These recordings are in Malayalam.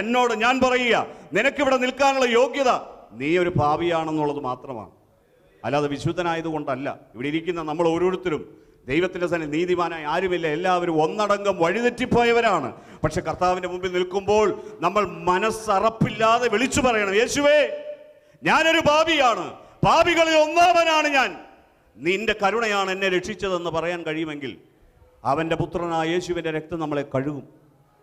എന്നോട് ഞാൻ പറയുക, നിനക്കിവിടെ നിൽക്കാനുള്ള യോഗ്യത നീ ഒരു പാപിയാണെന്നുള്ളത് മാത്രമാണ്. അല്ലാതെ വിശുദ്ധനായതുകൊണ്ടല്ല. ഇവിടെ ഇരിക്കുന്ന നമ്മൾ ഓരോരുത്തരും ദൈവത്തിൻ്റെ സന്നിധിയിൽ നീതിമാനായി ആരുമില്ല. എല്ലാവരും ഒന്നടങ്കം വഴിതെറ്റിപ്പോയവരാണ്. പക്ഷെ കർത്താവിൻ്റെ മുമ്പിൽ നിൽക്കുമ്പോൾ നമ്മൾ മനസ്സറപ്പില്ലാതെ വിളിച്ചു പറയണം, യേശുവേ, ഞാനൊരു പാപിയാണ്, പാപികളിൽ ഒന്നാമനാണ് ഞാൻ, നിന്റെ കരുണയാണ് എന്നെ രക്ഷിച്ചതെന്ന് പറയാൻ കഴിയുമെങ്കിൽ അവൻ്റെ പുത്രനായ യേശുവിൻ്റെ രക്തം നമ്മളെ കഴുകും.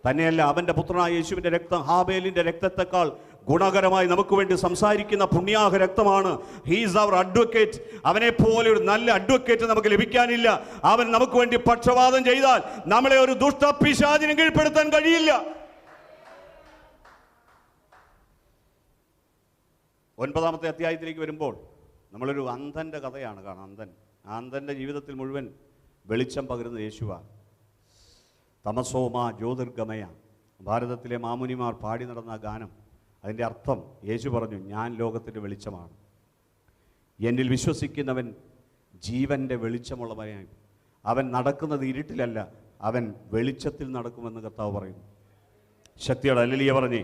തന്നെയല്ല, അവൻ്റെ പുത്രനായ യേശുവിൻ്റെ രക്തം ഹാബേലിൻ്റെ രക്തത്തെക്കാൾ ഗുണകരമായി നമുക്ക് വേണ്ടി സംസാരിക്കുന്ന പുണ്യാഹ രക്തമാണ്. He's our advocate. അവനെ പോലെ ഒരു നല്ല അഡ്വക്കേറ്റ് നമുക്ക് ലഭിക്കാനില്ല. അവൻ നമുക്ക് വേണ്ടി പക്ഷപാതം ചെയ്താൽ നമ്മളെ ഒരു ദുഷ്ടപിശാചിന് കീഴ്പ്പെടുത്താൻ കഴിയില്ല. 9-ാമത്തെ അധ്യായത്തിലേക്ക് വരുമ്പോൾ നമ്മളൊരു അന്ധൻ്റെ കഥയാണ് കാണുന്നത്. അന്ധൻ്റെ ജീവിതത്തിൽ മുഴുവൻ വെളിച്ചം പകരുന്ന യേശുവാണ്. തമസോമാ ജ്യോതിർഗമയ, ഭാരതത്തിലെ മാമുനിമാർ പാടി നടന്ന ഗാനം. അതിൻ്റെ അർത്ഥം യേശു പറഞ്ഞു, ഞാൻ ലോകത്തിൻ്റെ വെളിച്ചമാണ്, എന്നിൽ വിശ്വസിക്കുന്നവൻ ജീവൻ്റെ വെളിച്ചമുള്ളവനായി. അവൻ നടക്കുന്നത് ഇരുട്ടിലല്ല, അവൻ വെളിച്ചത്തിൽ നടക്കുമെന്ന് കർത്താവ് പറയുന്നു. ശക്തിയോടെ ഹല്ലേലൂയ പറഞ്ഞേ.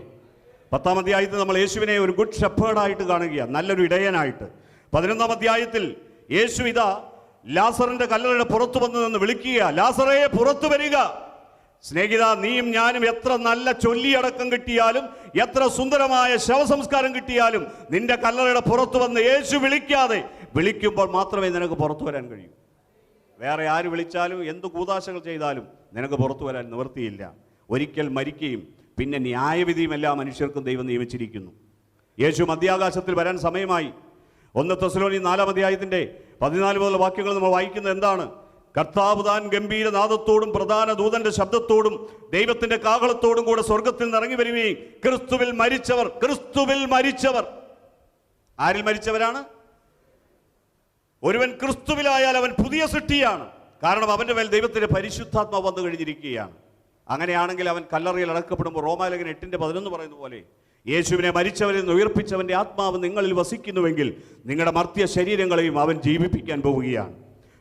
10-ാം അധ്യായത്തിൽ നമ്മൾ യേശുവിനെ ഒരു ഗുഡ് ഷെപ്പേർഡായിട്ട് കാണുകയാണ്, നല്ലൊരു ഇടയനായിട്ട്. 11-ാം അധ്യായത്തിൽ യേശു ഇതാ ലാസറിന്റെ കല്ലറയുടെ പുറത്തു വന്നു നിന്ന് വിളിക്കുക, ലാസറേ പുറത്തു വരിക. സ്നേഹിത, നീയും ഞാനും എത്ര നല്ല ചൊല്ലിയടക്കം കിട്ടിയാലും, എത്ര സുന്ദരമായ ശവസംസ്കാരം കിട്ടിയാലും, നിന്റെ കല്ലറയുടെ പുറത്തു വന്ന് യേശു വിളിക്കുമ്പോൾ മാത്രമേ നിനക്ക് പുറത്തു വരാൻ കഴിയൂ. വേറെ ആര് വിളിച്ചാലും എന്ത് കൂതാശകൾ ചെയ്താലും നിനക്ക് പുറത്തു വരാൻ നിവൃത്തിയില്ല. ഒരിക്കൽ മരിക്കുകയും പിന്നെ ന്യായവിധിയും എല്ലാ മനുഷ്യർക്കും ദൈവം നിയമിച്ചിരിക്കുന്നു. യേശു മധ്യാകാശത്തിൽ വരാൻ സമയമായി. 1 തെസ്സലോനിക്കർ 4-ാം അധ്യായത്തിൻ്റെ 14 മുതൽ വാക്യങ്ങൾ നമ്മൾ വായിക്കുന്നത് എന്താണ്? കർത്താവ് താൻ ഗംഭീരനാദത്തോടും പ്രധാന ദൂതന്റെ ശബ്ദത്തോടും ദൈവത്തിന്റെ കാഹളത്തോടും കൂടെ സ്വർഗത്തിൽ നിന്ന് ഇറങ്ങി വരികയും ക്രിസ്തുവിൽ മരിച്ചവർ ആരിൽ മരിച്ചവരാണ്? ഒരുവൻ ക്രിസ്തുവിലായാൽ അവൻ പുതിയ സൃഷ്ടിയാണ്. കാരണം അവന്റെ മേൽ ദൈവത്തിന്റെ പരിശുദ്ധാത്മാവ് വന്നു കഴിഞ്ഞിരിക്കുകയാണ്. അങ്ങനെയാണെങ്കിൽ അവൻ കല്ലറയിൽ അടക്കപ്പെടുമ്പോൾ റോമാലേഖനം 8:11 പറയുന്ന പോലെ, യേശുവിനെ മരിച്ചവരിൽ നിന്ന് ഉയർപ്പിച്ചവന്റെ ആത്മാവ് നിങ്ങളിൽ വസിക്കുന്നുവെങ്കിൽ നിങ്ങളുടെ മർത്യ ശരീരങ്ങളെയും അവൻ ജീവിപ്പിക്കാൻ പോവുകയാണ്.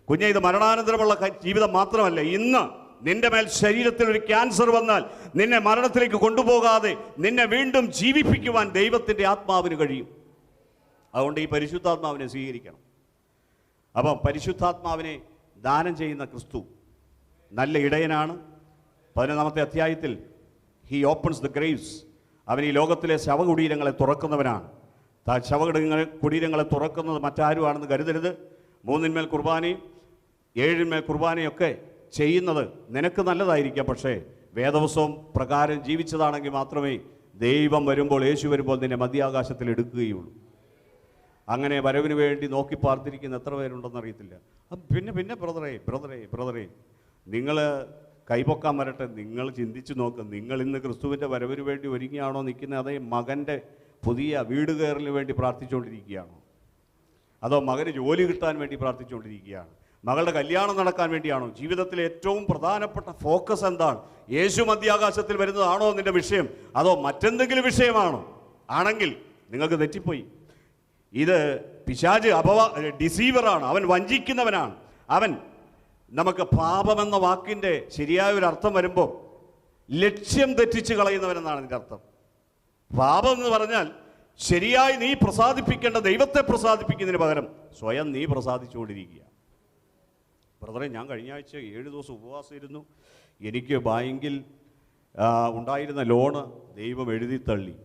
കുഞ്ഞെ, ഇത് മരണാനന്തരമുള്ള ജീവിതം മാത്രമല്ല. ഇന്ന് നിന്റെ മേൽ ശരീരത്തിൽ ഒരു ക്യാൻസർ വന്നാൽ നിന്നെ മരണത്തിലേക്ക് കൊണ്ടുപോകാതെ നിന്നെ വീണ്ടും ജീവിപ്പിക്കുവാൻ ദൈവത്തിൻ്റെ ആത്മാവിന് കഴിയും. അതുകൊണ്ട് ഈ പരിശുദ്ധാത്മാവിനെ സ്വീകരിക്കണം. അപ്പം പരിശുദ്ധാത്മാവിനെ ദാനം ചെയ്യുന്ന ക്രിസ്തു നല്ല ഇടയനാണ്. 11-ാമത്തെ അധ്യായത്തിൽ ഹി ഓപ്പൺസ് ദ ഗ്രേവ്സ്. അവൻ ഈ ലോകത്തിലെ ശവകുടീരങ്ങളെ തുറക്കുന്നവനാണ്. ശവകുടീരങ്ങളെ തുറക്കുന്നത് മറ്റാരുമാണെന്ന് കരുതരുത്. 3-ന്മേൽ കുർബാനയും 7-ന്മേൽ കുർബാനയൊക്കെ ചെയ്യുന്നത് നിനക്ക് നല്ലതായിരിക്കാം. പക്ഷേ വേദവസവും പ്രകാരം ജീവിച്ചതാണെങ്കിൽ മാത്രമേ ദൈവം വരുമ്പോൾ, യേശു വരുമ്പോൾ നിന്നെ മധ്യാകാശത്തിൽ എടുക്കുകയുള്ളൂ. അങ്ങനെ വരവിന് വേണ്ടി നോക്കി പാർത്തിരിക്കുന്ന എത്ര പേരുണ്ടെന്നറിയത്തില്ല. പിന്നെ ബ്രദറെ നിങ്ങൾ കൈപൊക്കാൻ വരട്ടെ. നിങ്ങൾ ചിന്തിച്ചു നോക്ക്, നിങ്ങൾ ഇന്ന് ക്രിസ്തുവിൻ്റെ വരവിന് വേണ്ടി ഒരുങ്ങിയാണോ നിൽക്കുന്നത്? അതേ മകൻ്റെ പുതിയ വീട് കയറലിന് വേണ്ടി പ്രാർത്ഥിച്ചുകൊണ്ടിരിക്കുകയാണോ? അതോ മകന് ജോലി കിട്ടാൻ വേണ്ടി പ്രാർത്ഥിച്ചുകൊണ്ടിരിക്കുകയാണ്? മകളുടെ കല്യാണം നടക്കാൻ വേണ്ടിയാണോ? ജീവിതത്തിലെ ഏറ്റവും പ്രധാനപ്പെട്ട ഫോക്കസ് എന്താണ്? യേശു മധ്യാകാശത്തിൽ വരുന്നതാണോ നിന്റെ വിഷയം? അതോ മറ്റെന്തെങ്കിലും വിഷയമാണോ? ആണെങ്കിൽ നിങ്ങൾക്ക് തെറ്റിപ്പോയി. ഇത് പിശാച് ഡിസീവറാണ്. അവൻ വഞ്ചിക്കുന്നവനാണ്. അവൻ നമുക്ക് പാപമെന്ന വാക്കിൻ്റെ ശരിയായ ഒരു അർത്ഥം വരുമ്പോൾ ലക്ഷ്യം തെറ്റിച്ച് കളയുന്നവനെന്നാണ് ഇതിൻ്റെ അർത്ഥം. പാപം എന്ന് പറഞ്ഞാൽ ശരിയായി നീ പ്രസാദിപ്പിക്കേണ്ട ദൈവത്തെ പ്രസാദിപ്പിക്കുന്നതിന് പകരം സ്വയം നീ പ്രസാദിച്ചുകൊണ്ടിരിക്കുക. ബ്രദറെ, ഞാൻ കഴിഞ്ഞ ആഴ്ച 7 ദിവസം ഉപവാസം ഇരുന്നു. എനിക്ക് ബാങ്കിൽ ഉണ്ടായിരുന്ന ലോണ് ദൈവം എഴുതി തള്ളി.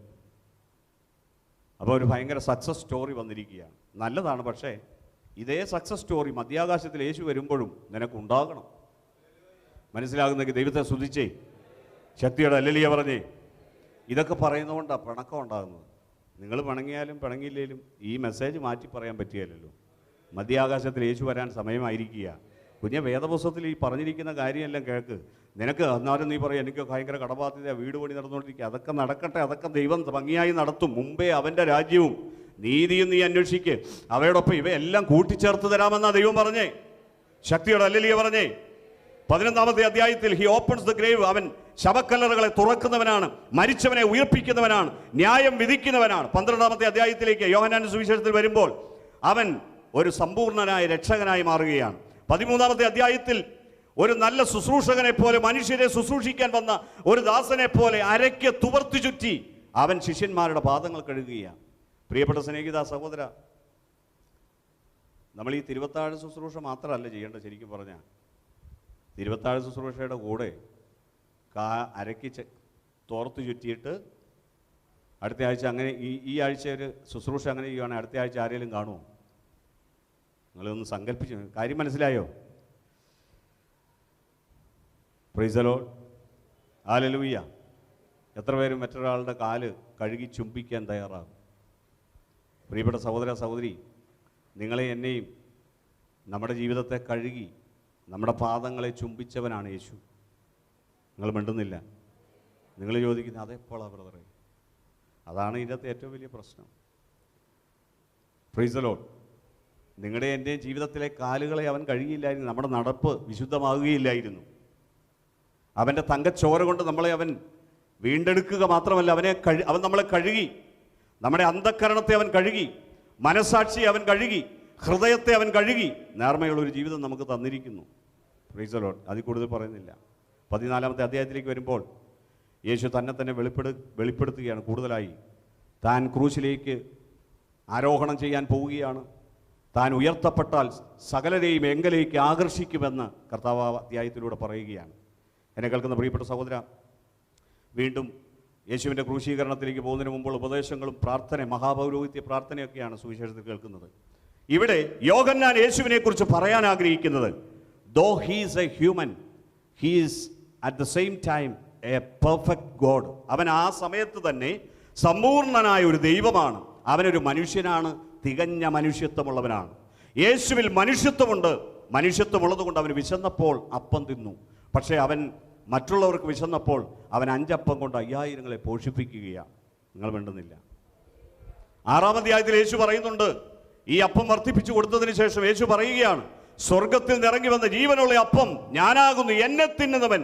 അപ്പോൾ ഒരു ഭയങ്കര സക്സസ് സ്റ്റോറി വന്നിരിക്കുകയാണ്. നല്ലതാണ്. പക്ഷേ ഇതേ സക്സസ് സ്റ്റോറി മധ്യാകാശത്തിൽ യേശു വരുമ്പോഴും നിനക്കുണ്ടാകണം. മനസ്സിലാകുന്നെങ്കിൽ ദൈവത്തെ സ്തുതിച്ചേ, ശക്തിയോടെ ഹല്ലേലൂയ പറഞ്ഞേ. ഇതൊക്കെ പറയുന്നതുകൊണ്ടാണ് പിണക്കം ഉണ്ടാകുന്നത്. നിങ്ങൾ പിണങ്ങിയാലും പിണങ്ങിയില്ലേലും ഈ മെസ്സേജ് മാറ്റി പറയാൻ പറ്റിയല്ലോ. മധ്യാകാശത്തിൽ യേശു വരാൻ സമയമായിരിക്കുക. കുഞ്ഞെ, വേദപുസ്തകത്തിൽ ഈ പറഞ്ഞിരിക്കുന്ന കാര്യമെല്ലാം കേൾക്ക്. നിനക്ക് എന്നാലും നീ പറയും എനിക്ക് ഭയങ്കര കടബാധ്യത, വീട് പണി നടന്നുകൊണ്ടിരിക്കുക. അതൊക്കെ നടക്കട്ടെ, അതൊക്കെ ദൈവം ഭംഗിയായി നടത്തും. മുമ്പേ അവൻ്റെ രാജ്യവും നീതിയും നീ അന്വേഷിക്ക്, അവയോടൊപ്പം ഇവയെല്ലാം കൂട്ടിച്ചേർത്ത് തരാമെന്നാ ദൈവം പറഞ്ഞേ. ശക്തിയോടെ ഹല്ലേലൂയ പറഞ്ഞേ. 11-ാമത്തെ അധ്യായത്തിൽ ഹി ഓപ്പൺസ് ദ ഗ്രേവ്. അവൻ ശവക്കല്ലറകളെ തുറക്കുന്നവനാണ്, മരിച്ചവനെ ഉയർപ്പിക്കുന്നവനാണ്, ന്യായം വിധിക്കുന്നവനാണ്. 12-ാമത്തെ അധ്യായത്തിലേക്ക് യോഹന്നാന്റെ സുവിശേഷത്തിൽ വരുമ്പോൾ അവൻ ഒരു സമ്പൂർണനായ രക്ഷകനായി മാറുകയാണ്. 13-ാമത്തെ അധ്യായത്തിൽ ഒരു നല്ല ശുശ്രൂഷകനെ പോലെ, മനുഷ്യരെ ശുശ്രൂഷിക്കാൻ വന്ന ഒരു ദാസനെ പോലെ അരയ്ക്ക് തുവർത്തി ചുറ്റി അവൻ ശിഷ്യന്മാരുടെ പാദങ്ങൾ കഴുകുകയാണ്. പ്രിയപ്പെട്ട സ്നേഹിത സഹോദര, നമ്മൾ ഈ തിരുവത്താഴ ശുശ്രൂഷ മാത്രമല്ല ചെയ്യേണ്ടത്. ശരിക്കും പറഞ്ഞാൽ തിരുവത്താഴ ശുശ്രൂഷയുടെ കൂടെ അരയ്ക്ക് തോർത്ത് ചുറ്റിയിട്ട് അടുത്ത ആഴ്ച അങ്ങനെ ഈ ആഴ്ച ഒരു ശുശ്രൂഷ അങ്ങനെ ചെയ്യുകയാണെങ്കിൽ അടുത്ത ആഴ്ച ആരെങ്കിലും കാണുമോ? നിങ്ങളൊന്ന് സങ്കല്പിച്ചു. കാര്യം മനസ്സിലായോ? Price the Lord, hallelujah. എത്ര പേരും മറ്റൊരാളുടെ കാല് കഴുകി ചുംബിക്കാൻ തയ്യാറാകും? പ്രിയപ്പെട്ട സഹോദര സഹോദരി, നിങ്ങളെ എന്നെയും നമ്മുടെ ജീവിതത്തെ കഴുകി നമ്മുടെ പാദങ്ങളെ ചുംബിച്ചവനാണ് യേശു. നിങ്ങൾ മിണ്ടുന്നില്ല. നിങ്ങൾ ചോദിക്കുന്നത് അതെപ്പോഴാണ് ബ്രദറെ? അതാണ് ഇതിനകത്ത് ഏറ്റവും വലിയ പ്രശ്നം. Price the Lord. നിങ്ങളുടെ എൻ്റെയും ജീവിതത്തിലെ കാലുകളെ അവൻ കഴുകിയില്ലായിരുന്നു, നമ്മുടെ നടപ്പ് വിശുദ്ധമാകുകയില്ലായിരുന്നു. അവൻ്റെ തങ്കച്ചോര കൊണ്ട് നമ്മളെ അവൻ വീണ്ടെടുക്കുക മാത്രമല്ല, അവൻ നമ്മളെ കഴുകി. നമ്മുടെ അന്ധക്കരണത്തെ അവൻ കഴുകി, മനസാക്ഷിയെ അവൻ കഴുകി, ഹൃദയത്തെ അവൻ കഴുകി നേർമയുള്ളൊരു ജീവിതം നമുക്ക് തന്നിരിക്കുന്നു. Price the Lord. അതിൽ കൂടുതൽ പറയുന്നില്ല. 14-ാമത്തെ അധ്യായത്തിലേക്ക് വരുമ്പോൾ യേശു തന്നെ വെളിപ്പെടുത്തുകയാണ് കൂടുതലായി. താൻ ക്രൂശിലേക്ക് ആരോഹണം ചെയ്യാൻ പോവുകയാണ്. താൻ ഉയർത്തപ്പെട്ടാൽ സകലരെയും എങ്കലേക്ക് ആകർഷിക്കുമെന്ന് കർത്താവ് അധ്യായത്തിലൂടെ പറയുകയാണ്. എന്നെ കേൾക്കുന്ന പ്രിയപ്പെട്ട സഹോദര, വീണ്ടും യേശുവിൻ്റെ ക്രൂശീകരണത്തിലേക്ക് പോകുന്നതിന് മുമ്പുള്ള ഉപദേശങ്ങളും പ്രാർത്ഥന, മഹാപൗരോഹിത്യ പ്രാർത്ഥനയൊക്കെയാണ് സുവിശേഷത്തിൽ കേൾക്കുന്നത്. ഇവിടെ യോഹന്നാൻ യേശുവിനെ കുറിച്ച് പറയാൻ ആഗ്രഹിക്കുന്നത്, though he's a human, he's at the same time a perfect God. അവൻ ആ സമയത്ത് തന്നെ സമ്പൂർണനായ ഒരു ദൈവമാണ്. അവനൊരു മനുഷ്യനാണ്, തികഞ്ഞ മനുഷ്യത്വമുള്ളവനാണ്. യേശുവിൽ മനുഷ്യത്വമുണ്ട്. മനുഷ്യത്വമുള്ളത് കൊണ്ട് അവന് വിശന്നപ്പോൾ അപ്പം തിന്നു. പക്ഷേ അവൻ മറ്റുള്ളവർക്ക് വിശന്നപ്പോൾ അവൻ 5 അപ്പം കൊണ്ട് 5000 പോഷിപ്പിക്കുകയാണ്. നിങ്ങൾ വേണ്ടുന്നില്ല. 6-ാം അധ്യായത്തിൽ യേശു പറയുന്നുണ്ട്, ഈ അപ്പം വർദ്ധിപ്പിച്ചു കൊടുത്തതിന് ശേഷം യേശു പറയുകയാണ്, സ്വർഗത്തിൽ നിന്നിറങ്ങി വന്ന ജീവനുള്ള അപ്പം ഞാനാകുന്നു, എന്നെ തിന്നുന്നവൻ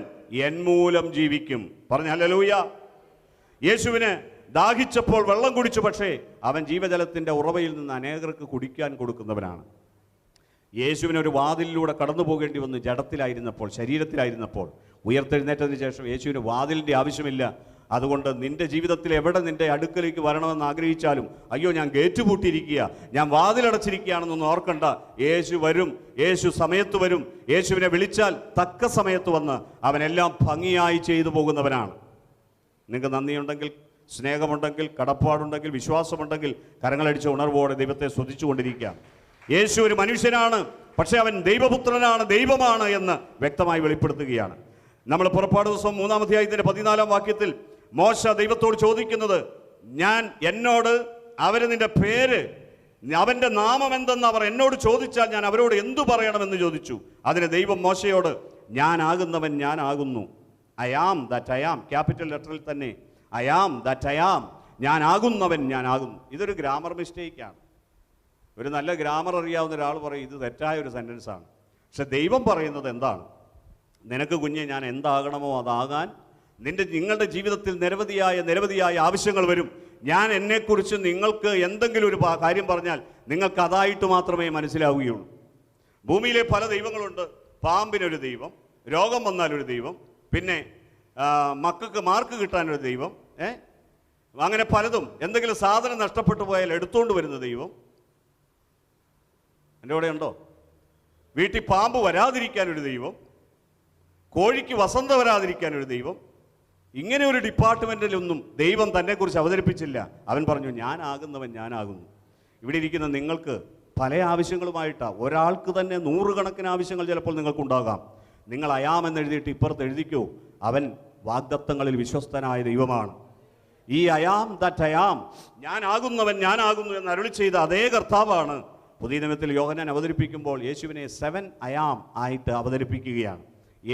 എൻ മൂലം ജീവിക്കും. പറഞ്ഞ ഹല്ലേലൂയ. യേശുവിന് ദാഹിച്ചപ്പോൾ വെള്ളം കുടിച്ചു, പക്ഷേ അവൻ ജീവജലത്തിൻ്റെ ഉറവയിൽ നിന്ന് അനേകർക്ക് കുടിക്കാൻ കൊടുക്കുന്നവനാണ്. യേശുവിന് ഒരു വാതിലിലൂടെ കടന്നു പോകേണ്ടി വന്നു. ജഡത്തിലായിരുന്നപ്പോൾ, ശരീരത്തിലായിരുന്നപ്പോൾ. ഉയർത്തെഴുന്നേറ്റതിന് ശേഷം യേശുവിന് വാതിലിൻ്റെ ആവശ്യമില്ല. അതുകൊണ്ട് നിന്റെ ജീവിതത്തിൽ എവിടെ നിന്റെ അടുക്കലേക്ക് വരണമെന്ന് ആഗ്രഹിച്ചാലും, അയ്യോ ഞാൻ ഗേറ്റ് പൂട്ടിയിരിക്കുക, ഞാൻ വാതിലടച്ചിരിക്കുകയാണെന്നൊന്നും ഓർക്കണ്ട. യേശു വരും, യേശു സമയത്ത് വരും. യേശുവിനെ വിളിച്ചാൽ തക്ക സമയത്ത് വന്ന് അവനെല്ലാം ഭംഗിയായി ചെയ്തു പോകുന്നവനാണ്. നിങ്ങൾക്ക് നന്ദിയുണ്ടെങ്കിൽ, സ്നേഹമുണ്ടെങ്കിൽ, കടപ്പാടുണ്ടെങ്കിൽ, വിശ്വാസമുണ്ടെങ്കിൽ കരങ്ങളടിച്ച ഉണർവോടെ ദൈവത്തെ സ്തുതിച്ചുകൊണ്ടിരിക്കുക. യേശു ഒരു മനുഷ്യനാണ്, പക്ഷേ അവൻ ദൈവപുത്രനാണ്, ദൈവമാണ് എന്ന് വ്യക്തമായി വെളിപ്പെടുത്തുകയാണ്. നമ്മൾ പുറപ്പാട് ദിവസം 3-ാം അധ്യായത്തിൻ്റെ 14-ാം വാക്യത്തിൽ മോശ ദൈവത്തോട് ചോദിക്കുന്നത്, എന്നോട് അവര് നിന്റെ പേര്, അവൻ്റെ നാമം എന്തെന്ന് അവർ എന്നോട് ചോദിച്ചാൽ ഞാൻ അവരോട് എന്തു പറയണമെന്ന് ചോദിച്ചു. അതിന് ദൈവം മോശയോട്, ഞാനാകുന്നവൻ ഞാനാകുന്നു, I am that I am, capital ലെറ്ററിൽ തന്നെ I am that I am, ഞാനാകുന്നവൻ ഞാനാകുന്നു. ഇതൊരു ഗ്രാമർ മിസ്റ്റേക്കാണ്. ഒരു നല്ല ഗ്രാമർ അറിയാവുന്ന ഒരാൾ പറയും ഇത് തെറ്റായ ഒരു സെൻറ്റൻസാണ്. പക്ഷെ ദൈവം പറയുന്നത് എന്താണ്? നിനക്ക് കുഞ്ഞെ ഞാൻ എന്താകണമോ അതാകാൻ നിങ്ങളുടെ ജീവിതത്തിൽ നിരവധിയായ ആവശ്യങ്ങൾ വരും. ഞാൻ എന്നെക്കുറിച്ച് നിങ്ങൾക്ക് എന്തെങ്കിലും ഒരു കാര്യം പറഞ്ഞാൽ നിങ്ങൾക്ക് അതായിട്ട് മാത്രമേ മനസ്സിലാവുകയുള്ളൂ. ഭൂമിയിലെ പല ദൈവങ്ങളുണ്ട്. പാമ്പിനൊരു ദൈവം, രോഗം വന്നാലൊരു ദൈവം, പിന്നെ മക്കൾക്ക് മാർക്ക് കിട്ടാനൊരു ദൈവം, അങ്ങനെ പലതും. എന്തെങ്കിലും സാധനം നഷ്ടപ്പെട്ടു പോയാൽ എടുത്തുകൊണ്ട് വരുന്ന ദൈവം. എൻ്റെ കൂടെ ഉണ്ടോ? വീട്ടിൽ പാമ്പ് വരാതിരിക്കാനൊരു ദൈവം, കോഴിക്ക് വസന്ത വരാതിരിക്കാനൊരു ദൈവം. ഇങ്ങനെ ഒരു ഡിപ്പാർട്ട്മെൻറ്റിലൊന്നും ദൈവം തന്നെക്കുറിച്ച് അവതരിപ്പിച്ചില്ല. അവൻ പറഞ്ഞു ഞാനാകുന്നവൻ ഞാനാകുന്നു. ഇവിടെ ഇരിക്കുന്ന നിങ്ങൾക്ക് പല ആവശ്യങ്ങളുമായിട്ടാണ്. ഒരാൾക്ക് തന്നെ 100 കണക്കിന് ആവശ്യങ്ങൾ ചിലപ്പോൾ നിങ്ങൾക്കുണ്ടാകാം. നിങ്ങൾ അയാമെന്ന് എഴുതിയിട്ട് ഇപ്പുറത്ത് എഴുതിക്കോ, അവൻ വാഗ്ദത്തങ്ങളിൽ വിശ്വസ്തനായ ദൈവമാണ്. ഈ അയാം ദാറ്റ് അയാം, ഞാനാകുന്നവൻ ഞാനാകുന്നു എന്ന് അരുളി ചെയ്ത അതേ കർത്താവാണ് പുതിയ നിയമത്തിൽ യോഹന്നാൻ അവതരിപ്പിക്കുമ്പോൾ യേശുവിനെ 7 അയാം ആയിട്ട് അവതരിപ്പിക്കുകയാണ്.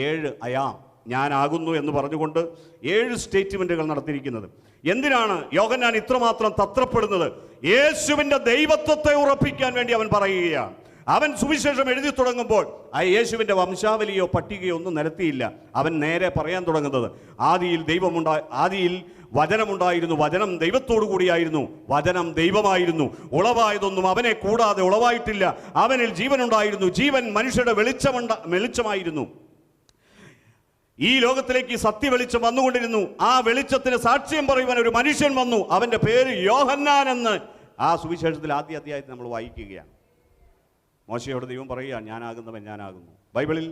7 അയാം, ഞാനാകുന്നു എന്ന് പറഞ്ഞുകൊണ്ട് 7 സ്റ്റേറ്റ്മെൻറ്റുകൾ നടത്തിയിരിക്കുന്നത്. എന്തിനാണ് യോഹന്നാൻ ഇത്രമാത്രം തത്രപ്പെടുന്നത്? യേശുവിൻ്റെ ദൈവത്വത്തെ ഉറപ്പിക്കാൻ വേണ്ടി അവൻ പറയുകയാണ്. അവൻ സുവിശേഷം എഴുതി തുടങ്ങുമ്പോൾ ആ യേശുവിൻ്റെ വംശാവലിയോ പട്ടികയോ ഒന്നും നിരത്തിയില്ല. അവൻ നേരെ പറയാൻ തുടങ്ങുന്നത്, ആദിയിൽ വചനമുണ്ടായിരുന്നു, വചനം ദൈവത്തോടു കൂടിയായിരുന്നു, വചനം ദൈവമായിരുന്നു, ഉളവായതൊന്നും അവനെ കൂടാതെ ഉളവായിട്ടില്ല, അവനിൽ ജീവനുണ്ടായിരുന്നു, ജീവൻ മനുഷ്യരുടെ വെളിച്ചമായിരുന്നു. ഈ ലോകത്തിലേക്ക് ഈ സത്യ വെളിച്ചം വന്നുകൊണ്ടിരുന്നു. ആ വെളിച്ചത്തിന് സാക്ഷ്യം പറയുവാൻ ഒരു മനുഷ്യൻ വന്നു. അവന്റെ പേര് യോഹന്നാൻ എന്ന് ആ സുവിശേഷത്തിൽ ആദ്യ അധ്യായത്തിൽ നമ്മൾ വായിക്കുകയാണ്. മോശയോട് ദൈവം പറയുക, ഞാനാകുന്നവൻ ഞാനാകുന്നു. ബൈബിളിൽ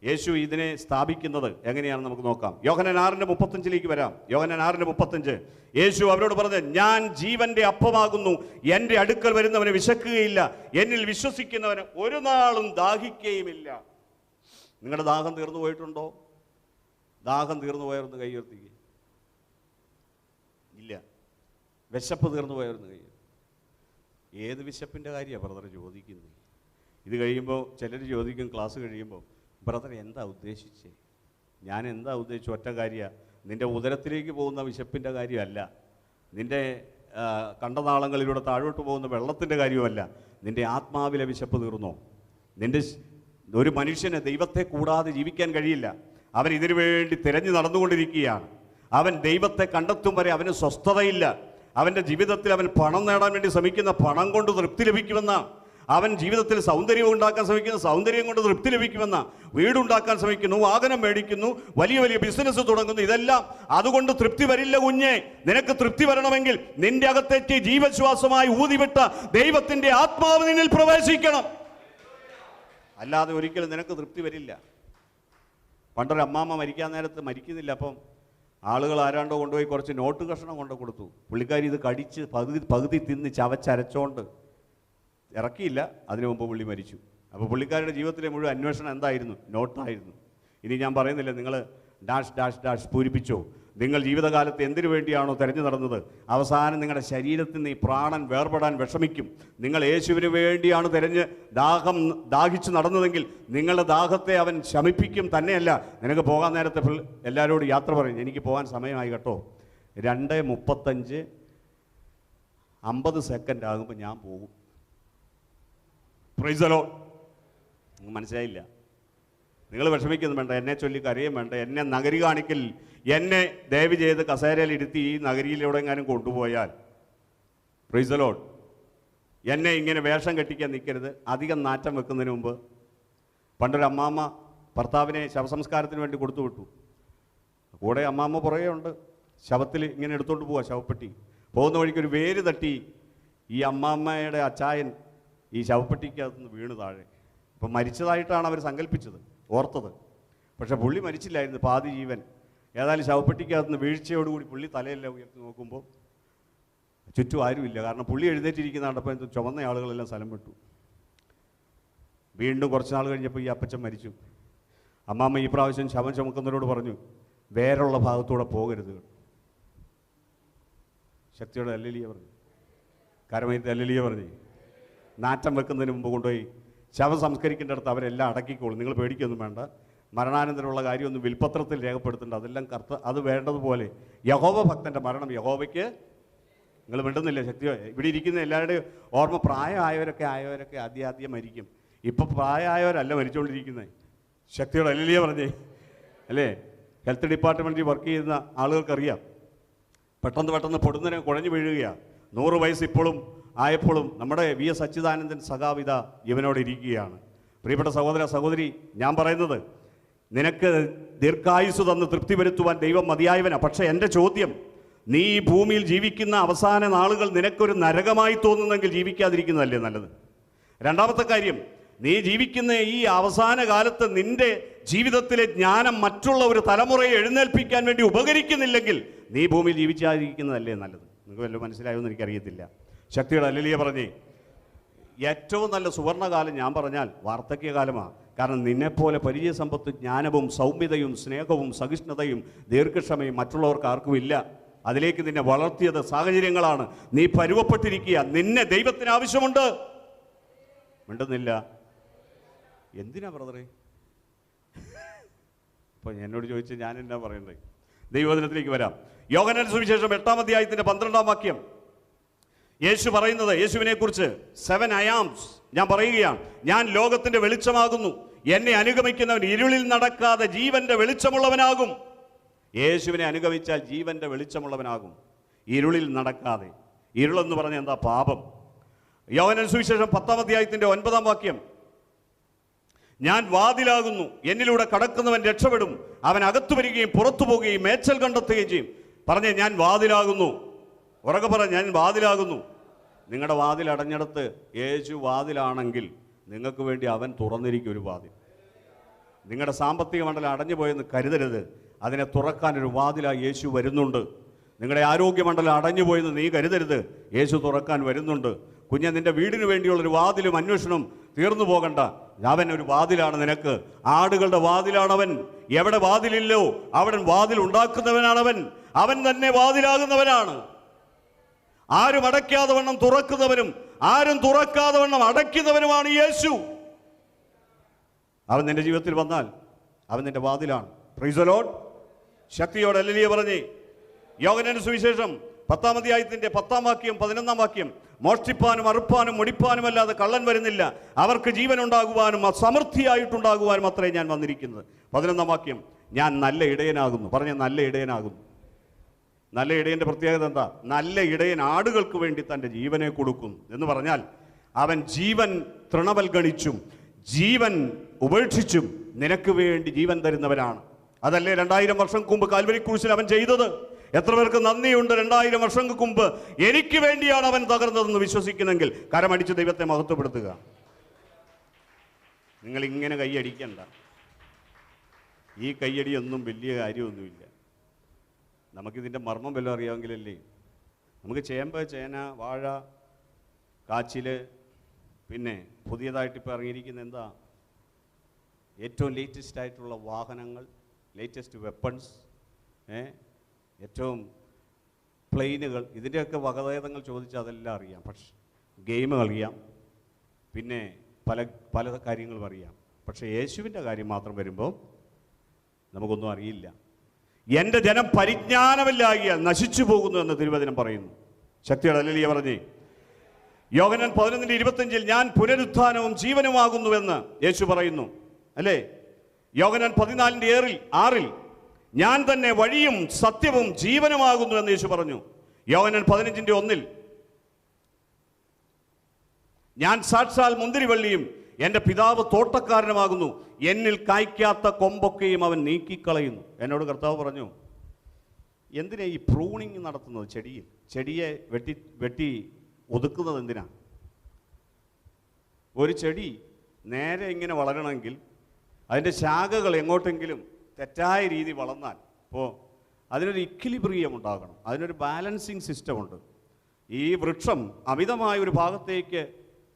യേശു ഇതിനെ സ്ഥാപിക്കുന്നത് എങ്ങനെയാണെന്ന് നമുക്ക് നോക്കാം. യോഹന്നാൻ 6:35 വരാം. യോഹന്നാൻ 6:35 യേശു അവരോട് പറഞ്ഞത്, ഞാൻ ജീവന്റെ അപ്പമാകുന്നു, എൻ്റെ അടുക്കൽ വരുന്നവന് വിശക്കുകയില്ല, എന്നിൽ വിശ്വസിക്കുന്നവന് ഒരു നാളും ദാഹിക്കുകയുമില്ല. നിങ്ങളുടെ ദാഹം തീർന്നു പോയിട്ടുണ്ടോ? ദാഹം തീർന്നു പോയവരൊന്ന് കൈ ഉയർത്തുക. ഇല്ല. വിശപ്പ് തീർന്നു പോയവരൊന്ന് കൈ. ഏത് വിശപ്പിൻ്റെ കാര്യമാണ് ബ്രദർ ചോദിക്കുന്നത്? ഇത് കഴിയുമ്പോൾ ചിലർ ചോദിക്കും, ക്ലാസ് കഴിയുമ്പോൾ, ബ്രദർ എന്താ ഉദ്ദേശിച്ചേ? ഞാൻ എന്താ ഉദ്ദേശിച്ചു? ഒറ്റ കാര്യമാണ്, നിൻ്റെ ഉദരത്തിലേക്ക് പോകുന്ന വിശപ്പിൻ്റെ കാര്യമല്ല, നിൻ്റെ കണ്ടനാളങ്ങളിലൂടെ താഴോട്ട് പോകുന്ന വെള്ളത്തിൻ്റെ കാര്യമല്ല, നിൻ്റെ ആത്മാവിലെ വിശപ്പ് തീർന്നോ? നിൻ്റെ ഒരു മനുഷ്യന് ദൈവത്തെ കൂടാതെ ജീവിക്കാൻ കഴിയില്ല. അവൻ ഇതിനു വേണ്ടി തിരഞ്ഞു നടന്നുകൊണ്ടിരിക്കുകയാണ്. അവൻ ദൈവത്തെ കണ്ടെത്തും വരെ അവന് സ്വസ്ഥതയില്ല. അവൻ്റെ ജീവിതത്തിൽ അവൻ പണം നേടാൻ വേണ്ടി ശ്രമിക്കുന്ന പണം കൊണ്ട് തൃപ്തി ലഭിക്കുമെന്ന, അവൻ ജീവിതത്തിൽ സൗന്ദര്യം ഉണ്ടാക്കാൻ ശ്രമിക്കുന്ന സൗന്ദര്യം കൊണ്ട് തൃപ്തി ലഭിക്കുമെന്ന, വീടുണ്ടാക്കാൻ ശ്രമിക്കുന്നു, വാഹനം മേടിക്കുന്നു, വലിയ വലിയ ബിസിനസ് തുടങ്ങുന്നു. ഇതെല്ലാം അതുകൊണ്ട് തൃപ്തി വരില്ല കുഞ്ഞെ. നിനക്ക് തൃപ്തി വരണമെങ്കിൽ നിന്റെ അകത്തേക്ക് ജീവശ്വാസമായി ഊതിവിട്ട ദൈവത്തിൻ്റെ ആത്മാവ് നിന്നിൽ പ്രവേശിക്കണം. അല്ലാതെ ഒരിക്കലും നിനക്ക് തൃപ്തി വരില്ല. പണ്ടൊരു അമ്മാമ്മ മരിക്കാൻ നേരത്ത് മരിക്കുന്നില്ല. അപ്പം ആളുകൾ ആരാണ്ടോ കൊണ്ടുപോയി കുറച്ച് നോട്ട് കഷ്ണം കൊണ്ട് കൊടുത്തു. പുള്ളിക്കാരി ഇത് കടിച്ച് പകുതി തിന്ന് ചവച്ചരച്ചോണ്ട് ഇറക്കിയില്ല. അതിനു മുമ്പ് പുള്ളി മരിച്ചു. അപ്പോൾ പുള്ളിക്കാരുടെ ജീവിതത്തിലെ മുഴുവൻ അന്വേഷണം എന്തായിരുന്നു? നോട്ടായിരുന്നു. ഇനി ഞാൻ പറയുന്നില്ല, നിങ്ങൾ ഡാഷ് ഡാഷ് ഡാഷ് പൂരിപ്പിച്ചോ. നിങ്ങൾ ജീവിതകാലത്ത് എന്തിനു വേണ്ടിയാണോ തിരഞ്ഞു നടന്നത്, അവസാനം നിങ്ങളുടെ ശരീരത്തിൽ നിന്ന് ഈ പ്രാണൻ വേർപെടാൻ വിഷമിക്കും. നിങ്ങൾ യേശുവിന് വേണ്ടിയാണ് ദാഹിച്ച് നടന്നതെങ്കിൽ നിങ്ങളുടെ ദാഹത്തെ അവൻ ശമിപ്പിക്കും. തന്നെയല്ല, നിനക്ക് പോകാൻ നേരത്തെ എല്ലാവരോടും യാത്ര പറയും, എനിക്ക് പോകാൻ സമയമായി കേട്ടോ, 2:35 50 സെക്കൻഡ് ആകുമ്പോൾ ഞാൻ പോകും. Price the Lord. നിങ്ങൾക്ക് മനസ്സിലായില്ല? നിങ്ങൾ വിഷമിക്കുന്നു വേണ്ട, എന്നെ ചൊല്ലി കരയും വേണ്ട, എന്നെ നഗരി കാണിക്കൽ, എന്നെ ദയവ് ചെയ്ത് കസേരയിൽ ഇരുത്തി ഈ നഗരിയിലൂടെ എങ്ങാനും കൊണ്ടുപോയാൽ, പ്രൈസ് ദി ലോർഡ്, എന്നെ ഇങ്ങനെ വേഷം കെട്ടിക്കാൻ നിൽക്കരുത്. അധികം നാറ്റം വെക്കുന്നതിന് മുമ്പ് പണ്ടൊരു അമ്മാമ്മ ഭർത്താവിനെ ശവസംസ്കാരത്തിന് വേണ്ടി കൊടുത്തു വിട്ടു. കൂടെ അമ്മാമ്മ പുറകെ ഉണ്ട്. ശവത്തിൽ ഇങ്ങനെ എടുത്തുകൊണ്ട് പോവുക, ശവപ്പെട്ടി. പോകുന്ന വഴിക്ക് ഒരു വേര് തട്ടി ഈ അമ്മാമ്മയുടെ അച്ചായൻ ഈ ശവപ്പെട്ടിക്കകത്തുനിന്ന് വീണ് താഴെ. അപ്പം മരിച്ചതായിട്ടാണ് അവർ സങ്കല്പിച്ചത്, ഓർത്തത്. പക്ഷെ പുള്ളി മരിച്ചില്ലായിരുന്നു, പാതി ജീവൻ. ഏതായാലും ശവപ്പെട്ടിക്കകത്തുനിന്ന് വീഴ്ചയോടുകൂടി പുള്ളി തലയെല്ലാം ഉയർത്തി നോക്കുമ്പോൾ ചുറ്റും ആരുമില്ല. കാരണം പുള്ളി എഴുന്നേറ്റിരിക്കുന്ന കണ്ടപ്പോൾ ചുമന്ന ആളുകളെല്ലാം സ്ഥലം വിട്ടു. വീണ്ടും കുറച്ച് നാൾ കഴിഞ്ഞപ്പോൾ ഈ അപ്പച്ചൻ മരിച്ചു. അമ്മാമ്മ ഈ പ്രാവശ്യം ശവം ചുമക്കുന്നവരോട് പറഞ്ഞു, വേരുള്ള ഭാഗത്തൂടെ പോകരുത്. ശക്തിയോടെ അല്ലലിയ പറഞ്ഞു, കരമയത്തെ അല്ലലിയ പറഞ്ഞു. നാറ്റം വെക്കുന്നതിന് മുമ്പ് കൊണ്ടുപോയി ശവം സംസ്കരിക്കേണ്ടടുത്ത് അവരെല്ലാം അടക്കിക്കോളും, നിങ്ങൾ പേടിക്കൊന്നും വേണ്ട. മരണാനന്തരമുള്ള കാര്യമൊന്നും വിൽപത്രത്തിൽ രേഖപ്പെടുത്തേണ്ട, അതെല്ലാം അത് വേണ്ടതുപോലെ. യഹോവ ഭക്തൻ്റെ മരണം യഹോവയ്ക്ക്. നിങ്ങൾ മിണ്ടുന്നില്ല? ശക്തിയോ ഇവിടെ ഇരിക്കുന്ന എല്ലാവരുടെയും ഓർമ്മ പ്രായമായവരൊക്കെ ആദ്യം മരിക്കും. ഇപ്പം പ്രായമായവരല്ല മരിച്ചുകൊണ്ടിരിക്കുന്നത്. ശക്തിയോടെ അല്ലലിയ പറഞ്ഞേ അല്ലേ? ഹെൽത്ത് ഡിപ്പാർട്ട്മെൻറ്റിൽ വർക്ക് ചെയ്യുന്ന ആളുകൾക്കറിയാം, പെട്ടെന്ന് പൊടുന്നതിനെ കുഴഞ്ഞു വീഴുകയാണ്. 100 വയസ്സ് ഇപ്പോഴും ആയപ്പോഴും നമ്മുടെ VS അച്യുതാനന്ദൻ സഖാവിത ഇവനോട് ഇരിക്കുകയാണ്. പ്രിയപ്പെട്ട സഹോദര സഹോദരി, ഞാൻ പറയുന്നത്, നിനക്ക് ദീർഘായുസ് തന്ന് തൃപ്തി വരുത്തുവാൻ ദൈവം മതിയായവനാണ്. പക്ഷേ എൻ്റെ ചോദ്യം, നീ ഈ ഭൂമിയിൽ ജീവിക്കുന്ന അവസാന നാളുകൾ നിനക്കൊരു നരകമായി തോന്നുന്നെങ്കിൽ ജീവിക്കാതിരിക്കുന്നതല്ലേ നല്ലത്? രണ്ടാമത്തെ കാര്യം, നീ ജീവിക്കുന്ന ഈ അവസാന കാലത്ത് നിന്റെ ജീവിതത്തിലെ ജ്ഞാനം മറ്റുള്ള ഒരു തലമുറയെ എഴുന്നേൽപ്പിക്കാൻ വേണ്ടി ഉപകരിക്കുന്നില്ലെങ്കിൽ നീ ഭൂമിയിൽ ജീവിച്ചാതിരിക്കുന്നതല്ലേ നല്ലത്? നിങ്ങൾക്ക് വല്ലതും മനസ്സിലായെന്ന് എനിക്കറിയത്തില്ല. ശക്തിയുടെ അല്ലലിയ പറഞ്ഞേ, ഏറ്റവും നല്ല സുവർണകാലം ഞാൻ പറഞ്ഞാൽ വാർദ്ധക്യകാലമാണ്. കാരണം നിന്നെപ്പോലെ പരിചയസമ്പത്ത്, ജ്ഞാനവും സൗമ്യതയും സ്നേഹവും സഹിഷ്ണുതയും ദീർഘക്ഷമയും മറ്റുള്ളവർക്ക് ആർക്കും ഇല്ല. അതിലേക്ക് നിന്നെ വളർത്തിയത് സാഹചര്യങ്ങളാണ്. നീ പരുവപ്പെട്ടിരിക്കുക, നിന്നെ ദൈവത്തിന് ആവശ്യമുണ്ട്. മിണ്ടുന്നില്ല? എന്തിനാ ബ്രദറെ? അപ്പോൾ എന്നോട് ചോദിച്ചാൽ ഞാൻ എന്നാ പറയണ്ടേ? ദൈവവചനത്തിലേക്ക് വരാം. യോഹന്നാൻ സുവിശേഷം 8-ാം അധ്യായത്തിൻ്റെ 12-ാം വാക്യം. യേശു പറയുന്നത്, യേശുവിനെ കുറിച്ച് 7 I ams ഞാൻ പറയുകയാണ്, ഞാൻ ലോകത്തിന്റെ വെളിച്ചമാകുന്നു, എന്നെ അനുഗമിക്കുന്നവൻ ഇരുളിൽ നടക്കാതെ ജീവന്റെ വെളിച്ചമുള്ളവനാകും. യേശുവിനെ അനുഗമിച്ചാൽ ജീവന്റെ വെളിച്ചമുള്ളവനാകും, ഇരുളിൽ നടക്കാതെ. ഇരുളെന്ന് പറഞ്ഞാൽ എന്താ? പാപം. യോഹന്നാൻ സുവിശേഷം 10-ാം അധ്യായത്തിൻ്റെ 9-ാം വാക്യം. ഞാൻ വാതിലാകുന്നു, എന്നിലൂടെ കടക്കുന്നവൻ രക്ഷപ്പെടും, അവൻ അകത്തു വരികയും പുറത്തു പോവുകയും മേച്ചൽ കണ്ടെത്തുകയും ചെയ്യും. പറഞ്ഞേ, ഞാൻ വാതിലാകുന്നു. ഉറക്കെ പറ, ഞാൻ വാതിലാകുന്നു. നിങ്ങളുടെ വാതിൽ അടഞ്ഞിടത്ത് യേശു വാതിലാണെങ്കിൽ നിങ്ങൾക്ക് വേണ്ടി അവൻ തുറന്നിരിക്കും ഒരു വാതിൽ. നിങ്ങളുടെ സാമ്പത്തിക മണ്ഡലം അടഞ്ഞു പോയെന്ന് കരുതരുത്, അതിനെ തുറക്കാനൊരു വാതിലായി യേശു വരുന്നുണ്ട്. നിങ്ങളുടെ ആരോഗ്യമണ്ഡലം അടഞ്ഞു പോയെന്ന് നീ കരുതരുത്, യേശു തുറക്കാൻ വരുന്നുണ്ട്. കുഞ്ഞെ, നിന്റെ വീടിന് വേണ്ടിയുള്ളൊരു വാതിലും അന്വേഷണം തീർന്നു പോകണ്ട. അവൻ ഒരു വാതിലാണ് നിനക്ക്, ആടുകളുടെ വാതിലാണവൻ. എവിടെ വാതിലില്ലോ അവിടെ വാതിൽ ഉണ്ടാക്കുന്നവനാണവൻ. അവൻ തന്നെ വാതിലാകുന്നവനാണ്. ആരും അടയ്ക്കാതെ വണ്ണം തുറക്കുന്നവനും ആരും തുറക്കാതെ വണ്ണം അടയ്ക്കുന്നവനുമാണ് യേശു. അവൻ നിന്റെ ജീവിതത്തിൽ വന്നാൽ അവൻ നിന്റെ വാതിലാണ്. Praise the Lord. ശക്തിയോടെ ഹല്ലേലൂയ പറഞ്ഞേ. യോഹന്നാന്റെ സുവിശേഷം 10-ാം അധ്യായത്തിന്റെ 10-ാം വാക്യം 11-ാം വാക്യം, മോഷ്ടിപ്പാനും അറുപ്പാനും മുടിപ്പാനും അല്ലാതെ കള്ളൻ വരുന്നില്ല, അവർക്ക് ജീവൻ ഉണ്ടാകുവാനും സമൃദ്ധിയായിട്ടുണ്ടാകുവാനും അത്രേ ഞാൻ വന്നിരിക്കുന്നത്. 11-ാം വാക്യം, ഞാൻ നല്ല ഇടയനാകുന്നു. പറഞ്ഞ, നല്ല ഇടയനാകുന്നു. നല്ല ഇടയൻ്റെ പ്രത്യേകത എന്താ? നല്ല ഇടയൻ ആടുകൾക്ക് വേണ്ടി തൻ്റെ ജീവനെ കൊടുക്കും എന്ന് പറഞ്ഞാൽ അവൻ ജീവൻ തൃണവൽഗണിച്ചും ജീവൻ ഉപേക്ഷിച്ചും നിനക്ക് വേണ്ടി ജീവൻ തരുന്നവനാണ്. അതല്ലേ 2000 വർഷം മുമ്പ് കാൽവരി ക്രൂശിൽ അവൻ ചെയ്തത്? എത്ര പേർക്ക് നന്ദിയുണ്ട്? 2000 വർഷങ്ങൾക്ക് മുമ്പ് എനിക്ക് വേണ്ടിയാണ് അവൻ തകർന്നതെന്ന് വിശ്വസിക്കുന്നെങ്കിൽ കരമടിച്ച് ദൈവത്തെ മഹത്വപ്പെടുത്തുക. നിങ്ങൾ ഇങ്ങനെ കൈയടിക്കണ്ട. ഈ കൈയടിയൊന്നും വലിയ കാര്യമൊന്നുമില്ല. നമുക്കിതിൻ്റെ മർമ്മം വല്ലതും അറിയാമെങ്കിലല്ലേ. നമുക്ക് ചേമ്പ്, ചേന, വാഴ, കാച്ചിൽ, പിന്നെ പുതിയതായിട്ട് ഇപ്പോൾ ഇറങ്ങിയിരിക്കുന്ന എന്താ, ഏറ്റവും ലേറ്റസ്റ്റ് ആയിട്ടുള്ള വാഹനങ്ങൾ, ലേറ്റസ്റ്റ് വെപ്പൺസ്, ഏറ്റവും പ്ലെയിനുകൾ, ഇതിൻ്റെയൊക്കെ വകഭേദങ്ങൾ ചോദിച്ചാൽ അതെല്ലാം അറിയാം. പക്ഷേ ഗെയിം അറിയാം, പിന്നെ പല കാര്യങ്ങളും അറിയാം. പക്ഷേ യേശുവിൻ്റെ കാര്യം മാത്രം വരുമ്പോൾ നമുക്കൊന്നും അറിയില്ല. എൻ്റെ ജനം പരിജ്ഞാനമില്ലാകിയാൽ നശിച്ചു പോകുന്നു എന്ന് തിരുവചനം പറയുന്നു. ശക്തിയുടെ ഹല്ലേലൂയ പറഞ്ഞേ. യോഹന്നാൻ 11:25 ഞാൻ പുനരുത്ഥാനവും ജീവനുമാകുന്നുവെന്ന് യേശു പറയുന്നു, അല്ലേ? യോഹന്നാൻ 14:6 ഞാൻ തന്നെ വഴിയും സത്യവും ജീവനുമാകുന്നു എന്ന് യേശു പറഞ്ഞു. യോഹന്നാൻ 15:1 ഞാൻ സാക്ഷാൽ മുന്തിരിവള്ളിയും എൻ്റെ പിതാവ് തോട്ടക്കാരനുമാകുന്നു, എന്നിൽ കായ്ക്കാത്ത കൊമ്പൊക്കെയും അവൻ നീക്കിക്കളയുന്നു. എന്നോട് കർത്താവ് പറഞ്ഞു, എന്തിനാ ഈ പ്രൂണിങ് നടത്തുന്നത്? ചെടിയെ വെട്ടി ഒതുക്കുന്നത് എന്തിനാ? ഒരു ചെടി നേരെ ഇങ്ങനെ വളരണമെങ്കിൽ അതിൻ്റെ ശാഖകൾ എങ്ങോട്ടെങ്കിലും തെറ്റായ രീതി വളർന്നാൽ അതിനൊരു ഇക്വിലിബ്രിയം ഉണ്ടാകണം, അതിനൊരു ബാലൻസിങ് സിസ്റ്റം ഉണ്ട്. ഈ വൃക്ഷം അമിതമായ ഒരു ഭാഗത്തേക്ക്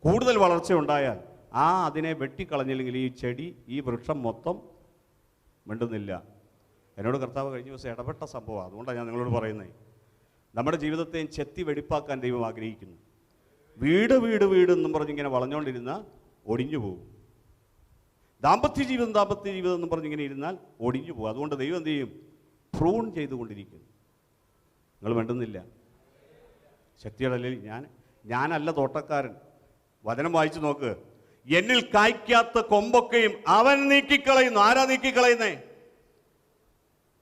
കൂടുതൽ വളർച്ച ഉണ്ടായാൽ അതിനെ വെട്ടിക്കളഞ്ഞില്ലെങ്കിൽ ഈ ചെടി, ഈ വൃക്ഷം മൊത്തം മിണ്ടുന്നില്ല. എന്നോട് കർത്താവ് കഴിഞ്ഞ ദിവസം ഇടപെട്ട സംഭവമാണ്. അതുകൊണ്ടാണ് ഞാൻ നിങ്ങളോട് പറയുന്നത്. നമ്മുടെ ജീവിതത്തെയും ചെത്തി വെടിപ്പാക്കാൻ ദൈവം ആഗ്രഹിക്കുന്നു. വീട് വീട് വീട് എന്നും പറഞ്ഞിങ്ങനെ വളഞ്ഞുകൊണ്ടിരുന്ന ഒടിഞ്ഞു പോകും. ദാമ്പത്യ ജീവിതം എന്നും പറഞ്ഞിങ്ങനെ ഇരുന്നാൽ ഒടിഞ്ഞു പോകും. അതുകൊണ്ട് ദൈവം എന്ത് ചെയ്യും? പ്രൂൺ ചെയ്തുകൊണ്ടിരിക്കുന്നു. നിങ്ങൾ മിണ്ടുന്നില്ല. ശക്തിയുടെ അല്ലെങ്കിൽ ഞാനല്ല തോട്ടക്കാരൻ. വചനം വായിച്ചു നോക്ക്. എന്നിൽ കായ്ക്കാത്ത കൊമ്പൊക്കെയും അവൻ നീക്കിക്കളയുന്നു. ആരാ നീക്കിക്കളയുന്നേ?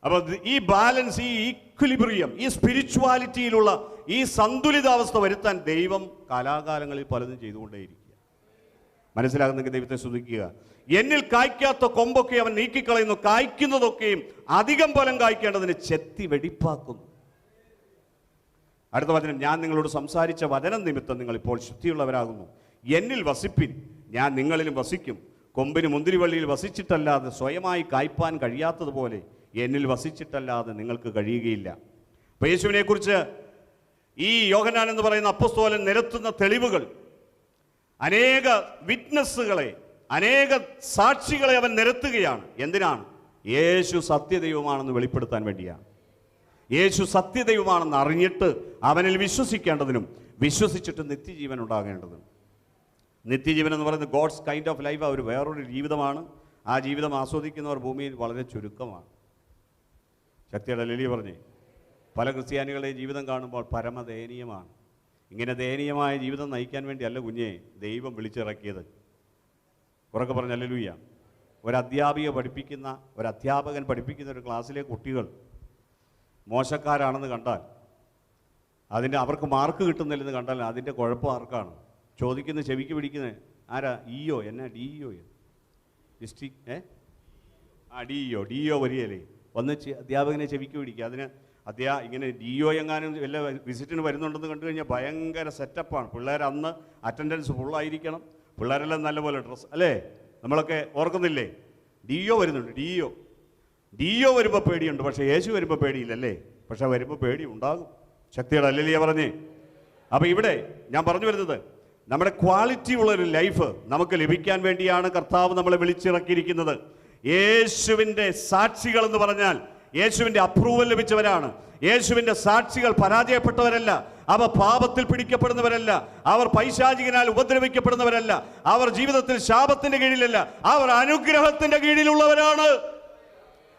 അപ്പൊ ഈ ബാലൻസ്, ഈ ഈക്വിലിബ്രിയം, ഈ സ്പിരിച്വാലിറ്റിയിലുള്ള ഈ സന്തുലിതാവസ്ഥ വരുത്താൻ ദൈവം കാലാകാലങ്ങളിൽ പലതും ചെയ്തുകൊണ്ടേയിരിക്കുക. മനസ്സിലാകുന്നെങ്കിൽ ദൈവത്തെ സ്തുതിക്കുക. എന്നിൽ കായ്ക്കാത്ത കൊമ്പൊക്കെ അവൻ നീക്കിക്കളയുന്നു, കായ്ക്കുന്നതൊക്കെയും അധികം ഫലം കായ്ക്കേണ്ടതിന് ചെത്തി വെടിപ്പാക്കുന്നു. അടുത്ത വചനം, ഞാൻ നിങ്ങളോട് സംസാരിച്ച വചനം നിമിത്തം നിങ്ങൾ ഇപ്പോൾ ശുദ്ധിയുള്ളവരാകുന്നു. എന്നിൽ വസിപ്പിൻ, ഞാൻ നിങ്ങളിലും വസിക്കും. കൊമ്പിന് മുന്തിരിവള്ളിയിൽ വസിച്ചിട്ടല്ലാതെ സ്വയമായി കായ്പാൻ കഴിയാത്തതുപോലെ എന്നിൽ വസിച്ചിട്ടല്ലാതെ നിങ്ങൾക്ക് കഴിയുകയില്ല. അപ്പോൾ യേശുവിനെക്കുറിച്ച് ഈ യോഹന്നാൻ എന്ന് പറയുന്ന അപ്പോസ്തലൻ നിരത്തുന്ന തെളിവുകൾ, അനേക വിറ്റ്നസ്സുകളെ, അനേക സാക്ഷികളെ അവൻ നിരത്തുകയാണ്. എന്തിനാണ്? യേശു സത്യദൈവമാണെന്ന് വെളിപ്പെടുത്താൻ വേണ്ടിയാണ്. യേശു സത്യദൈവമാണെന്ന് അറിഞ്ഞിട്ട് അവനിൽ വിശ്വസിക്കേണ്ടതിനും വിശ്വസിച്ചിട്ട് നിത്യജീവൻ ഉണ്ടാകേണ്ടതിനും. നിത്യജീവൻ എന്ന് പറയുന്നത് ഗോഡ്സ് കൈൻഡ് ഓഫ് ലൈഫ്, ഒരു വേറൊരു ജീവിതമാണ്. ആ ജീവിതം ആസ്വദിക്കുന്നവർ ഭൂമിയിൽ വളരെ ചുരുക്കമാണ്. ശക്തിയുടെ ഹല്ലേലൂയ പറഞ്ഞേ. പല ക്രിസ്ത്യാനികളുടെയും ജീവിതം കാണുമ്പോൾ പരമദയനീയമാണ്. ഇങ്ങനെ ദയനീയമായ ജീവിതം നയിക്കാൻ വേണ്ടിയല്ല കുഞ്ഞെ ദൈവം വിളിച്ചിറക്കിയത്. ഉറക്കെ പറഞ്ഞ ഹല്ലേലൂയ. ഒരധ്യാപകൻ പഠിപ്പിക്കുന്ന ഒരു ക്ലാസ്സിലെ കുട്ടികൾ മോശക്കാരാണെന്ന് കണ്ടാൽ, അവർക്ക് മാർക്ക് കിട്ടുന്നില്ലെന്ന് കണ്ടാൽ അതിൻ്റെ കുഴപ്പം ആർക്കാണ്? ചോദിക്കുന്ന ചെവിക്ക് പിടിക്കുന്നത് ആരാ? ഇയോ എന്നാ ഡിഇഒ? ഡിസ്ട്രിക്ട് DO വരികയല്ലേ, വന്ന് അധ്യാപകനെ ചെവിക്ക് പിടിക്കുക. അതിന് ഇങ്ങനെ DO എങ്ങാനും വല്ല വിസിറ്റിന് വരുന്നുണ്ടെന്ന് കണ്ടു കഴിഞ്ഞാൽ ഭയങ്കര സെറ്റപ്പാണ്. പിള്ളേർ അന്ന് അറ്റൻഡൻസ് ഫുള്ളായിരിക്കണം, പിള്ളേരെല്ലാം നല്ലപോലെ ഡ്രസ്സ് അല്ലേ, നമ്മളൊക്കെ ഓർക്കുന്നില്ലേ? DO വരുന്നുണ്ട്. DO വരുമ്പോൾ പേടിയുണ്ട്, പക്ഷേ യേശു വരുമ്പോൾ പേടിയില്ലല്ലേ? പക്ഷെ വരുമ്പോൾ പേടി ഉണ്ടാകും. ശക്തിയുടെ ഹല്ലേലൂയ പറഞ്ഞേ. അപ്പോൾ ഇവിടെ ഞാൻ പറഞ്ഞു വരുന്നത്, നമ്മുടെ ക്വാളിറ്റി ഉള്ളൊരു ലൈഫ് നമുക്ക് ലഭിക്കാൻ വേണ്ടിയാണ് കർത്താവ് നമ്മളെ വിളിച്ചിറക്കിയിരിക്കുന്നത്. യേശുവിൻ്റെ സാക്ഷികൾ എന്ന് പറഞ്ഞാൽ യേശുവിൻ്റെ അപ്രൂവൽ ലഭിച്ചവരാണ്. യേശുവിൻ്റെ സാക്ഷികൾ പരാജയപ്പെട്ടവരല്ല, അവർ പാപത്തിൽ പിടിക്കപ്പെടുന്നവരല്ല, അവർ പൈശാചികനാൽ ഉപദ്രവിക്കപ്പെടുന്നവരല്ല, അവർ ജീവിതത്തിൽ ശാപത്തിന്റെ കീഴിലല്ല, അവർ അനുഗ്രഹത്തിന്റെ കീഴിലുള്ളവരാണ്.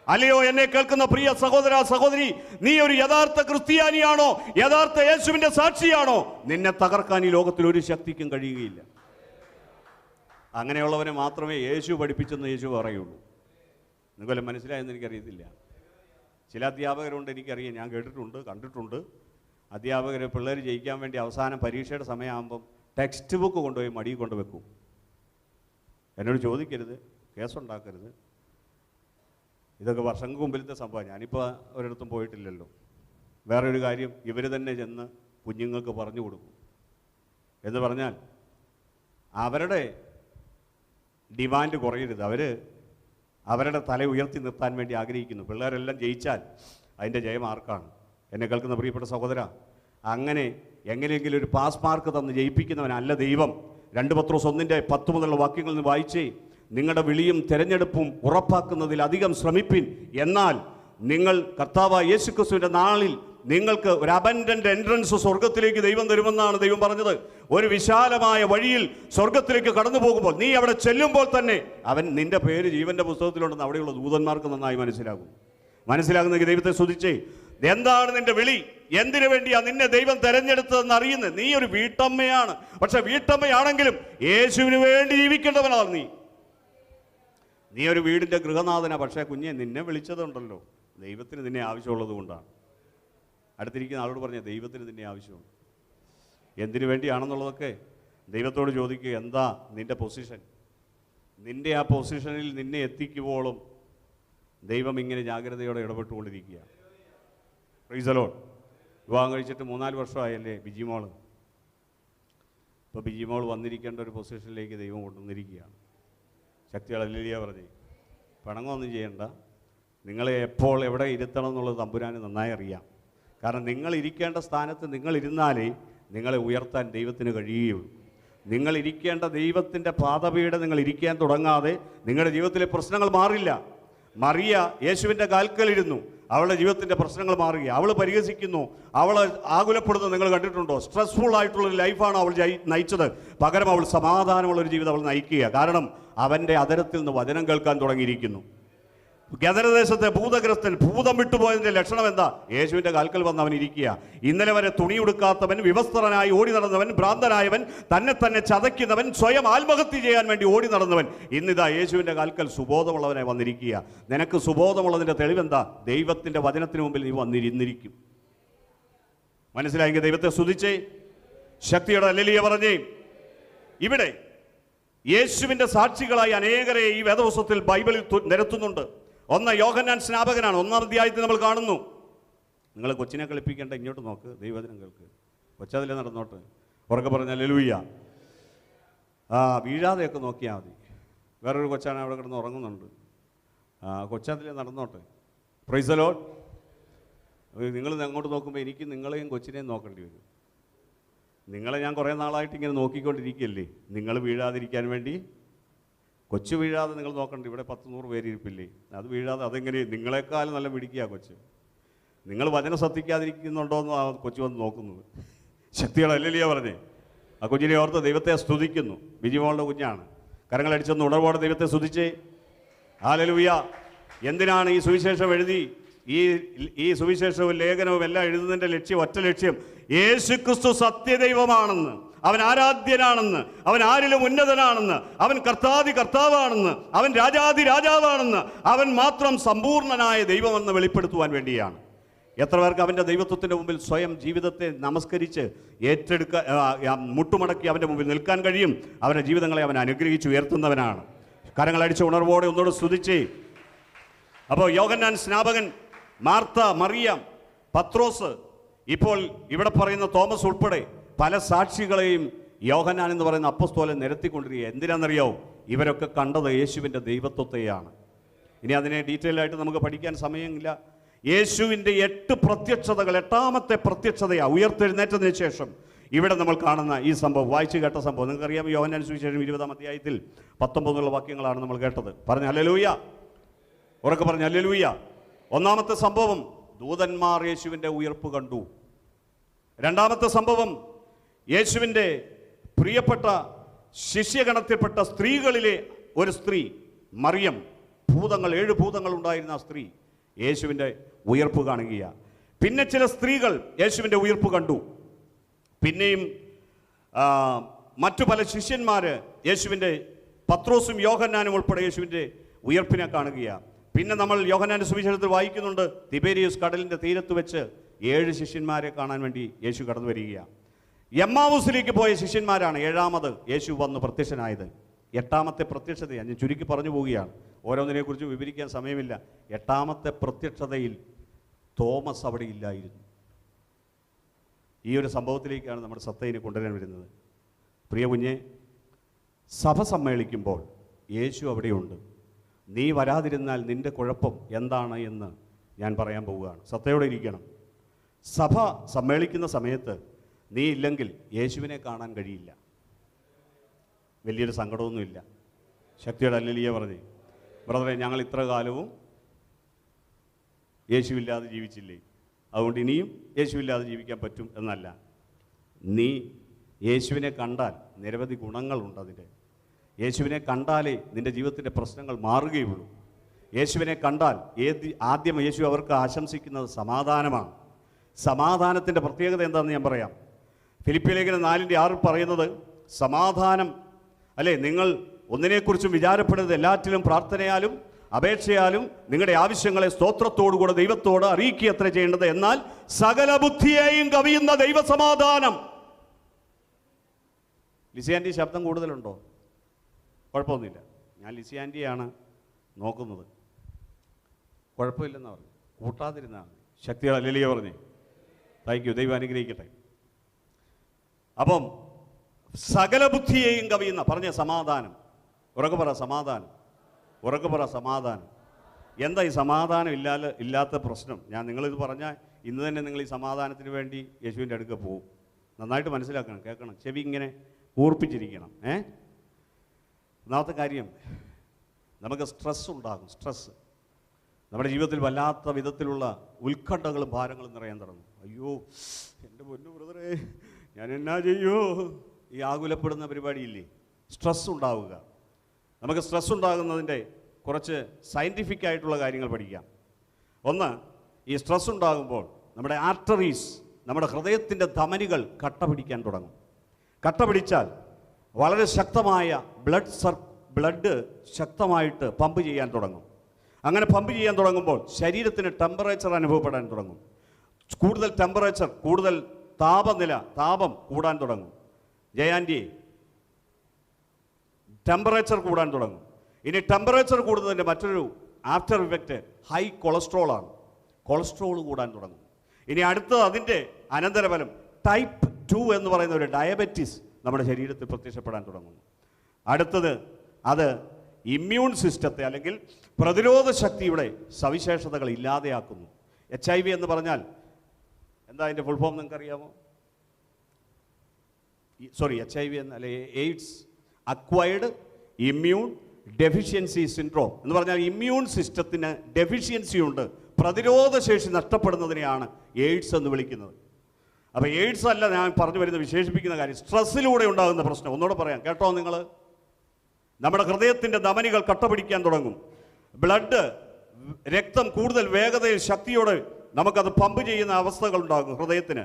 അല്ലയോ എന്നെ കേൾക്കുന്ന പ്രിയ സഹോദര സഹോദരി, നീ ഒരു യഥാർത്ഥ ക്രിസ്ത്യാനിയാണോ? യഥാർത്ഥ യേശുവിന്റെ സാക്ഷിയാണോ? നിന്നെ തകർക്കാൻ ഈ ലോകത്തിൽ ഒരു ശക്തിക്കും കഴിയുകയില്ല. അങ്ങനെയുള്ളവനെ മാത്രമേ യേശു പഠിപ്പിച്ചെന്ന് യേശു പറയുള്ളൂ. നിങ്ങളെ മനസ്സിലായെന്ന് എനിക്കറിയത്തില്ല. ചില അധ്യാപകരുണ്ട്, എനിക്കറിയാം, ഞാൻ കേട്ടിട്ടുണ്ട്, കണ്ടിട്ടുണ്ട്. അധ്യാപകർ പിള്ളേർ ജയിക്കാൻ വേണ്ടി അവസാനം പരീക്ഷയുടെ സമയമാകുമ്പം ടെക്സ്റ്റ് ബുക്ക് കൊണ്ടുപോയി മടിയിൽ കൊണ്ടുവെക്കും. എന്നോട് ചോദിക്കരുത്, കേസുണ്ടാക്കരുത്. ഇതൊക്കെ വർഷങ്ങൾക്ക് മുമ്പിലത്തെ സംഭവം. ഞാനിപ്പോൾ ഒരിടത്തും പോയിട്ടില്ലല്ലോ. വേറൊരു കാര്യം, ഇവർ തന്നെ ചെന്ന് കുഞ്ഞുങ്ങൾക്ക് പറഞ്ഞു കൊടുക്കും. എന്ന് പറഞ്ഞാൽ അവരുടെ ഡിമാൻഡ് കുറയരുത്. അവരുടെ തല ഉയർത്തി നിർത്താൻ വേണ്ടി ആഗ്രഹിക്കുന്നു. പിള്ളേരെല്ലാം ജയിച്ചാൽ അതിൻ്റെ ജയം ആർക്കാണ്? എന്നെ കേൾക്കുന്ന പ്രിയപ്പെട്ട സഹോദര, അങ്ങനെ എങ്ങനെയെങ്കിലും ഒരു പാസ് മാർക്ക് തന്ന് ജയിപ്പിക്കുന്നവനല്ല ദൈവം. 2 പത്രോസ് 1:10 മുതലുള്ള വാക്യങ്ങളിൽ നിന്ന് വായിച്ചേ. നിങ്ങളുടെ വിളിയും തെരഞ്ഞെടുപ്പും ഉറപ്പാക്കുന്നതിൽ അധികം ശ്രമിപ്പിൻ. എന്നാൽ നിങ്ങൾ കർത്താവായ യേശുക്രിസ്തുവിൻ്റെ നാളിൽ നിങ്ങൾക്ക് ഒരു അബൻഡന്റ് എൻട്രൻസ് സ്വർഗത്തിലേക്ക് ദൈവം തരുമെന്നാണ് ദൈവം പറഞ്ഞത്. ഒരു വിശാലമായ വഴിയിൽ സ്വർഗത്തിലേക്ക് കടന്നു പോകുമ്പോൾ, നീ അവിടെ ചെല്ലുമ്പോൾ തന്നെ അവൻ നിന്റെ പേര് ജീവന്റെ പുസ്തകത്തിലുണ്ടെന്ന് അവിടെയുള്ള ദൂതന്മാർക്ക് നന്നായി മനസ്സിലാകുന്നെങ്കിൽ ദൈവത്തെ സ്തുതിച്ചേ. എന്താണ് നിന്റെ വിളി? എന്തിനു വേണ്ടിയാ നിന്നെ ദൈവം തെരഞ്ഞെടുത്തതെന്ന് അറിയുന്നത്? നീ ഒരു വീട്ടമ്മയാണ്. പക്ഷെ വീട്ടമ്മയാണെങ്കിലും യേശുവിന് വേണ്ടി ജീവിക്കേണ്ടവനാണ് നീ ഒരു വീടിൻ്റെ ഗൃഹനാഥനാ. പക്ഷേ കുഞ്ഞെ, നിന്നെ വിളിച്ചതുണ്ടല്ലോ, ദൈവത്തിന് നിന്നെ ആവശ്യമുള്ളത് കൊണ്ടാണ്. അടുത്തിരിക്കുന്ന ആളോട് പറഞ്ഞ ദൈവത്തിന് നിന്നെ ആവശ്യമുണ്ട്. എന്തിനു വേണ്ടിയാണെന്നുള്ളതൊക്കെ ദൈവത്തോട് ചോദിക്കുക. എന്താ നിന്റെ പൊസിഷൻ? നിന്റെ ആ പൊസിഷനിൽ നിന്നെ എത്തിക്കുവോളും ദൈവം ഇങ്ങനെ ജാഗ്രതയോടെ ഇടപെട്ടുകൊണ്ടിരിക്കുക. Price the Lord. വിവാഹം കഴിച്ചിട്ട് 3-4 വർഷമായല്ലേ ബിജിമോൾ. ഇപ്പോൾ ബിജിമോൾ വന്നിരിക്കേണ്ട ഒരു പൊസിഷനിലേക്ക് ദൈവം കൊണ്ടുവന്നിരിക്കുകയാണ്. ശക്തികൾ ഹല്ലേലൂയ പറഞ്ഞേ. പണങ്ങൊന്നും ചെയ്യണ്ട. നിങ്ങളെ എപ്പോൾ എവിടെ ഇരുത്തണം എന്നുള്ളത് തമ്പുരാന് നന്നായി അറിയാം. കാരണം നിങ്ങൾ ഇരിക്കേണ്ട സ്ഥാനത്ത് നിങ്ങളിരുന്നാലേ നിങ്ങളെ ഉയർത്താൻ ദൈവത്തിന് കഴിയുകയുള്ളൂ. നിങ്ങൾ ഇരിക്കേണ്ട ദൈവത്തിൻ്റെ പാദപീഠം നിങ്ങൾ ഇരിക്കാൻ തുടങ്ങാതെ നിങ്ങളുടെ ജീവിതത്തിലെ പ്രശ്നങ്ങൾ മാറില്ല. മറിയ യേശുവിൻ്റെ കാൽക്കലിരുന്നു, അവളുടെ ജീവിതത്തിൻ്റെ പ്രശ്നങ്ങൾ മാറുക. അവൾ പരിഹസിക്കുന്നു, അവൾ ആകുലപ്പെടുന്നത് നിങ്ങൾ കണ്ടിട്ടുണ്ടോ? സ്ട്രെസ്ഫുൾ ആയിട്ടുള്ളൊരു ലൈഫാണ് അവൾ നയിച്ചത്. പകരം അവൾ സമാധാനമുള്ളൊരു ജീവിതം അവൾ നയിക്കുക. കാരണം അവൻ്റെ അധരത്തിൽ നിന്ന് വചനം കേൾക്കാൻ തുടങ്ങിയിരിക്കുന്നു. ഗദരദേശത്തെ ഭൂതഗ്രസ്തൻ, ഭൂതം വിട്ടുപോയതിൻ്റെ ലക്ഷണം എന്താ? യേശുവിൻ്റെ കാൽക്കൽ വന്ന് അവൻ ഇരിക്കുക. ഇന്നലെ വരെ തുണിയുടുക്കാത്തവൻ, വിവസ്ത്രനായി ഓടി നടന്നവൻ, ഭ്രാന്തനായവൻ, തന്നെ ചതയ്ക്കുന്നവൻ, സ്വയം ആത്മഹത്യ ചെയ്യാൻ വേണ്ടി ഓടി നടന്നവൻ, ഇന്നിതാ യേശുവിൻ്റെ കാൽക്കൽ സുബോധമുള്ളവനായി വന്നിരിക്കുക. നിനക്ക് സുബോധമുള്ളതിൻ്റെ തെളിവെന്താ? ദൈവത്തിൻ്റെ വചനത്തിന് മുമ്പിൽ നീ വന്നിരുന്നിരിക്കും. മനസ്സിലായെങ്കിൽ ദൈവത്തെ സ്തുതിച്ചേ. ശക്തിയുടെ ഹല്ലേലൂയ പറഞ്ഞേ. ഇവിടെ യേശുവിൻ്റെ സാക്ഷികളായി അനേകരെ ഈ വേദപുസ്തകത്തിൽ ബൈബിളിൽ നിരത്തുന്നുണ്ട്. ഒന്ന് യോഹന്നാൻ സ്നാപകനാണ്. 1-ാം അധ്യായത്തിൽ നമ്മൾ കാണുന്നു. നിങ്ങൾ കൊച്ചിനെ കളിപ്പിക്കേണ്ട, ഇങ്ങോട്ട് നോക്ക്, ദൈവവചനം കേൾക്ക്. കൊച്ചതിലെ നടന്നോട്ട്, ഉറക്കെ പറഞ്ഞ ഹല്ലേലൂയ. വീഴാതെയൊക്കെ നോക്കിയാൽ മതി. വേറൊരു കൊച്ചാണ് അവിടെ കിടന്ന് ഉറങ്ങുന്നുണ്ട്. കൊച്ചതിലെ നടന്നോട്ടെ. Praise the Lord. നിങ്ങൾ അങ്ങോട്ട് നോക്കുമ്പോൾ എനിക്ക് നിങ്ങളെയും കൊച്ചിനെയും നോക്കേണ്ടി വരും. നിങ്ങളെ ഞാൻ കുറേ നാളായിട്ട് ഇങ്ങനെ നോക്കിക്കൊണ്ടിരിക്കുകയല്ലേ, നിങ്ങൾ വീഴാതിരിക്കാൻ വേണ്ടി. കൊച്ചു വീഴാതെ നിങ്ങൾ നോക്കണ്ട. ഇവിടെ 100-100 പേര് ഇരിപ്പില്ലേ, അത് വീഴാതെ. അതെങ്ങനെ? നിങ്ങളെക്കാളും നല്ല പിടിക്കുക കൊച്ച്. നിങ്ങൾ വചനം ശ്രദ്ധിക്കാതിരിക്കുന്നുണ്ടോയെന്ന് ആ കൊച്ചു വന്ന് നോക്കുന്നത്. ശക്തികൾ ഹല്ലേലൂയ പറഞ്ഞേ. ആ കുഞ്ഞിനെ ഓർത്ത് ദൈവത്തെ സ്തുതിക്കുന്നു. ബിജിമോളുടെ കുഞ്ഞാണ്. കരങ്ങളടിച്ചൊന്ന് ഉണർവോടെ ദൈവത്തെ സ്തുതിച്ചേ. ഹല്ലേലൂയ. എന്തിനാണ് ഈ സുവിശേഷം എഴുതി? ഈ സുവിശേഷവും ലേഖനവും എല്ലാം എഴുതുന്നതിൻ്റെ ലക്ഷ്യം, ഒറ്റ ലക്ഷ്യം, യേശുക്രിസ്തു സത്യദൈവമാണെന്ന്, അവൻ ആരാധ്യനാണെന്ന്, അവൻ ആരിലും ഉന്നതനാണെന്ന്, അവൻ കർത്താവാണെന്ന്, അവൻ രാജാവാണെന്ന്, അവൻ മാത്രം സമ്പൂർണനായ ദൈവമെന്ന് വെളിപ്പെടുത്തുവാൻ വേണ്ടിയാണ്. എത്ര പേർക്ക് അവൻ്റെ ദൈവത്വത്തിൻ്റെ മുമ്പിൽ സ്വയം ജീവിതത്തെ നമസ്കരിച്ച് മുട്ടുമടക്കി അവൻ്റെ മുമ്പിൽ നിൽക്കാൻ കഴിയും? അവൻ്റെ ജീവിതങ്ങളെ അവൻ അനുഗ്രഹിച്ച് ഉയർത്തുന്നവനാണ്. കരങ്ങളടിച്ച് ഉണർവോടെ ഒന്നുകൂടെ സ്തുതിച്ചേ. അപ്പോൾ യോഹന്നാൻ സ്നാപകൻ, മാർത്ത, മറിയം, പത്രോസ്, ഇപ്പോൾ ഇവിടെ പറയുന്ന തോമസ് ഉൾപ്പെടെ പല സാക്ഷികളെയും യോഹന്നാൻ എന്ന് പറയുന്ന അപ്പസ്തോലൻ നിരത്തിക്കൊണ്ടിരിക്കുക. എന്തിനാണെന്നറിയോ? ഇവരൊക്കെ കണ്ടത് യേശുവിൻ്റെ ദൈവത്വത്തെയാണ്. ഇനി അതിനെ ഡീറ്റെയിൽ ആയിട്ട് നമുക്ക് പഠിക്കാൻ സമയമില്ല. യേശുവിൻ്റെ 8 പ്രത്യക്ഷതകൾ, 8ാമത്തെ പ്രത്യക്ഷതയാണ് ഉയർത്തെഴുന്നേറ്റതിന് ശേഷം ഇവിടെ നമ്മൾ കാണുന്ന ഈ സംഭവം. വായിച്ചു കേട്ട സംഭവം നിങ്ങൾക്കറിയാം. യോഹന്നാൻ സുവിശേഷം 20-ാം അധ്യായത്തിൽ 19 വാക്യങ്ങളാണ് നമ്മൾ കേട്ടത്. പറഞ്ഞ ഹല്ലേലൂയ, ഉറക്കെ പറഞ്ഞ ഹല്ലേലൂയ. 1ാമത്തെ സംഭവം, ദൂതന്മാർ യേശുവിൻ്റെ ഉയർപ്പ് കണ്ടു. 2ാമത്തെ സംഭവം, യേശുവിൻ്റെ പ്രിയപ്പെട്ട ശിഷ്യഗണത്തിൽപ്പെട്ട സ്ത്രീകളിലെ ഒരു സ്ത്രീ മറിയം, 7 ഭൂതങ്ങൾ ഉണ്ടായിരുന്ന ആ സ്ത്രീ യേശുവിൻ്റെ ഉയർപ്പ് കാണുകയാണ്. പിന്നെ ചില സ്ത്രീകൾ യേശുവിൻ്റെ ഉയർപ്പ് കണ്ടു. പിന്നെയും മറ്റു പല ശിഷ്യന്മാർ യേശുവിൻ്റെ, പത്രോസും യോഹന്നാനും ഉൾപ്പെടെ യേശുവിൻ്റെ ഉയർപ്പിനെ കാണുകയാണ്. പിന്നെ നമ്മൾ യോഹന്നാൻ്റെ സുവിശേഷത്തിൽ വായിക്കുന്നുണ്ട്, തിബേരിയസ് കടലിൻ്റെ തീരത്ത് വെച്ച് 7 ശിഷ്യന്മാരെ കാണാൻ വേണ്ടി യേശു കടന്നു വരികയാണ്. എമ്മാവൂസിലേക്ക് പോയ ശിഷ്യന്മാരാണ് 7ാമത് യേശു വന്ന് പ്രത്യക്ഷനായത്. 8ാമത്തെ പ്രത്യക്ഷതയാണ് ഞാൻ ചുരുക്കി പറഞ്ഞു പോവുകയാണ്, ഓരോന്നിനെക്കുറിച്ച് വിവരിക്കാൻ സമയമില്ല. 8ാമത്തെ പ്രത്യക്ഷതയിൽ തോമസ് അവിടെ ഇല്ലായിരുന്നു. ഈ ഒരു സംഭവത്തിലേക്കാണ് നമ്മുടെ സത്തയിനെ കൊണ്ടുവരാൻ വരുന്നത്. പ്രിയ കുഞ്ഞെ, സഭ സമ്മേളിക്കുമ്പോൾ യേശു അവിടെയുണ്ട്. നീ വരാതിരുന്നാൽ നിൻ്റെ കുഴപ്പം എന്താണ് എന്ന് ഞാൻ പറയാൻ പോവുകയാണ്. സത്തയോടെ ഇരിക്കണം. സഭ സമ്മേളിക്കുന്ന സമയത്ത് നീ ഇല്ലെങ്കിൽ യേശുവിനെ കാണാൻ കഴിയില്ല. വലിയൊരു സങ്കടമൊന്നുമില്ല. ശക്തിയുടെ ഹല്ലേലൂയ പറഞ്ഞേ. ബ്രദറെ, ഞങ്ങൾ ഇത്ര കാലവും യേശുവില്ലാതെ ജീവിച്ചില്ലേ, അതുകൊണ്ട് ഇനിയും യേശുവില്ലാതെ ജീവിക്കാൻ പറ്റും എന്നല്ല. നീ യേശുവിനെ കണ്ടാൽ നിരവധി ഗുണങ്ങളുണ്ട് അതിൻ്റെ. യേശുവിനെ കണ്ടാലേ നിൻ്റെ ജീവിതത്തിൻ്റെ പ്രശ്നങ്ങൾ മാറുകയുള്ളൂ. യേശുവിനെ കണ്ടാൽ ആദ്യം യേശു അവർക്ക് ആശംസിക്കുന്നത് സമാധാനമാണ്. സമാധാനത്തിൻ്റെ പ്രത്യേകത എന്താണെന്ന് ഞാൻ പറയാം. ഫിലിപ്പിയ ലേഖനം 4:6 പറയുന്നത് സമാധാനം, അല്ലേ, നിങ്ങൾ ഒന്നിനെക്കുറിച്ചും വിചാരപ്പെടരുത്, എല്ലാറ്റിലും പ്രാർത്ഥനയാലും അപേക്ഷയാലും നിങ്ങളുടെ ആവശ്യങ്ങളെ സ്തോത്രത്തോടുകൂടെ ദൈവത്തോട് അറിയിക്കുക അത്ര ചെയ്യേണ്ടത്, എന്നാൽ സകല ബുദ്ധിയെയും കവിയുന്ന ദൈവസമാധാനം. ലിസിയാൻറ്റി ശബ്ദം കൂടുതലുണ്ടോ? കുഴപ്പമൊന്നുമില്ല, ഞാൻ ലിസിയാൻറ്റിയാണ് നോക്കുന്നത്. കുഴപ്പമില്ലെന്ന് പറഞ്ഞു, കൂട്ടാതിരുന്നാണ്. ശക്തിയുടെ ഹല്ലേലൂയ പറഞ്ഞേ. താങ്ക് യു, ദൈവം അനുഗ്രഹിക്കട്ടെ. അപ്പം സകല ബുദ്ധിയെയും കവിയുന്ന പറഞ്ഞ സമാധാനം. ഉറക്കെ പറ സമാധാനം, ഉറക്കെ പറ സമാധാനം. എന്താ ഈ സമാധാനം ഇല്ലാത്ത പ്രശ്നം? ഞാൻ നിങ്ങളിത് പറഞ്ഞാൽ ഇന്ന് തന്നെ നിങ്ങൾ ഈ സമാധാനത്തിന് വേണ്ടി യേശുവിൻ്റെ അടുക്ക പോകും. നന്നായിട്ട് മനസ്സിലാക്കണം, കേൾക്കണം, ചെവി ഇങ്ങനെ കൂർപ്പിച്ചിരിക്കണം. ഒന്നാമത്തെ കാര്യം, നമുക്ക് സ്ട്രെസ് ഉണ്ടാകും. സ്ട്രെസ് നമ്മുടെ ജീവിതത്തിൽ വല്ലാത്ത വിധത്തിലുള്ള ഉത്കണ്ഠകളും ഭാരങ്ങളും നിറയാൻ തുടങ്ങും. അയ്യോ എൻ്റെ പൊന്നു ബ്രദറേ, ഞാൻ എന്നാ ചെയ്യോ? ഈ ആകുലപ്പെടുന്ന പരിപാടിയില്ലേ? സ്ട്രെസ് ഉണ്ടാവുക. നമുക്ക് സ്ട്രെസ് ഉണ്ടാകുന്നതിൻ്റെ കുറച്ച് സയൻറ്റിഫിക് ആയിട്ടുള്ള കാര്യങ്ങൾ പഠിക്കാം. ഒന്ന്, ഈ സ്ട്രെസ് ഉണ്ടാകുമ്പോൾ നമ്മുടെ ആർട്ടറീസ്, നമ്മുടെ ഹൃദയത്തിൻ്റെ ധമനികൾ കട്ട പിടിക്കാൻ തുടങ്ങും. കട്ട പിടിച്ചാൽ വളരെ ശക്തമായ ബ്ലഡ് ശക്തമായിട്ട് പമ്പ് ചെയ്യാൻ തുടങ്ങും. അങ്ങനെ പമ്പ് ചെയ്യാൻ തുടങ്ങുമ്പോൾ ശരീരത്തിന് ടെമ്പറേച്ചർ അനുഭവപ്പെടാൻ തുടങ്ങും. കൂടുതൽ ടെമ്പറേച്ചർ, കൂടുതൽ താപം കൂടാൻ തുടങ്ങും. ജയാൻറ്റി, ടെമ്പറേച്ചർ കൂടാൻ തുടങ്ങും. ഇനി ടെമ്പറേച്ചർ കൂടുന്നതിൻ്റെ മറ്റൊരു ആഫ്റ്റർ ഇഫക്റ്റ് ഹൈ കൊളസ്ട്രോളാണ്. കൊളസ്ട്രോൾ കൂടാൻ തുടങ്ങും. ഇനി അടുത്തത് അതിൻ്റെ അനന്തരഫലം ടൈപ്പ് 2 എന്ന് പറയുന്ന ഒരു ഡയബറ്റീസ് നമ്മുടെ ശരീരത്തിൽ പ്രത്യക്ഷപ്പെടാൻ തുടങ്ങുന്നു. അടുത്തത് അത് ഇമ്മ്യൂൺ സിസ്റ്റത്തെ അല്ലെങ്കിൽ പ്രതിരോധ ശക്തിയുടെ സവിശേഷതകൾ ഇല്ലാതെയാക്കുന്നു. HIV എന്ന് പറഞ്ഞാൽ എന്താ അതിൻ്റെ ഫുൾ ഫോം നിങ്ങൾക്കറിയാമോ? HIV എന്നല്ല, AIDS, acquired immune deficiency syndrome എന്ന് പറഞ്ഞാൽ ഇമ്മ്യൂൺ സിസ്റ്റത്തിന് ഡെഫിഷ്യൻസി ഉണ്ട്. പ്രതിരോധ ശേഷി നഷ്ടപ്പെടുന്നതിനെയാണ് എയ്ഡ്സ് എന്ന് വിളിക്കുന്നത്. അപ്പോൾ എയ്ഡ്സ് അല്ല ഞാൻ പറഞ്ഞു വരുന്ന വിശേഷിപ്പിക്കുന്ന കാര്യം, സ്ട്രെസ്സിലൂടെ ഉണ്ടാകുന്ന പ്രശ്നം. ഒന്നുകൂടെ പറയാം, കേട്ടോ നിങ്ങൾ. നമ്മുടെ ഹൃദയത്തിൻ്റെ ധമനികൾ കട്ടപിടിക്കാൻ തുടങ്ങും. രക്തം കൂടുതൽ വേഗതയിൽ ശക്തിയോടെ നമുക്കത് പമ്പ് ചെയ്യുന്ന അവസ്ഥകൾ ഉണ്ടാകും ഹൃദയത്തിന്.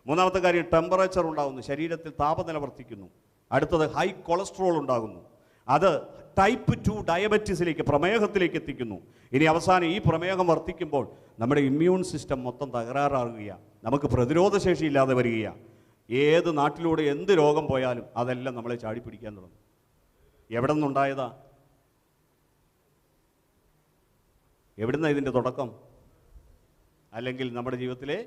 മൂന്നാമത്തെ കാര്യം, ടെമ്പറേച്ചർ ഉണ്ടാകുന്നു, ശരീരത്തിൽ താപനില വർദ്ധിക്കുന്നു. അടുത്തത് ഹൈ കൊളസ്ട്രോൾ ഉണ്ടാകുന്നു. അത് ടൈപ്പ് 2 ഡയബറ്റീസിലേക്ക്, പ്രമേഹത്തിലേക്ക് എത്തിക്കുന്നു. ഇനി അവസാനം ഈ പ്രമേഹം വർദ്ധിക്കുമ്പോൾ നമ്മുടെ ഇമ്മ്യൂൺ സിസ്റ്റം മൊത്തം തകരാറാകുകയാണ്. നമുക്ക് പ്രതിരോധശേഷി ഇല്ലാതെ വരികയാണ്. ഏത് നാട്ടിലൂടെ എന്ത് രോഗം പോയാലും അതെല്ലാം നമ്മളെ ചാടിപ്പിടിക്കാൻ തുടങ്ങും. എവിടെ നിന്നുണ്ടായതാ? എവിടുന്ന ഇതിൻ്റെ തുടക്കം? അല്ലെങ്കിൽ നമ്മുടെ ജീവിതത്തിലെ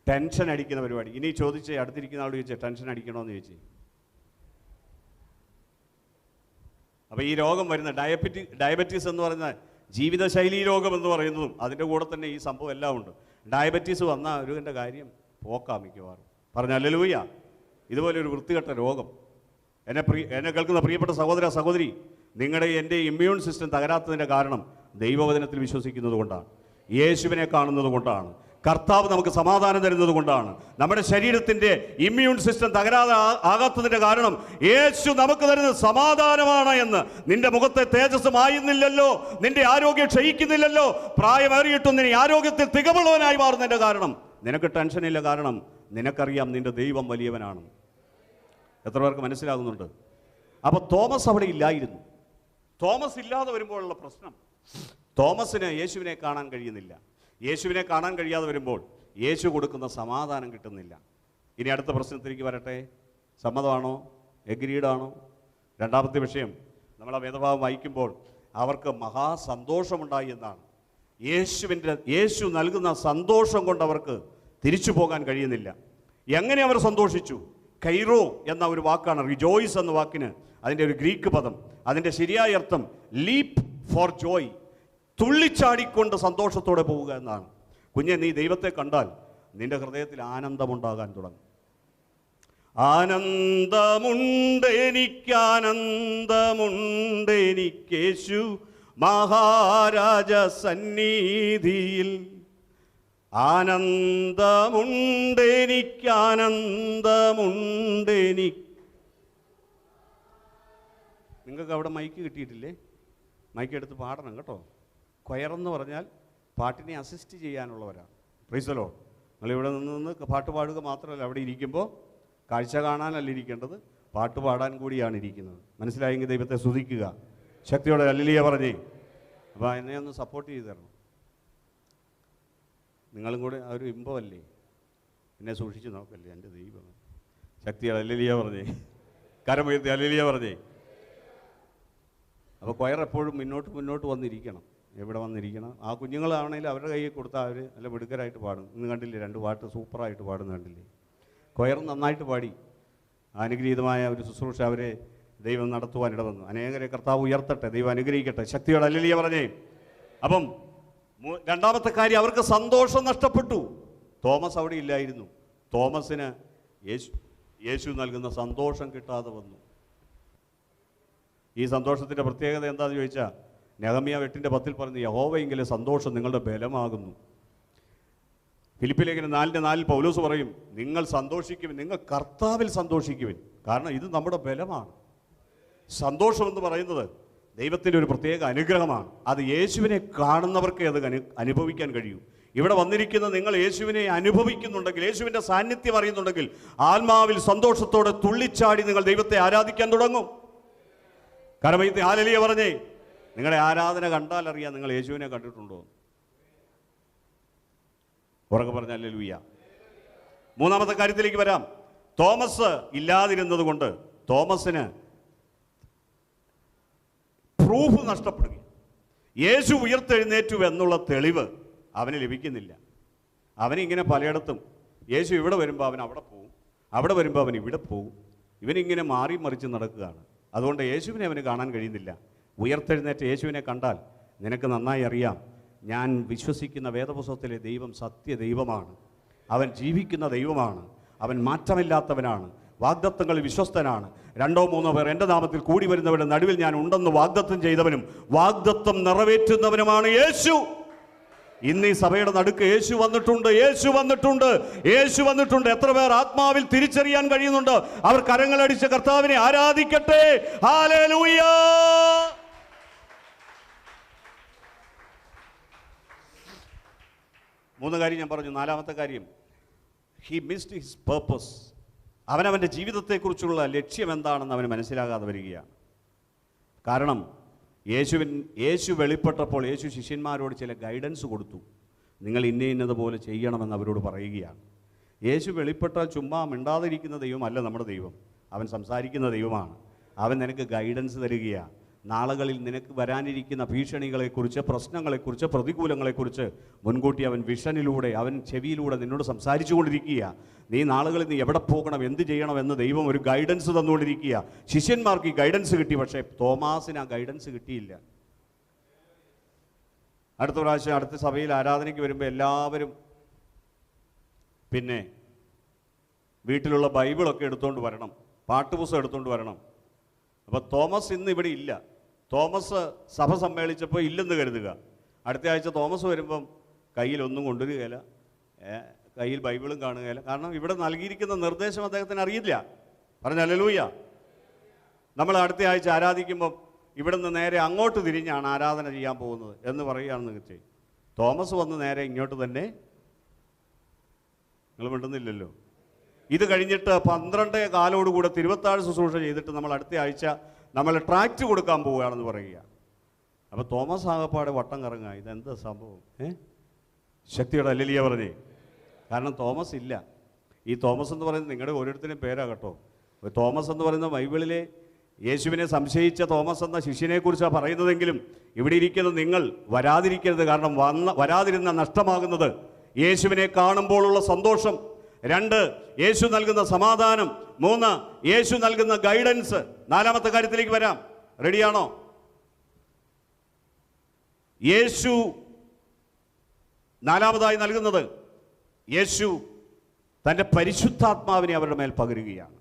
ടെൻഷൻ അടിക്കുന്ന പരിപാടി. ഇനി ചോദിച്ചേ, അടുത്തിരിക്കുന്ന ആളോട് ചോദിച്ചേ, ടെൻഷൻ അടിക്കണമെന്ന് ചോദിച്ചേ. അപ്പോൾ ഈ രോഗം വരുന്ന ഡയബറ്റീസ് എന്ന് പറയുന്ന ജീവിതശൈലി രോഗം എന്ന് പറയുന്നതും അതിൻ്റെ കൂടെ തന്നെ ഈ സംഭവം എല്ലാം ഉണ്ട്. ഡയബറ്റീസ് വന്നാൽ ഒരുവൻ്റെ കാര്യം പോക്കാം മിക്കവാറും. പറഞ്ഞ ഹല്ലേലൂയ. ഇതുപോലെ ഒരു വൃത്തികെട്ട രോഗം. എന്നെ കേൾക്കുന്ന പ്രിയപ്പെട്ട സഹോദര സഹോദരി, നിങ്ങളുടെ എൻ്റെ ഇമ്മ്യൂൺ സിസ്റ്റം തകരാത്തതിൻ്റെ കാരണം ദൈവവചനത്തിൽ വിശ്വസിക്കുന്നത് കൊണ്ടാണ്, യേശുവിനെ കാണുന്നത് കൊണ്ടാണ്, കർത്താവ് നമുക്ക് സമാധാനം തരുന്നത് കൊണ്ടാണ്. നമ്മുടെ ശരീരത്തിൻ്റെ ഇമ്മ്യൂൺ സിസ്റ്റം തകരാതെ ആകാത്തതിൻ്റെ കാരണം യേശു നമുക്ക് തരുന്നത് സമാധാനമാണ് എന്ന്. നിന്റെ മുഖത്തെ തേജസ് മായുന്നില്ലല്ലോ, നിന്റെ ആരോഗ്യം ക്ഷയിക്കുന്നില്ലല്ലോ, പ്രായമേറിയിട്ടും നീ ആരോഗ്യത്തിൽ തികവുള്ളവനായി മാറുന്നതിൻ്റെ കാരണം നിനക്ക് ടെൻഷനില്ല. കാരണം നിനക്കറിയാം നിന്റെ ദൈവം വലിയവനാണ്. എത്ര പേർക്ക് മനസ്സിലാകുന്നുണ്ട്? അപ്പോൾ തോമസ് അവിടെ ഇല്ലായിരുന്നു. തോമസ് ഇല്ലാതെ വരുമ്പോഴുള്ള പ്രശ്നം, തോമസിന് യേശുവിനെ കാണാൻ കഴിയുന്നില്ല. യേശുവിനെ കാണാൻ കഴിയാതെ വരുമ്പോൾ യേശു കൊടുക്കുന്ന സമാധാനം കിട്ടുന്നില്ല. ഇനി അടുത്ത പ്രശ്നത്തിലേക്ക് വരട്ടെ. സമ്മതമാണോ? എഗ്രീഡാണോ? രണ്ടാമത്തെ വിഷയം നമ്മൾ ആ വേദഭാഗം വായിക്കുമ്പോൾ അവർക്ക് മഹാസന്തോഷമുണ്ടായി എന്നാണ്. യേശു നൽകുന്ന സന്തോഷം കൊണ്ട് അവർക്ക് തിരിച്ചു പോകാൻ കഴിയുന്നില്ല. എങ്ങനെ അവർ സന്തോഷിച്ചു? കൈറോ എന്ന ഒരു വാക്കാണ്, റിജോയ്സ് എന്ന വാക്കിന് അതിൻ്റെ ഒരു ഗ്രീക്ക് പദം. അതിൻ്റെ ശരിയായ അർത്ഥം ലീപ്പ് ഫോർ ജോയ്, തുള്ളിച്ചാടിക്കൊണ്ട് സന്തോഷത്തോടെ പോവുക എന്നാണ്. കുഞ്ഞെ, നീ ദൈവത്തെ കണ്ടാൽ നിന്റെ ഹൃദയത്തിൽ ആനന്ദമുണ്ടാകാൻ തുടങ്ങും. ആനന്ദമുണ്ടെനിക്കേശു മഹാരാജ സന്നിധിയിൽ, ആനന്ദമുണ്ടെനിക്ക്. നിങ്ങൾക്ക് അവിടെ മൈക്ക് കിട്ടിയിട്ടില്ലേ? മൈക്ക് എടുത്ത് പാടണം കേട്ടോ. കൊയറെന്ന് പറഞ്ഞാൽ പാട്ടിനെ അസിസ്റ്റ് ചെയ്യാനുള്ളവരാണ്. Praise the Lord. നിങ്ങളിവിടെ നിന്ന് പാട്ട് പാടുക മാത്രമല്ല, അവിടെ ഇരിക്കുമ്പോൾ കാഴ്ച കാണാനല്ല ഇരിക്കേണ്ടത്, പാട്ട് പാടാൻ കൂടിയാണ് ഇരിക്കുന്നത്. മനസ്സിലായെങ്കിൽ ദൈവത്തെ സ്തുതിക്കുക. ശക്തിയോടെ ഹല്ലേലൂയ പറഞ്ഞേ. അപ്പോൾ എന്നെ ഒന്ന് സപ്പോർട്ട് ചെയ്ത് തരണം. നിങ്ങളും കൂടെ ആ ഒരു ഇമ്പമല്ലേ, എന്നെ സൂക്ഷിച്ച് നോക്കല്ലേ എൻ്റെ ദൈവം. ശക്തിയോടെ ഹല്ലേലൂയ പറഞ്ഞേ. കരമുയർത്തി ഹല്ലേലൂയ പറഞ്ഞേ. അപ്പോൾ കൊയർ എപ്പോഴും മുന്നോട്ട് വന്നിരിക്കണം. എവിടെ വന്നിരിക്കണം? ആ കുഞ്ഞുങ്ങളാണെങ്കിലും അവരുടെ കയ്യിൽ കൊടുത്താൽ അവർ നല്ല മിടുക്കരായിട്ട് പാടും. ഇന്ന് കണ്ടില്ലേ, 2 പാട്ട് സൂപ്പറായിട്ട് പാടുന്ന കണ്ടില്ലേ? കൊയർ നന്നായിട്ട് പാടി അനുഗ്രഹീതമായ ഒരു ശുശ്രൂഷ അവരെ ദൈവം നടത്തുവാൻ ഇടവന്നു. അനേകരെ കർത്താവ് ഉയർത്തട്ടെ, ദൈവം അനുഗ്രഹിക്കട്ടെ. ശക്തിയോടെ ഹല്ലേലൂയ പറഞ്ഞേ. അപ്പം രണ്ടാമത്തെ കാര്യം, അവർക്ക് സന്തോഷം നഷ്ടപ്പെട്ടു. തോമസ് അവിടെ ഇല്ലായിരുന്നു. തോമസിന് യേശു നൽകുന്ന സന്തോഷം കിട്ടാതെ വന്നു. ഈ സന്തോഷത്തിൻ്റെ പ്രത്യേകത എന്താണെന്ന് ചോദിച്ചാൽ, നെഹമ്യാവ് 8:10 പറഞ്ഞു, യഹോവയെങ്കിലെ സന്തോഷം നിങ്ങളുടെ ബലമാകുന്നു. ഫിലിപ്പിലേഖനം 4:4 പൗലോസ് പറയും, നിങ്ങൾ സന്തോഷിക്കുവിൻ, നിങ്ങൾ കർത്താവിൽ സന്തോഷിക്കുവിൻ. കാരണം ഇത് നമ്മുടെ ബലമാണ്. സന്തോഷം എന്ന് പറയുന്നത് ദൈവത്തിൻ്റെ ഒരു പ്രത്യേക അനുഗ്രഹമാണ്. അത് യേശുവിനെ കാണുന്നവർക്കേ അത് അനുഭവിക്കാൻ കഴിയൂ. ഇവിടെ വന്നിരിക്കുന്ന നിങ്ങൾ യേശുവിനെ അനുഭവിക്കുന്നുണ്ടെങ്കിൽ, യേശുവിൻ്റെ സാന്നിധ്യം അറിയുന്നുണ്ടെങ്കിൽ, ആത്മാവിൽ സന്തോഷത്തോടെ തുള്ളിച്ചാടി നിങ്ങൾ ദൈവത്തെ ആരാധിക്കാൻ തുടങ്ങും. കരമയത്തി ഹല്ലേലൂയ പറഞ്ഞേ. നിങ്ങളുടെ ആരാധന കണ്ടാൽ അറിയാം നിങ്ങൾ യേശുവിനെ കണ്ടിട്ടുണ്ടോ. ഉറക്കെ പറഞ്ഞ ഹല്ലേലൂയ. മൂന്നാമത്തെ കാര്യത്തിലേക്ക് വരാം. തോമസ് ഇല്ലാതിരുന്നത് കൊണ്ട് തോമസിന് പ്രൂഫ് നഷ്ടപ്പെടുക. യേശു ഉയർത്തെഴുന്നേറ്റു എന്നുള്ള തെളിവ് അവന് ലഭിക്കുന്നില്ല. അവനിങ്ങനെ പലയിടത്തും, യേശു ഇവിടെ വരുമ്പോൾ അവൻ അവിടെ പോവും, അവിടെ വരുമ്പോൾ അവൻ ഇവിടെ പോവും. ഇവനിങ്ങനെ മാറി മറിച്ച് നടക്കുകയാണ്. അതുകൊണ്ട് യേശുവിനെ അവന് കാണാൻ കഴിയുന്നില്ല. ഉയർത്തെഴുന്നേറ്റ യേശുവിനെ കണ്ടാൽ നിനക്ക് നന്നായി അറിയാം, ഞാൻ വിശ്വസിക്കുന്ന വേദപുസ്തകത്തിലെ ദൈവം സത്യദൈവമാണ്. അവൻ ജീവിക്കുന്ന ദൈവമാണ്. അവൻ മാറ്റമില്ലാത്തവനാണ്. വാഗ്ദത്തങ്ങളിൽ വിശ്വസ്തനാണ്. 2-3 പേർ എൻ്റെ നാമത്തിൽ കൂടി വരുന്നവരുടെ നടുവിൽ ഞാൻ ഉണ്ടെന്ന് വാഗ്ദത്തം ചെയ്തവനും വാഗ്ദത്തം നിറവേറ്റുന്നവനുമാണ് യേശു. ഇന്ന് ഈ സഭയുടെ നടുക്ക് യേശു വന്നിട്ടുണ്ട്. യേശു വന്നിട്ടുണ്ട്. യേശു വന്നിട്ടുണ്ട്. എത്ര പേർ ആത്മാവിൽ തിരിച്ചറിയാൻ കഴിയുന്നുണ്ട്? അവർ കരങ്ങളടിച്ച് കർത്താവിനെ ആരാധിക്കട്ടെ. ഹല്ലേലൂയ. മൂന്ന് കാര്യം ഞാൻ പറഞ്ഞു. നാലാമത്തെ കാര്യം, ഹി മിസ്ഡ് ഹിസ് പേർപ്പസ്. അവനവൻ്റെ ജീവിതത്തെക്കുറിച്ചുള്ള ലക്ഷ്യം എന്താണെന്ന് അവന് മനസ്സിലാകാതെ വരികയാണ്. കാരണം യേശു വെളിപ്പെട്ടപ്പോൾ യേശു ശിഷ്യന്മാരോട് ചില ഗൈഡൻസ് കൊടുത്തു. നിങ്ങൾ ഇന്നതുപോലെ ചെയ്യണമെന്ന് അവരോട് പറയുകയാണ്. യേശു വെളിപ്പെട്ടാൽ ചുമ്മാ മിണ്ടാതിരിക്കുന്ന ദൈവമല്ല നമ്മുടെ ദൈവം. അവൻ സംസാരിക്കുന്ന ദൈവമാണ്. അവൻ നിനക്ക് ഗൈഡൻസ് തരികയാണ്. നാളുകളിൽ നിനക്ക് വരാനിരിക്കുന്ന ഭീഷണികളെക്കുറിച്ച്, പ്രശ്നങ്ങളെക്കുറിച്ച്, പ്രതികൂലങ്ങളെക്കുറിച്ച് മുൻകൂട്ടി അവൻ വിഷനിലൂടെ, അവൻ ചെവിയിലൂടെ നിന്നോട് സംസാരിച്ചു കൊണ്ടിരിക്കുക. നീ നാളുകളിൽ നീ എവിടെ പോകണം, എന്ത് ചെയ്യണമെന്ന് ദൈവം ഒരു ഗൈഡൻസ് തന്നുകൊണ്ടിരിക്കുക. ശിഷ്യന്മാർക്ക് ഈ ഗൈഡൻസ് കിട്ടി, പക്ഷേ തോമാസിന് ആ ഗൈഡൻസ് കിട്ടിയില്ല. അടുത്ത പ്രാവശ്യം അടുത്ത സഭയിൽ ആരാധനയ്ക്ക് വരുമ്പോൾ എല്ലാവരും പിന്നെ വീട്ടിലുള്ള ബൈബിളൊക്കെ എടുത്തുകൊണ്ട് വരണം, പാട്ടുപുസ്തകം എടുത്തുകൊണ്ട് വരണം. അപ്പോൾ തോമസ് ഇന്ന് ഇവിടെ ഇല്ല. തോമസ് സഭ സമ്മേളിച്ചപ്പോൾ ഇല്ലെന്ന് കരുതുക. അടുത്ത ആഴ്ച തോമസ് വരുമ്പം കയ്യിലൊന്നും കൊണ്ടുവരികയില്ല, കയ്യിൽ ബൈബിളും കാണുകയില്ല. കാരണം ഇവിടെ നൽകിയിരിക്കുന്ന നിർദ്ദേശം അദ്ദേഹത്തിന് അറിയില്ല. പറഞ്ഞ ഹല്ലേലൂയ. നമ്മൾ അടുത്ത ആഴ്ച ആരാധിക്കുമ്പം ഇവിടുന്ന് നേരെ അങ്ങോട്ട് തിരിഞ്ഞാണ് ആരാധന ചെയ്യാൻ പോകുന്നത് എന്ന് പറയുകയാണെന്ന് വെച്ചേ, തോമസ് വന്ന് നേരെ ഇങ്ങോട്ട് തന്നെ. നിങ്ങൾ മിണ്ടുന്നില്ലല്ലോ. ഇത് കഴിഞ്ഞിട്ട് 12:15 തിരുവത്താഴ് ശുശ്രൂഷ ചെയ്തിട്ട് നമ്മൾ അടുത്ത ആഴ്ച നമ്മൾ ട്രാക്റ്റ് കൊടുക്കാൻ പോവുകയാണെന്ന് പറയുക. അപ്പോൾ തോമസ് ആകപ്പാടെ വട്ടം കറങ്ങുക, ഇതെന്താ സംഭവം? ശക്തിയുടെ ഹല്ലേലൂയ പറഞ്ഞേ. കാരണം തോമസ് ഇല്ല. ഈ തോമസ് എന്ന് പറയുന്നത് നിങ്ങളുടെ ഓരോരുത്തരും പേരാകട്ടോ. തോമസ് എന്ന് പറയുന്ന ബൈബിളിലെ യേശുവിനെ സംശയിച്ച തോമസ് എന്ന ശിഷ്യനെക്കുറിച്ചാണ് പറയുന്നതെങ്കിലും ഇവിടെ ഇരിക്കുന്ന നിങ്ങൾ വരാതിരിക്കരുത്. കാരണം വരാതിരുന്ന നഷ്ടമാകുന്നത് യേശുവിനെ കാണുമ്പോഴുള്ള സന്തോഷം, 2 യേശു നൽകുന്ന സമാധാനം, 3 യേശു നൽകുന്ന ഗൈഡൻസ്. 4-ാമത്തെ കാര്യത്തിലേക്ക് വരാം. റെഡിയാണോ? യേശു 4-ാമതായി നൽകുന്നത്, യേശു തൻ്റെ പരിശുദ്ധാത്മാവിനെ അവരുടെ മേൽ പകരുകയാണ്.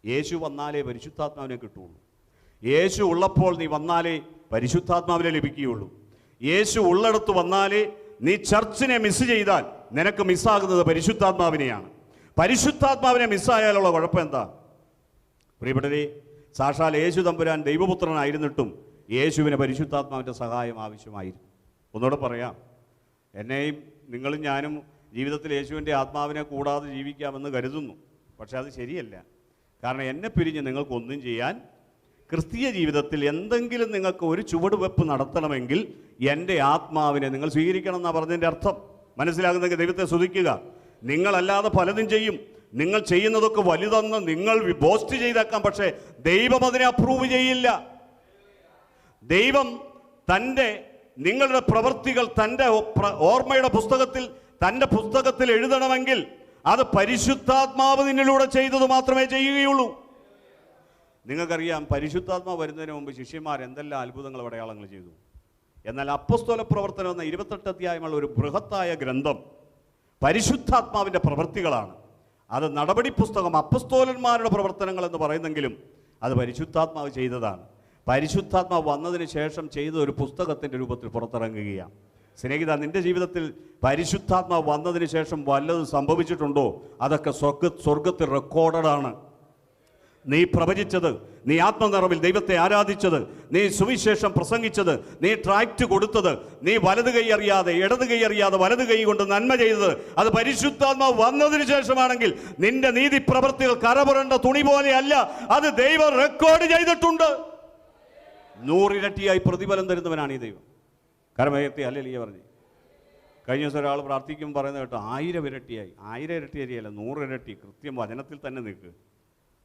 യേശു വന്നാലേ പരിശുദ്ധാത്മാവിനെ കിട്ടുകയുള്ളൂ. യേശു ഉള്ളപ്പോൾ നീ വന്നാലേ പരിശുദ്ധാത്മാവിനെ ലഭിക്കുകയുള്ളൂ. യേശു ഉള്ളിടത്ത് വന്നാലേ, നീ ചർച്ചിനെ മിസ് ചെയ്താൽ നിനക്ക് മിസ്സാകുന്നത് പരിശുദ്ധാത്മാവിനെയാണ്. പരിശുദ്ധാത്മാവിനെ മിസ്സായാലുള്ള കുഴപ്പം എന്താ? പ്രിയപ്പെട്ടവരെ, സാക്ഷാൽ യേശു തമ്പുരാൻ ദൈവപുത്രനായിരുന്നിട്ടും യേശുവിന് പരിശുദ്ധാത്മാവിൻ്റെ സഹായം ആവശ്യമായിരുന്നു. ഒന്നുകൂടെ പറയാം, എന്നെയും നിങ്ങളും ഞാനും ജീവിതത്തിൽ യേശുവിൻ്റെ ആത്മാവിനെ കൂടാതെ ജീവിക്കാമെന്ന് കരുതുന്നു. പക്ഷെ അത് ശരിയല്ല. കാരണം എന്നെ പിരിഞ്ഞ് നിങ്ങൾക്കൊന്നും ചെയ്യാൻ, ക്രിസ്തീയ ജീവിതത്തിൽ എന്തെങ്കിലും നിങ്ങൾക്ക് ഒരു ചുവടുവെപ്പ് നടത്തണമെങ്കിൽ എൻ്റെ ആത്മാവിനെ നിങ്ങൾ സ്വീകരിക്കണം എന്നാണ് പറഞ്ഞതിൻ്റെ അർത്ഥം. മനസ്സിലാകുന്നെങ്കിൽ ദൈവത്തെ സ്തുതിക്കുക. നിങ്ങളല്ലാതെ പലതും ചെയ്യും, നിങ്ങൾ ചെയ്യുന്നതൊക്കെ വലുതെന്ന് നിങ്ങൾ ബോസ്റ്റ് ചെയ്തേക്കാം, പക്ഷേ ദൈവം അതിനെ അപ്രൂവ് ചെയ്യില്ല. ദൈവം നിങ്ങളുടെ പ്രവൃത്തികൾ തൻ്റെ ഓർമ്മയുടെ പുസ്തകത്തിൽ, തൻ്റെ പുസ്തകത്തിൽ എഴുതണമെങ്കിൽ അത് പരിശുദ്ധാത്മാവ് നിന്നിലൂടെ ചെയ്തത് മാത്രമേ ചെയ്യുകയുള്ളൂ. നിങ്ങൾക്കറിയാം, പരിശുദ്ധാത്മാവ് വരുന്നതിന് മുമ്പ് ശിഷ്യന്മാർ എന്തെല്ലാം അത്ഭുതങ്ങൾ, അടയാളങ്ങൾ ചെയ്തു. എന്നാൽ അപ്പസ്തോല പ്രവർത്തനം എന്ന 28 അധ്യായമുള്ള ഒരു ബൃഹത്തായ ഗ്രന്ഥം പരിശുദ്ധാത്മാവിൻ്റെ പ്രവൃത്തികളാണ്. അത് നടപടി പുസ്തകം, അപ്പസ്തോലന്മാരുടെ പ്രവർത്തനങ്ങൾ എന്ന് പറയുന്നെങ്കിലും അത് പരിശുദ്ധാത്മാവ് ചെയ്തതാണ്. പരിശുദ്ധാത്മാവ് വന്നതിന് ശേഷം ചെയ്ത ഒരു പുസ്തകത്തിൻ്റെ രൂപത്തിൽ പുറത്തിറങ്ങുകയാണ്. സ്നേഹിത, നിന്റെ ജീവിതത്തിൽ പരിശുദ്ധാത്മാവ് വന്നതിന് ശേഷം വല്ലതും സംഭവിച്ചിട്ടുണ്ടോ? അതൊക്കെ സ്വർഗത്തിൽ റെക്കോർഡാണ്. നീ പ്രവചിച്ചത്, നീ ആത്മനിറവിൽ ദൈവത്തെ ആരാധിച്ചത്, നീ സുവിശേഷം പ്രസംഗിച്ചത്, നീ ട്രാക്റ്റ് കൊടുത്തത്, നീ വലത് കൈ അറിയാതെ ഇടത് കൈ അറിയാതെ വലത് കൈ കൊണ്ട് നന്മ ചെയ്തത്, അത് പരിശുദ്ധാത്മാവ് വന്നതിന് ശേഷമാണെങ്കിൽ നിന്റെ നീതി പ്രവൃത്തികൾ കറപുരണ്ട തുണി പോലെയല്ല, അത് ദൈവം റെക്കോർഡ് ചെയ്തിട്ടുണ്ട്. 100 ഇരട്ടിയായി പ്രതിഫലം തരുന്നവനാണ് ഈ ദൈവം. കരമയത്തി ഹല്ലേലൂയ പറഞ്ഞു. കഴിഞ്ഞ ദിവസം ഒരാൾ പ്രാർത്ഥിക്കുമ്പോൾ പറയുന്നത് കേട്ടോ, 1000 ഇരട്ടിയായി. 1000 ഇരട്ടി അരിയല്ല, 100 ഇരട്ടി. കൃത്യം വചനത്തിൽ തന്നെ നിൽക്ക്.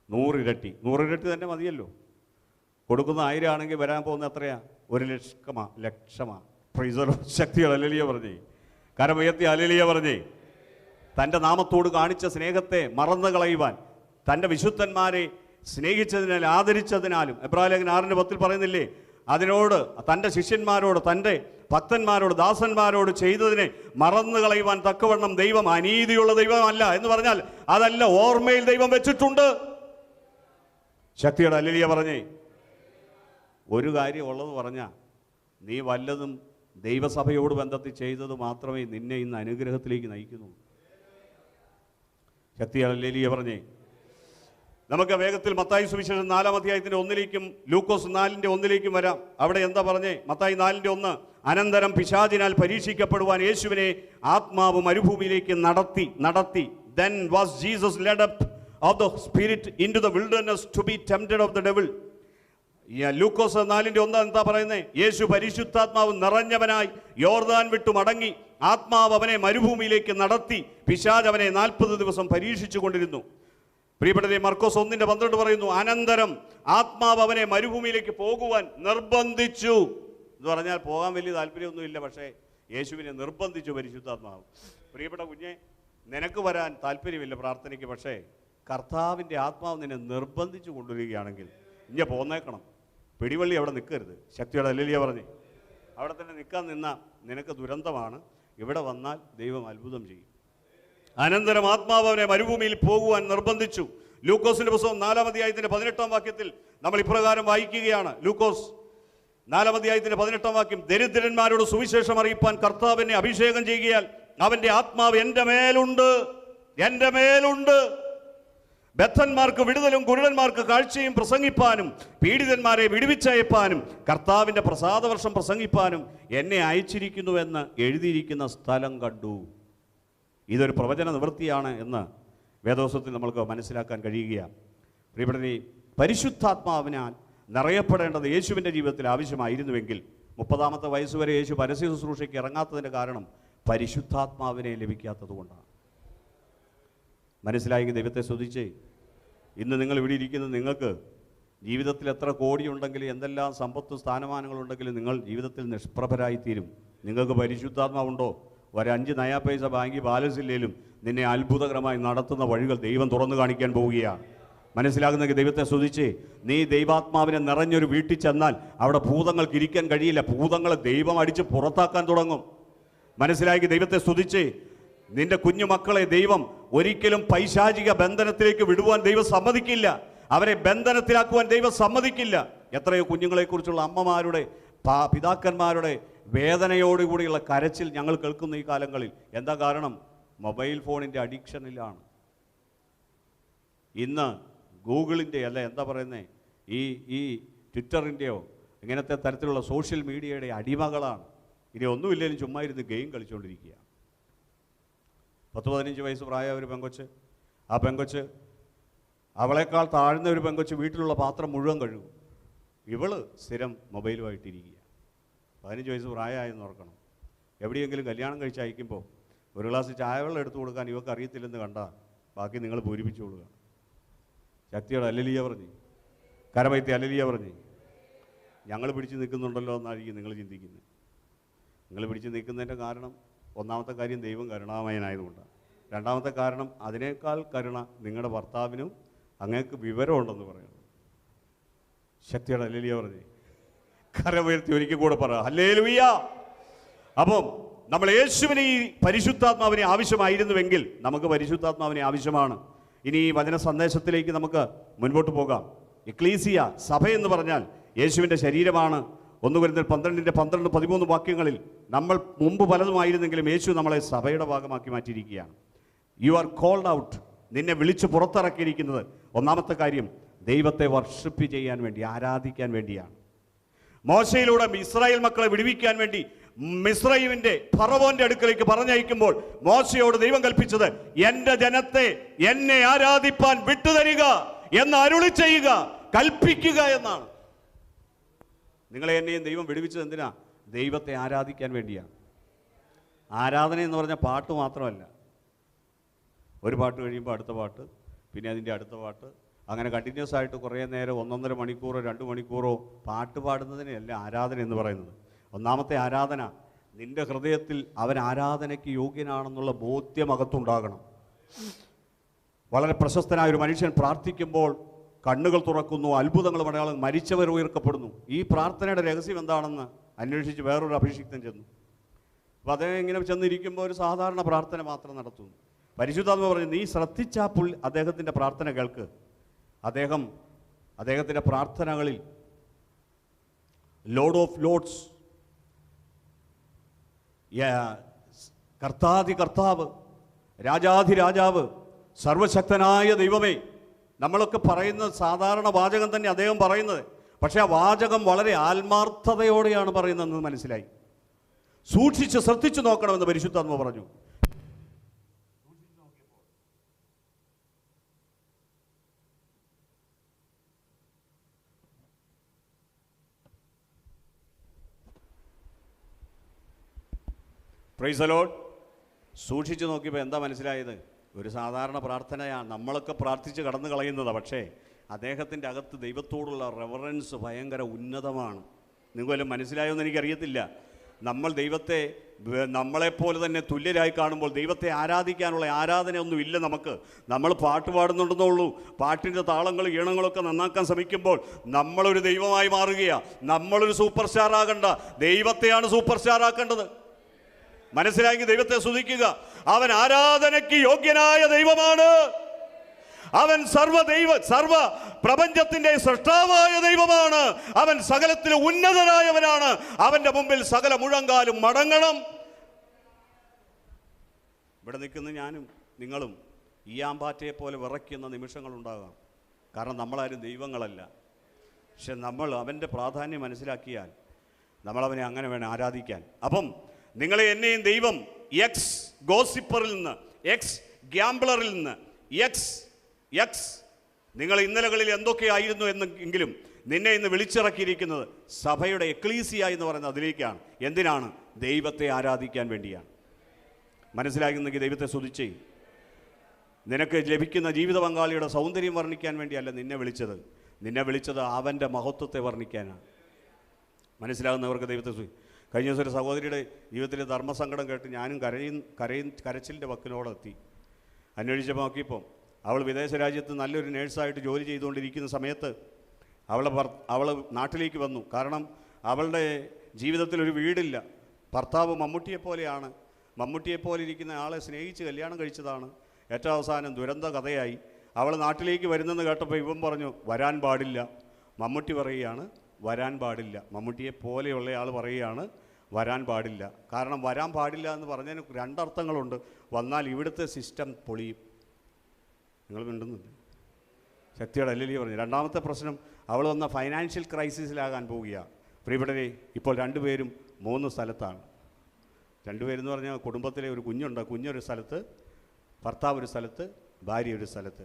100 ഇരട്ടി. 100 ഇരട്ടി തന്നെ മതിയല്ലോ. കൊടുക്കുന്ന 1000 ആണെങ്കിൽ വരാൻ പോകുന്ന എത്രയാ? 1 ലക്ഷമാ. ശക്തികൾ ഹല്ലേലൂയ പറഞ്ഞേ. കരമയത്തി ഹല്ലേലൂയ പറഞ്ഞേ. തൻ്റെ നാമത്തോട് കാണിച്ച സ്നേഹത്തെ മറന്നു കളയുവാൻ, തൻ്റെ വിശുദ്ധന്മാരെ സ്നേഹിച്ചതിനാൽ ആദരിച്ചതിനാലും, എബ്രായലേഖനം 6:10 പറയുന്നില്ലേ, അതിനോട് തൻ്റെ ശിഷ്യന്മാരോട്, തൻ്റെ ഭക്തന്മാരോട്, ദാസന്മാരോട് ചെയ്തതിനെ മറന്നു കളയുവാൻ തക്കവണ്ണം ദൈവം അനീതിയുള്ള ദൈവമല്ല എന്ന് പറഞ്ഞാൽ അതല്ല, ഓർമ്മയിൽ ദൈവം വെച്ചിട്ടുണ്ട്. ശക്തിയുടെ ഹല്ലേലൂയ പറഞ്ഞേ. ഒരു കാര്യം ഉള്ളത് പറഞ്ഞാൽ, നീ വല്ലതും ദൈവസഭയോട് ബന്ധത്തിൽ ചെയ്തത് മാത്രമേ നിന്നെ ഇന്ന് അനുഗ്രഹത്തിലേക്ക് നയിക്കുന്നു. ശക്തിയുടെ ഹല്ലേലൂയ പറഞ്ഞേ. നമുക്ക് വേഗത്തിൽ മത്തായി സുവിശേഷം 4-ാം അധ്യായത്തിൻ്റെ 1-ലേക്കും ലൂക്കോസ് 4:1 വരാം. അവിടെ എന്താ പറഞ്ഞേ? മത്തായി 4:1, അനന്തരം പിശാചിനാൽ പരീക്ഷിക്കപ്പെടുവാൻ യേശുവിനെ ആത്മാവ് മരുഭൂമിയിലേക്ക് നടത്തി. Then was Jesus led up of the spirit into the wilderness to be tempted of the devil. ലൂക്കോസ് 4:1 എന്താ പറയുന്നത്? യേശു പരിശുദ്ധാത്മാവ് നിറഞ്ഞവനായി യോർദാൻ വിട്ടു മടങ്ങി. ആത്മാവ് അവനെ മരുഭൂമിയിലേക്ക് നടത്തി. പിശാച് അവനെ 40 ദിവസം പരീക്ഷിച്ചു കൊണ്ടിരുന്നു. പ്രിയപ്പെട്ടവരെ, മർക്കോസ് 1:12 പറയുന്നു, അനന്തരം ആത്മാവ് അവനെ മരുഭൂമിയിലേക്ക് പോകുവാൻ നിർബന്ധിച്ചു. എന്ന് പറഞ്ഞാൽ പോകാൻ വലിയ താല്പര്യമൊന്നുമില്ല, പക്ഷേ യേശുവിനെ നിർബന്ധിച്ചു പരിശുദ്ധാത്മാവ്. പ്രിയപ്പെട്ട കുഞ്ഞെ, നിനക്ക് വരാൻ താല്പര്യമില്ല പ്രാർത്ഥനയ്ക്ക്, പക്ഷേ കർത്താവിൻ്റെ ആത്മാവ് നിന്നെ നിർബന്ധിച്ചു കൊണ്ടുവരികയാണെങ്കിൽ ഇങ്ങനെ പോന്നേക്കണം. പിടിവള്ളി അവിടെ നിൽക്കരുത്. ശക്തിയോടെ ഹല്ലേലൂയ പറഞ്ഞേ. അവിടെ തന്നെ നിൽക്കാൻ നിന്ന നിനക്ക് ദുരന്തമാണ്. ഇവിടെ വന്നാൽ ദൈവം അത്ഭുതം ചെയ്യും. അനന്തരം ആത്മാവ് അവനെ മരുഭൂമിയിൽ പോകുവാൻ നിർബന്ധിച്ചു. ലൂക്കോസിന്റെ പുസ്തകം 4-ാം അധ്യായത്തിന്റെ 18-ാം വാക്യത്തിൽ നമ്മൾ ഇപ്രകാരം വായിക്കുകയാണ്. ലൂക്കോസ് 4-ാം അധ്യായത്തിന്റെ 18-ാം വാക്യം, ദരിദ്രന്മാരോട് സുവിശേഷം അറിയിപ്പാൻ കർത്താവിനെ അഭിഷേകം ചെയ്യുകയാൽ അവന്റെ ആത്മാവ് എൻ്റെ മേലുണ്ട്, എൻ്റെ മേലുണ്ട്. ബദ്ധന്മാർക്ക് വിടുതലും കുരുടന്മാർക്ക് കാഴ്ചയും പ്രസംഗിപ്പാനും പീഡിതന്മാരെ വിടുവിച്ചയപ്പാനും കർത്താവിൻ്റെ പ്രസാദവർഷം പ്രസംഗിപ്പാനും എന്നെ അയച്ചിരിക്കുന്നുവെന്ന് എഴുതിയിരിക്കുന്ന സ്ഥലം കണ്ടു. ഇതൊരു പ്രവചന നിവൃത്തിയാണ് എന്ന് വേദോസ്തത്തിൽ നമ്മൾക്ക് മനസ്സിലാക്കാൻ കഴിയുകയാണ്. പ്രിയപ്പെട്ടവരെ, പരിശുദ്ധാത്മാവിനാൽ നിറയപ്പെടേണ്ടത് യേശുവിൻ്റെ ജീവിതത്തിൽ ആവശ്യമായിരുന്നുവെങ്കിൽ 30-ാമത്തെ വയസ്സുവരെ യേശു പരസ്യ ശുശ്രൂഷയ്ക്ക് ഇറങ്ങാത്തതിൻ്റെ കാരണം പരിശുദ്ധാത്മാവിനെ ലഭിക്കാത്തത് കൊണ്ടാണ്. മനസ്സിലായെങ്കിൽ ദൈവത്തെ സ്തുതിച്ചേ. ഇന്ന് നിങ്ങൾ ഇവിടെ ഇരിക്കുന്നത്, നിങ്ങൾക്ക് ജീവിതത്തിൽ എത്ര കോടിയുണ്ടെങ്കിലും എന്തെല്ലാം സമ്പത്തും സ്ഥാനമാനങ്ങളുണ്ടെങ്കിലും നിങ്ങൾ ജീവിതത്തിൽ നിഷ്പ്രഭരായിത്തീരും. നിങ്ങൾക്ക് പരിശുദ്ധാത്മാവുണ്ടോ? ഒരു 5 നയാ പൈസ ബാങ്കിൽ ബാലൻസ് ഇല്ലേലും നിന്നെ അത്ഭുതകരമായി നടത്തുന്ന വഴികൾ ദൈവം തുറന്നു കാണിക്കാൻ പോവുകയാണ്. മനസ്സിലാകുന്നെങ്കിൽ ദൈവത്തെ സ്തുതിച്ചേ. നീ ദൈവാത്മാവിനെ നിറഞ്ഞൊരു വീട്ടിൽ ചെന്നാൽ അവിടെ ഭൂതങ്ങൾക്ക് ഇരിക്കാൻ കഴിയില്ല. ഭൂതങ്ങളെ ദൈവം അടിച്ച് പുറത്താക്കാൻ തുടങ്ങും. മനസ്സിലാക്കി ദൈവത്തെ സ്തുതിച്ചേ. നിന്റെ കുഞ്ഞുമക്കളെ ദൈവം ഒരിക്കലും പൈശാചിക ബന്ധനത്തിലേക്ക് വിടുവാൻ ദൈവം സമ്മതിക്കില്ല. അവരെ ബന്ധനത്തിലാക്കുവാൻ ദൈവം സമ്മതിക്കില്ല. എത്രയോ കുഞ്ഞുങ്ങളെക്കുറിച്ചുള്ള അമ്മമാരുടെ പിതാക്കന്മാരുടെ വേദനയോടുകൂടിയുള്ള കരച്ചിൽ ഞങ്ങൾ കേൾക്കുന്ന ഈ കാലങ്ങളിൽ. എന്താ കാരണം? മൊബൈൽ ഫോണിൻ്റെ അഡിക്ഷനിലാണ്. ഇന്ന് ഗൂഗിളിൻ്റെ അല്ല, എന്താ പറയുന്നത്, ഈ ട്വിറ്ററിൻ്റെയോ ഇങ്ങനത്തെ തരത്തിലുള്ള സോഷ്യൽ മീഡിയയുടെ അടിമകളാണ്. ഇനി ഒന്നുമില്ലെങ്കിലും ചുമ്മാ ഇരുന്ന് ഗെയിം കളിച്ചുകൊണ്ടിരിക്കുക. 10-15 വയസ്സ് പ്രായമായ ഒരു പെങ്കൊച്ച്, ആ പെങ്കൊച്ച് അവളേക്കാൾ താഴ്ന്ന ഒരു പെങ്കൊച്ച് വീട്ടിലുള്ള പാത്രം മുഴുവൻ കഴുകും. ഇവള് സ്ഥിരം മൊബൈലുമായിട്ടിരിക്കുക. 15 വയസ്സ് പ്രായമായെന്ന് ഓർക്കണം. എവിടെയെങ്കിലും കല്യാണം കഴിച്ച് അയക്കുമ്പോൾ ഒരു ഗ്ലാസ് ചായവെള്ളം എടുത്തു കൊടുക്കാൻ ഇവർക്ക് അറിയത്തില്ലെന്ന് കണ്ടാൽ ബാക്കി നിങ്ങൾ പൂരിപ്പിച്ചു കൊടുക്കുക. ശക്തിയോടെ ഹല്ലേലൂയ പറഞ്ഞ്, കരമയത്തി ഹല്ലേലൂയ പറഞ്ഞ്. ഞങ്ങൾ പിടിച്ച് നിൽക്കുന്നുണ്ടല്ലോ എന്നായിരിക്കും നിങ്ങൾ ചിന്തിക്കുന്നത്. നിങ്ങൾ പിടിച്ച് നിൽക്കുന്നതിൻ്റെ കാരണം, ഒന്നാമത്തെ കാര്യം ദൈവം കരുണാമയനായതുകൊണ്ടാണ്. രണ്ടാമത്തെ കാരണം, അതിനേക്കാൾ കരുണ നിങ്ങളുടെ ഭർത്താവിനും അങ്ങേക്ക് വിവരമുണ്ടെന്ന് പറയുന്നു. ശക്തിയുടെ ഹല്ലേലൂയ പറഞ്ഞേ. കരമുയർത്തി ഒരിക്കൽ കൂടെ പറ ഹല്ലേലൂയ. അപ്പം നമ്മൾ യേശുവിനെ, ഈ പരിശുദ്ധാത്മാവിനെ ആവശ്യമായിരുന്നുവെങ്കിൽ നമുക്ക് പരിശുദ്ധാത്മാവിനെ ആവശ്യമാണ്. ഇനി ഈ വചന സന്ദേശത്തിലേക്ക് നമുക്ക് മുൻപോട്ട് പോകാം. എക്ലീസിയ, സഭയെന്ന് പറഞ്ഞാൽ യേശുവിൻ്റെ ശരീരമാണ്. 1 കൊരിന്ത്യർ 12-13 വാക്യങ്ങളിൽ നമ്മൾ മുമ്പ് പലതുമായിരുന്നെങ്കിലും യേശു നമ്മളെ സഭയുടെ ഭാഗമാക്കി മാറ്റിയിരിക്കുകയാണ്. You are called out. നിന്നെ വിളിച്ച് പുറത്തിറക്കിയിരിക്കുന്നത് ഒന്നാമത്തെ കാര്യം ദൈവത്തെ വർഷിപ്പ് ചെയ്യാൻ വേണ്ടി, ആരാധിക്കാൻ വേണ്ടിയാണ്. മോശയിലൂടെ ഇസ്രായേൽ മക്കളെ വിടുവിക്കാൻ വേണ്ടി മിസ്രയീമിന്റെ ഫറവോന്റെ അടുക്കലേക്ക് പറഞ്ഞയക്കുമ്പോൾ മോശയോട് ദൈവം കൽപ്പിച്ചത്, എൻ്റെ ജനത്തെ എന്നെ ആരാധിപ്പാൻ വിട്ടുതരിക എന്ന് അരുളി ചെയ്യുക, കൽപ്പിക്കുക എന്നാണ്. നിങ്ങളെ എന്നെയും ദൈവം വിടുവിച്ചത് എന്തിനാ? ദൈവത്തെ ആരാധിക്കാൻ വേണ്ടിയാണ്. ആരാധന എന്ന് പറഞ്ഞാൽ പാട്ട് മാത്രമല്ല. ഒരു പാട്ട് കഴിയുമ്പോൾ അടുത്ത പാട്ട്, പിന്നെ അതിൻ്റെ അടുത്ത പാട്ട്, അങ്ങനെ കണ്ടിന്യൂസ് ആയിട്ട് കുറേ നേരം 1.5 മണിക്കൂറോ 2 മണിക്കൂറോ പാട്ട് പാടുന്നതിനെയല്ല ആരാധന എന്ന് പറയുന്നത്. ഒന്നാമത്തെ ആരാധന, നിന്റെ ഹൃദയത്തിൽ അവൻ ആരാധനയ്ക്ക് യോഗ്യനാണെന്നുള്ള ബോധ്യം അകത്തുണ്ടാകണം. വളരെ പ്രശസ്തനായ ഒരു മനുഷ്യൻ പ്രാർത്ഥിക്കുമ്പോൾ കണ്ണുകൾ തുറക്കുന്നു, അത്ഭുതങ്ങളും അടയാളം, മരിച്ചവർ ഉയർക്കപ്പെടുന്നു. ഈ പ്രാർത്ഥനയുടെ രഹസ്യം എന്താണെന്ന് അന്വേഷിച്ച് വേറൊരു അഭിഷിക്തൻ ചെന്നു. അപ്പോൾ അദ്ദേഹം ഇങ്ങനെ ചെന്നിരിക്കുമ്പോൾ ഒരു സാധാരണ പ്രാർത്ഥന മാത്രം നടത്തുന്നു. പരിശുദ്ധാത്മ പറഞ്ഞു, നീ ശ്രദ്ധിച്ചാൽ അദ്ദേഹത്തിൻ്റെ പ്രാർത്ഥന കേൾക്ക്. അദ്ദേഹത്തിൻ്റെ പ്രാർത്ഥനകളിൽ ലോർഡ് ഓഫ് ലോർഡ്സ്, കർത്താവ്, രാജാധിരാജാവ്, സർവശക്തനായ ദൈവമേ, നമ്മളൊക്കെ പറയുന്ന സാധാരണ വാചകം തന്നെ അദ്ദേഹം പറയുന്നത്. പക്ഷേ ആ വാചകം വളരെ ആത്മാർത്ഥതയോടെയാണ് പറയുന്നതെന്ന് മനസ്സിലായി. സൂക്ഷിച്ച് ശ്രദ്ധിച്ചു നോക്കണമെന്ന് പരിശുദ്ധാത്മ പറഞ്ഞു. Price the Lord. സൂക്ഷിച്ചു നോക്കിയപ്പോൾ എന്താ മനസ്സിലായത്? ഒരു സാധാരണ പ്രാർത്ഥനയാണ്, നമ്മളൊക്കെ പ്രാർത്ഥിച്ച് കടന്നു കളയുന്നതാണ്. പക്ഷേ അദ്ദേഹത്തിൻ്റെ അകത്ത് ദൈവത്തോടുള്ള റെവറൻസ് ഭയങ്കര ഉന്നതമാണ്. നിങ്ങൾക്ക് മനസ്സിലായോ എന്ന് എനിക്കറിയത്തില്ല. നമ്മൾ ദൈവത്തെ നമ്മളെപ്പോലെ തന്നെ തുല്യരായി കാണുമ്പോൾ ദൈവത്തെ ആരാധിക്കാനുള്ള ആരാധനയൊന്നും ഇല്ല നമുക്ക്. നമ്മൾ പാട്ട് പാടുന്നുണ്ടെന്നുള്ളൂ. പാട്ടിൻ്റെ താളങ്ങൾ ഈണങ്ങളൊക്കെ നന്നാക്കാൻ ശ്രമിക്കുമ്പോൾ നമ്മളൊരു ദൈവമായി മാറുകയാണ്. നമ്മളൊരു സൂപ്പർ സ്റ്റാർ ആകണ്ട, ദൈവത്തെയാണ് സൂപ്പർ സ്റ്റാർ ആക്കേണ്ടത്. മനസ്സിലാക്കി ദൈവത്തെ സ്തുതിക്കുക. അവൻ ആരാധനയ്ക്ക് യോഗ്യനായ ദൈവമാണ്. അവൻ സർവ പ്രപഞ്ചത്തിന്റെ സൃഷ്ടാവായ ദൈവമാണ്. അവൻ സകലത്തിലും ഉന്നതനായവനാണ്. അവന്റെ മുമ്പിൽ സകല മുഴങ്കാലും മടങ്ങണം. ഇവിടെ നിൽക്കുന്ന ഞാനും നിങ്ങളും ഈയാമ്പാറ്റയെ പോലെ വിറയ്ക്കുന്ന നിമിഷങ്ങളുണ്ടാകാം. കാരണം നമ്മളാരും ദൈവങ്ങളല്ല. പക്ഷെ നമ്മൾ അവൻ്റെ പ്രാധാന്യം മനസ്സിലാക്കിയാൽ നമ്മളവനെ അങ്ങനെ വേണം ആരാധിക്കാൻ. അപ്പം നിങ്ങളെ എന്നെയും ദൈവം എക്സ് ഗോസിപ്പറിൽ നിന്ന്, എക്സ് ഗ്യാംബ്ലറിൽ നിന്ന്, എക്സ് നിങ്ങൾ ഇന്നലകളിൽ എന്തൊക്കെയായിരുന്നു എന്നെങ്കിലും നിന്നെ ഇന്ന് വിളിച്ചിറക്കിയിരിക്കുന്നത് സഭയുടെ എക്ലീസിയ എന്ന് പറയുന്നത് അതിലേക്കാണ്. എന്തിനാണ്? ദൈവത്തെ ആരാധിക്കാൻ വേണ്ടിയാണ്. മനസ്സിലാകുന്നെങ്കിൽ ദൈവത്തെ സ്തുതിച്ചേ. നിനക്ക് ലഭിക്കുന്ന ജീവിത പങ്കാളിയുടെ സൗന്ദര്യം വർണ്ണിക്കാൻ വേണ്ടിയല്ല നിന്നെ വിളിച്ചത് അവൻ്റെ മഹത്വത്തെ വർണ്ണിക്കാനാണ്. മനസ്സിലാകുന്നവർക്ക് ദൈവത്തെ സ്തുതി. കഴിഞ്ഞ ദിവസം ഒരു സഹോദരിയുടെ ജീവിതത്തിലെ ധർമ്മസങ്കടം കേട്ട് ഞാനും കരച്ചിലിൻ്റെ വക്കിനോടെത്തി. അന്വേഷിച്ച് നോക്കിയപ്പോൾ അവൾ വിദേശ രാജ്യത്ത് നല്ലൊരു നേഴ്സായിട്ട് ജോലി ചെയ്തുകൊണ്ടിരിക്കുന്ന സമയത്ത് അവൾ നാട്ടിലേക്ക് വന്നു. കാരണം അവളുടെ ജീവിതത്തിൽ ഒരു വീടില്ല. ഭർത്താവ് മമ്മൂട്ടിയെപ്പോലെയാണ്. മമ്മൂട്ടിയെപ്പോലെ ഇരിക്കുന്ന ആളെ സ്നേഹിച്ച് കല്യാണം കഴിച്ചതാണ്. ഏറ്റവും അവസാനം ദുരന്ത കഥയായി. അവൾ നാട്ടിലേക്ക് വരുന്നെന്ന് കേട്ടപ്പോൾ ഇവൻ പറഞ്ഞു വരാൻ പാടില്ല. മമ്മൂട്ടി പറയുകയാണ് വരാൻ പാടില്ല. മമ്മൂട്ടിയെ പോലെയുള്ള ആൾ പറയുകയാണ് വരാൻ പാടില്ല. കാരണം വരാൻ പാടില്ല എന്ന് പറഞ്ഞതിന് രണ്ടർത്ഥങ്ങളുണ്ട്. വന്നാൽ ഇവിടുത്തെ സിസ്റ്റം പൊളിയും. നിങ്ങൾ മിണ്ടുന്നില്ല. ശക്തിയുടെ അല്ലല്ലേ പറഞ്ഞു. രണ്ടാമത്തെ പ്രശ്നം, അവൾ വന്ന ഫൈനാൻഷ്യൽ ക്രൈസിസിലാകാൻ പോവുകയാണ്. പ്രിയപ്പെട്ടവരെ, ഇപ്പോൾ രണ്ടുപേരും 3 സ്ഥലത്താണ്. രണ്ടുപേരെന്ന് പറഞ്ഞാൽ കുടുംബത്തിലെ ഒരു കുഞ്ഞുണ്ട്. കുഞ്ഞൊരു സ്ഥലത്ത്, ഭർത്താവ് ഒരു സ്ഥലത്ത്, ഭാര്യ ഒരു സ്ഥലത്ത്.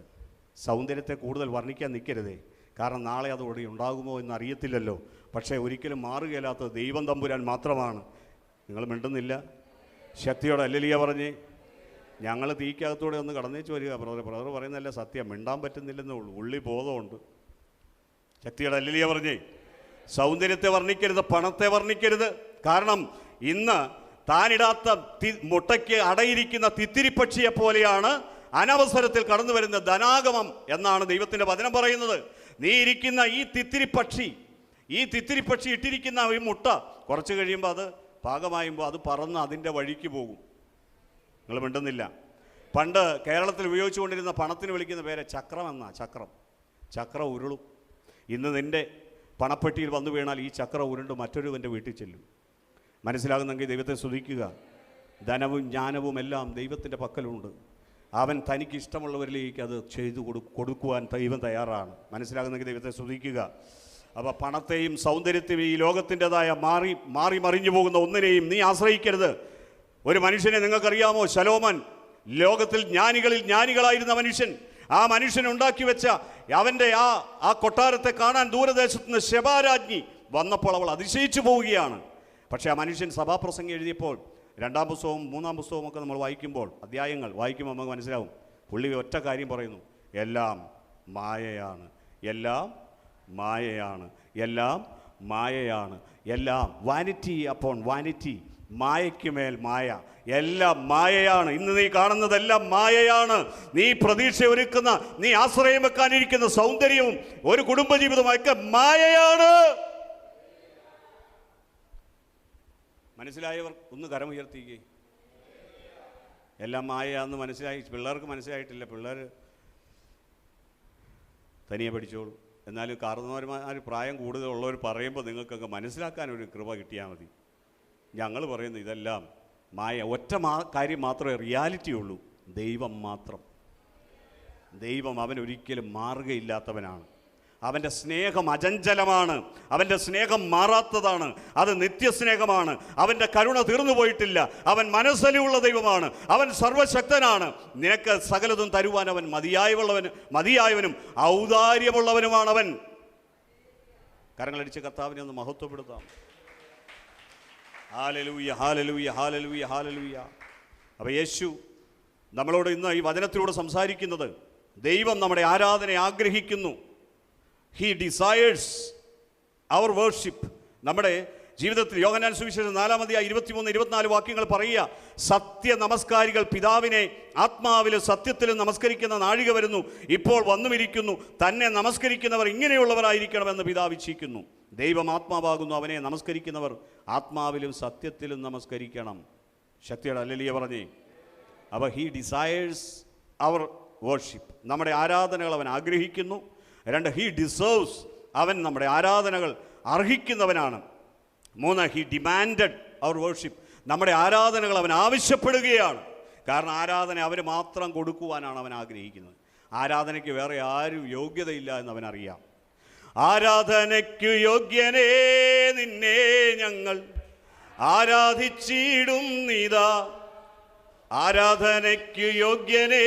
സൗന്ദര്യത്തെ കൂടുതൽ വർണ്ണിക്കാൻ നിൽക്കരുതേ. കാരണം നാളെ അതോടെ ഉണ്ടാകുമോ എന്നറിയത്തില്ലല്ലോ. പക്ഷേ ഒരിക്കലും മാറുകയില്ലാത്തത് ദൈവം തമ്പുരാൻ മാത്രമാണ്. നിങ്ങൾ മിണ്ടുന്നില്ല. ശക്തിയോടെ അല്ലലിയ പറഞ്ഞേ. ഞങ്ങൾ തീക്കകത്തൂടെ ഒന്ന് കടന്നേച്ച് വരിക. ബ്രദർ പറയുന്നതല്ല സത്യം. മിണ്ടാൻ പറ്റുന്നില്ലെന്നേ ഉള്ളൂ. ഉള്ളി ബോധമുണ്ട്. ശക്തിയുടെ അല്ലലിയ പറഞ്ഞേ. സൗന്ദര്യത്തെ വർണ്ണിക്കരുത്, പണത്തെ വർണ്ണിക്കരുത്. കാരണം ഇന്ന് താനിടാത്ത മുട്ടയ്ക്ക് അടയിരിക്കുന്ന തിത്തിരിപ്പക്ഷിയെ പോലെയാണ് അനവസരത്തിൽ കടന്നു വരുന്ന ധനാഗമം എന്നാണ് ദൈവത്തിൻ്റെ വചനം പറയുന്നത്. നീ ഇരിക്കുന്ന ഈ തിത്തിരിപ്പക്ഷി ഇട്ടിരിക്കുന്ന ഈ മുട്ട കുറച്ച് കഴിയുമ്പോൾ അത് പാകമായുമ്പോൾ അത് പറന്ന് അതിൻ്റെ വഴിക്ക് പോകും. നിങ്ങൾ മിണ്ടുന്നില്ല. പണ്ട് കേരളത്തിൽ ഉപയോഗിച്ചുകൊണ്ടിരുന്ന പണത്തിന് വിളിക്കുന്ന പേര് ചക്രം എന്നാ. ചക്രം ഉരുളും. ഇന്ന് നിൻ്റെ പണപ്പെട്ടിയിൽ വന്നു വീണാൽ ഈ ചക്രം ഉരുണ്ട് മറ്റൊരുവൻ്റെ വീട്ടിൽ ചെല്ലും. മനസ്സിലാകുന്നെങ്കിൽ ദൈവത്തെ സ്തുതിക്കുക. ധനവും ജ്ഞാനവും എല്ലാം ദൈവത്തിൻ്റെ പക്കലുണ്ട്. അവൻ തനിക്ക് ഇഷ്ടമുള്ളവരിലേക്ക് അത് ചെയ്തു കൊടുക്കുവാൻ ദൈവം തയ്യാറാണ്. മനസ്സിലാകുന്നെങ്കിൽ ദൈവത്തെ സ്തുതിക്കുക. അപ്പോൾ പണത്തെയും സൗന്ദര്യത്തെയും ഈ ലോകത്തിൻ്റെതായ മാറി മറിഞ്ഞു പോകുന്ന ഒന്നിനെയും നീ ആശ്രയിക്കരുത്. ഒരു മനുഷ്യനെ നിങ്ങൾക്കറിയാമോ? ശലോമൻ ലോകത്തിൽ ജ്ഞാനികളായിരുന്ന മനുഷ്യൻ. ആ മനുഷ്യൻ ഉണ്ടാക്കി വെച്ച അവൻ്റെ ആ കൊട്ടാരത്തെ കാണാൻ ദൂരദേശത്ത് നിന്ന് ശബാരാജ്ഞി വന്നപ്പോൾ അവൾ അതിശയിച്ചു പോവുകയാണ്. പക്ഷേ ആ മനുഷ്യൻ സഭാപ്രസംഗം എഴുതിയപ്പോൾ 2-ാം പുസ്തകവും 3-ാം പുസ്തകവും ഒക്കെ നമ്മൾ വായിക്കുമ്പോൾ, അധ്യായങ്ങൾ വായിക്കുമ്പോൾ നമുക്ക് മനസ്സിലാവും. പുള്ളി ഒറ്റ കാര്യം പറയുന്നു: എല്ലാം മായയാണ്, എല്ലാം മായയാണ്, എല്ലാം മായയാണ്, എല്ലാം വാനിറ്റി അപ്പോൺ വാനിറ്റി, മായയ്ക്ക് മേൽ മായ, എല്ലാം മായയാണ്. ഇന്ന് നീ കാണുന്നതെല്ലാം മായയാണ്. നീ പ്രതീക്ഷ ഒരുക്കുന്ന, നീ ആശ്രയം വെക്കാനിരിക്കുന്ന സൗന്ദര്യവും ഒരു കുടുംബജീവിതമൊക്കെ മായയാണ്. മനസ്സിലായവർ ഒന്ന് കരമുയർത്തിക്കേ. എല്ലാം മായയാന്ന് മനസ്സിലായി. പിള്ളേർക്ക് മനസ്സിലായിട്ടില്ല. പിള്ളേർ തനിയെ പഠിച്ചോളൂ. എന്നാലും കാരണവന്മാർ പ്രായം കൂടുതലുള്ളവർ പറയുമ്പോൾ നിങ്ങൾക്കൊക്കെ മനസ്സിലാക്കാനൊരു കൃപ കിട്ടിയാൽ മതി. ഞങ്ങൾ പറയുന്നു ഇതെല്ലാം മായ. ഒറ്റ കാര്യം മാത്രമേ റിയാലിറ്റി ഉള്ളൂ: ദൈവം മാത്രം. ദൈവം അവനൊരിക്കലും മാറുകയില്ലാത്തവനാണ്. അവൻ്റെ സ്നേഹം അചഞ്ചലമാണ്. അവൻ്റെ സ്നേഹം മാറാത്തതാണ്. അത് നിത്യസ്നേഹമാണ്. അവൻ്റെ കരുണ തീർന്നു പോയിട്ടില്ല. അവൻ മനസ്സലിവുള്ള ദൈവമാണ്. അവൻ സർവശക്തനാണ്. നിനക്ക് സകലതും തരുവാൻ അവൻ മതിയായവനും ഔദാര്യമുള്ളവനുമാണ് അവൻ. കരങ്ങളടിച്ച് കർത്താവിനെ ഒന്ന് മഹത്വപ്പെടുത്താം. ഹല്ലേലൂയ, ഹല്ലേലൂയ, ഹല്ലേലൂയ, ഹല്ലേലൂയ. അപ്പോൾ യേശു നമ്മളോട് ഇന്ന് ഈ വചനത്തിലൂടെ സംസാരിക്കുന്നത് ദൈവം നമ്മുടെ ആരാധന ആഗ്രഹിക്കുന്നു. He desires our worship. നമ്മുടെ ജീവിതത്തിൽ യോഹന്നാൻ സുവിശേഷം 4:23-24 വാക്യങ്ങൾ പറയുക, സത്യ നമസ്കാരികൾ പിതാവിനെ ആത്മാവിലും സത്യത്തിലും നമസ്കരിക്കുന്ന നാഴിക വരുന്നു, ഇപ്പോൾ വന്നുമിരിക്കുന്നു. തന്നെ നമസ്കരിക്കുന്നവർ ഇങ്ങനെയുള്ളവരായിരിക്കണമെന്ന് പിതാവ് ഇച്ഛിക്കുന്നു. ദൈവം ആത്മാവാകുന്നു, അവനെ നമസ്കരിക്കുന്നവർ ആത്മാവിലും സത്യത്തിലും നമസ്കരിക്കണം. ശക്തിയുടെ ഹല്ലേലൂയ പറഞ്ഞേ. അപ്പോൾ ഹി ഡിസയേഴ്സ് അവർ വേർഷിപ്പ്. നമ്മുടെ ആരാധനകൾ അവൻ ആഗ്രഹിക്കുന്നു. 2, ഹി ഡിസേർവ്സ്. അവൻ നമ്മുടെ ആരാധനകൾ അർഹിക്കുന്നവനാണ്. 3, ഹി ഡിമാൻഡഡ് അവർ വേർഷിപ്പ്. നമ്മുടെ ആരാധനകൾ അവൻ ആവശ്യപ്പെടുകയാണ്. കാരണം ആരാധന അവന് മാത്രം കൊടുക്കുവാനാണ് അവൻ ആഗ്രഹിക്കുന്നത്. ആരാധനയ്ക്ക് വേറെ ആരും യോഗ്യതയില്ല എന്ന് അവനറിയാം. ആരാധനയ്ക്കു യോഗ്യനേ നിന്നെ ഞങ്ങൾ ആരാധിച്ചിടും നീതാ. ആരാധനയ്ക്കു യോഗ്യനേ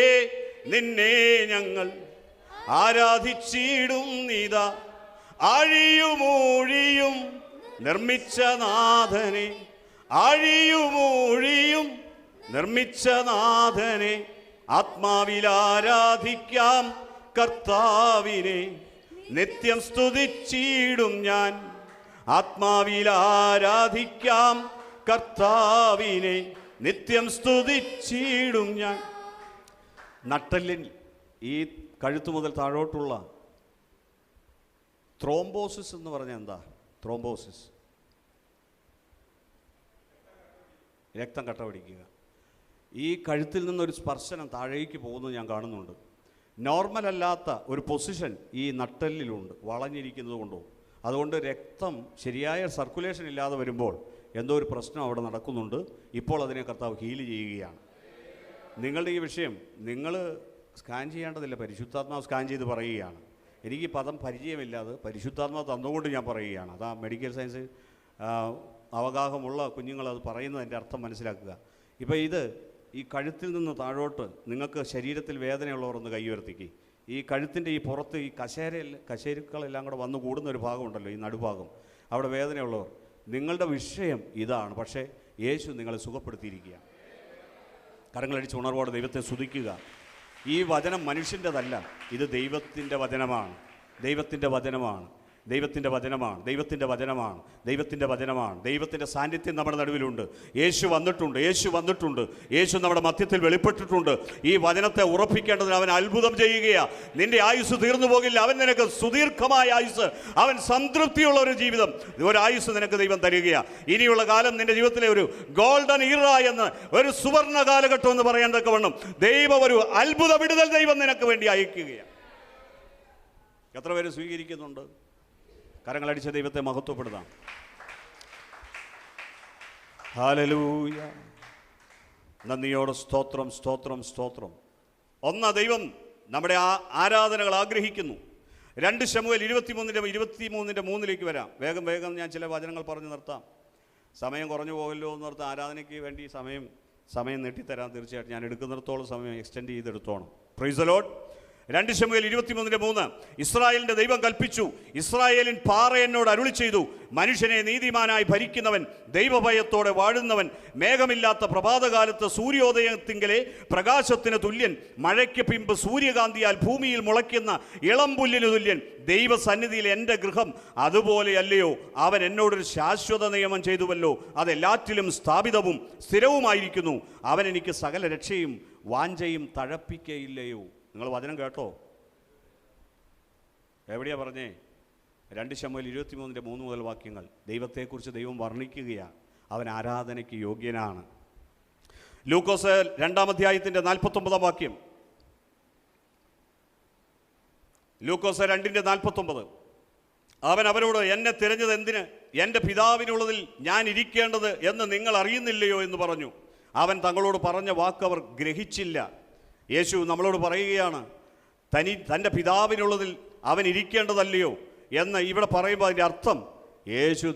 നിന്നെ ഞങ്ങൾ ആരാധിച്ചിടും നീതാ. ആഴിയുമൂഴിയും നിർമ്മിച്ച നാഥനെ, ആഴിയുമൂഴിയും നിർമ്മിച്ച നാഥനെ, ആത്മാവിൽ ആരാധിക്കാം കർത്താവിനെ, നിത്യം സ്തുതിച്ചിടും ഞാൻ. ആത്മാവിൽ ആരാധിക്കാം കർത്താവിനെ, നിത്യം സ്തുതിച്ചിടും ഞാൻ. നട്ടെല്ലിൽ ഈ കഴുത്തു മുതൽ താഴോട്ടുള്ള ത്രോംബോസിസ് എന്ന് പറഞ്ഞാൽ എന്താ? ത്രോംബോസിസ്, രക്തം കട്ട പിടിക്കുക. ഈ കഴുത്തിൽ നിന്നൊരു സ്പർശനം താഴേക്ക് പോകുന്നത് ഞാൻ കാണുന്നുണ്ട്. നോർമൽ അല്ലാത്ത ഒരു പൊസിഷൻ ഈ നട്ടെല്ലിലുണ്ട്, വളഞ്ഞിരിക്കുന്നത് കൊണ്ടോ. അതുകൊണ്ട് രക്തം ശരിയായ സർക്കുലേഷൻ ഇല്ലാതെ വരുമ്പോൾ എന്തോ ഒരു പ്രശ്നം അവിടെ നടക്കുന്നുണ്ട്. ഇപ്പോൾ അതിനെ കർത്താവ് ഹീൽ ചെയ്യുകയാണ്. നിങ്ങളുടെ ഈ വിഷയം നിങ്ങൾ സ്കാൻ ചെയ്യേണ്ടതില്ല, പരിശുദ്ധാത്മാവ് സ്കാൻ ചെയ്ത് പറയുകയാണ്. എനിക്ക് പദം പരിചയമില്ലാതെ പരിശുദ്ധാത്മാവ് തന്നുകൊണ്ട് ഞാൻ പറയുകയാണ്. അതാ മെഡിക്കൽ സയൻസ് അവഗാഹമുള്ള കുഞ്ഞുങ്ങൾ അത് പറയുന്നതിൻ്റെ അർത്ഥം മനസ്സിലാക്കുക. ഇപ്പോൾ ഈ കഴുത്തിൽ നിന്ന് താഴോട്ട് നിങ്ങൾക്ക് ശരീരത്തിൽ വേദനയുള്ളവർ ഒന്ന് കൈ ഉയർത്തിക്ക്. ഈ കഴുത്തിൻ്റെ ഈ പുറത്ത് ഈ കശേരുക്കളെല്ലാം കൂടെ വന്നു കൂടുന്ന ഒരു ഭാഗമുണ്ടല്ലോ, ഈ നടുഭാഗം, അവിടെ വേദനയുള്ളവർ, നിങ്ങളുടെ വിഷയം ഇതാണ്. പക്ഷേ യേശു നിങ്ങളെ സുഖപ്പെടുത്തിയിരിക്കുക. കരങ്ങളടിച്ച് ഉണർവോടെ ദൈവത്തെ സ്തുതിക്കുക. ഈ വചനം മനുഷ്യൻ്റെതല്ല, ഇത് ദൈവത്തിൻ്റെ വചനമാണ്. ദൈവത്തിൻ്റെ വചനമാണ്. ദൈവത്തിൻ്റെ വചനമാണ്. ദൈവത്തിൻ്റെ വചനമാണ്. ദൈവത്തിൻ്റെ വചനമാണ്. ദൈവത്തിൻ്റെ സാന്നിധ്യം നമ്മുടെ നടുവിലുണ്ട്. യേശു വന്നിട്ടുണ്ട്. യേശു വന്നിട്ടുണ്ട്. യേശു നമ്മുടെ മധ്യത്തിൽ വെളിപ്പെട്ടിട്ടുണ്ട്. ഈ വചനത്തെ ഉറപ്പിക്കേണ്ടതിന് അവൻ അത്ഭുതം ചെയ്യുകയാണ്. നിന്റെ ആയുസ് തീർന്നു പോകില്ല. അവൻ നിനക്ക് സുദീർഘമായ ആയുസ്, അവൻ സംതൃപ്തിയുള്ള ഒരു ജീവിതം, ഒരു ആയുസ് നിനക്ക് ദൈവം തരികയാണ്. ഇനിയുള്ള കാലം നിന്റെ ജീവിതത്തിലെ ഒരു ഗോൾഡൻ ഇറ എന്ന്, ഒരു സുവർണ കാലഘട്ടം എന്ന് പറയാൻ തക്കവണ്ണം ദൈവം ഒരു അത്ഭുത വിടുതൽ ദൈവം നിനക്ക് വേണ്ടി അയക്കുകയാണ്. എത്ര പേര് സ്വീകരിക്കുന്നുണ്ട്? കരങ്ങളടിച്ച ദൈവത്തെ മഹത്വപ്പെടുത്താം. ഹല്ലേലൂയ. നന്ദിയോടെ സ്തോത്രം, സ്തോത്രം, സ്തോത്രം. ദൈവം നമ്മുടെ ആരാധനകൾ ആഗ്രഹിക്കുന്നു. 2 ശമൂവേൽ 23:23 വരാം. വേഗം ഞാൻ ചില വചനങ്ങൾ പറഞ്ഞു നിർത്താം. സമയം കുറഞ്ഞു പോകല്ലോ എന്ന് ഓർത്ത് ആരാധനയ്ക്ക് വേണ്ടി സമയം നീട്ടിത്തരാം. തീർച്ചയായിട്ടും ഞാൻ എടുക്കുന്നിടത്തോളം സമയം എക്സ്റ്റെൻഡ് ചെയ്തെടുത്തോണം. Praise the Lord. 2 ശമൂവേൽ 23:3 ഇസ്രായേലിന്റെ ദൈവം കൽപ്പിച്ചു, ഇസ്രായേലിൻ പാറ എന്നോട് അരുളി ചെയ്തു, മനുഷ്യനെ നീതിമാനായി ഭരിക്കുന്നവൻ, ദൈവഭയത്തോടെ വാഴുന്നവൻ, മേഘമില്ലാത്ത പ്രഭാതകാലത്ത് സൂര്യോദയത്തിങ്കലെ പ്രകാശത്തിന് തുല്യൻ, മഴയ്ക്ക് പിമ്പ് സൂര്യകാന്തിയാൽ ഭൂമിയിൽ മുളയ്ക്കുന്ന ഇളം പുല്ലിന് തുല്യൻ, ദൈവസന്നിധിയിൽ എൻ്റെ ഗൃഹം അതുപോലെയല്ലയോ? അവൻ എന്നോടൊരു ശാശ്വത നിയമം ചെയ്തുവല്ലോ, അതെല്ലാറ്റിലും സ്ഥാപിതവും സ്ഥിരവുമായിരിക്കുന്നു. അവൻ എനിക്ക് സകല രക്ഷയും വാഞ്ചയും തഴപ്പിക്കയില്ലയോ? നിങ്ങൾ വചനം കേട്ടോ? എവിടെയാ പറഞ്ഞേ? 2 ശമൂവേൽ 23:3 മുതൽ വാക്യങ്ങൾ. ദൈവത്തെക്കുറിച്ച് ദൈവം വർണ്ണിക്കുകയാണ്. അവൻ ആരാധനയ്ക്ക് യോഗ്യനാണ്. ലൂക്കോസ് 2-ാം അധ്യായത്തിൻ്റെ 49-ാം വാക്യം. ലൂക്കോസ് 2:49. അവൻ അവരോട്, എന്നെ തിരഞ്ഞത് എന്തിന്? എൻ്റെ പിതാവിനുള്ളതിൽ ഞാൻ ഇരിക്കേണ്ടത് എന്ന് നിങ്ങൾ അറിയുന്നില്ലയോ എന്ന് പറഞ്ഞു. അവൻ തങ്ങളോട് പറഞ്ഞ വാക്ക് അവർ ഗ്രഹിച്ചില്ല. യേശു നമ്മളോട് പറയുകയാണ്, തൻ്റെ പിതാവിനുള്ളതിൽ അവൻ ഇരിക്കേണ്ടതല്ലയോ എന്ന് ഇവിടെ പറയുമ്പോൾ അതിൻ്റെ അർത്ഥം യേശു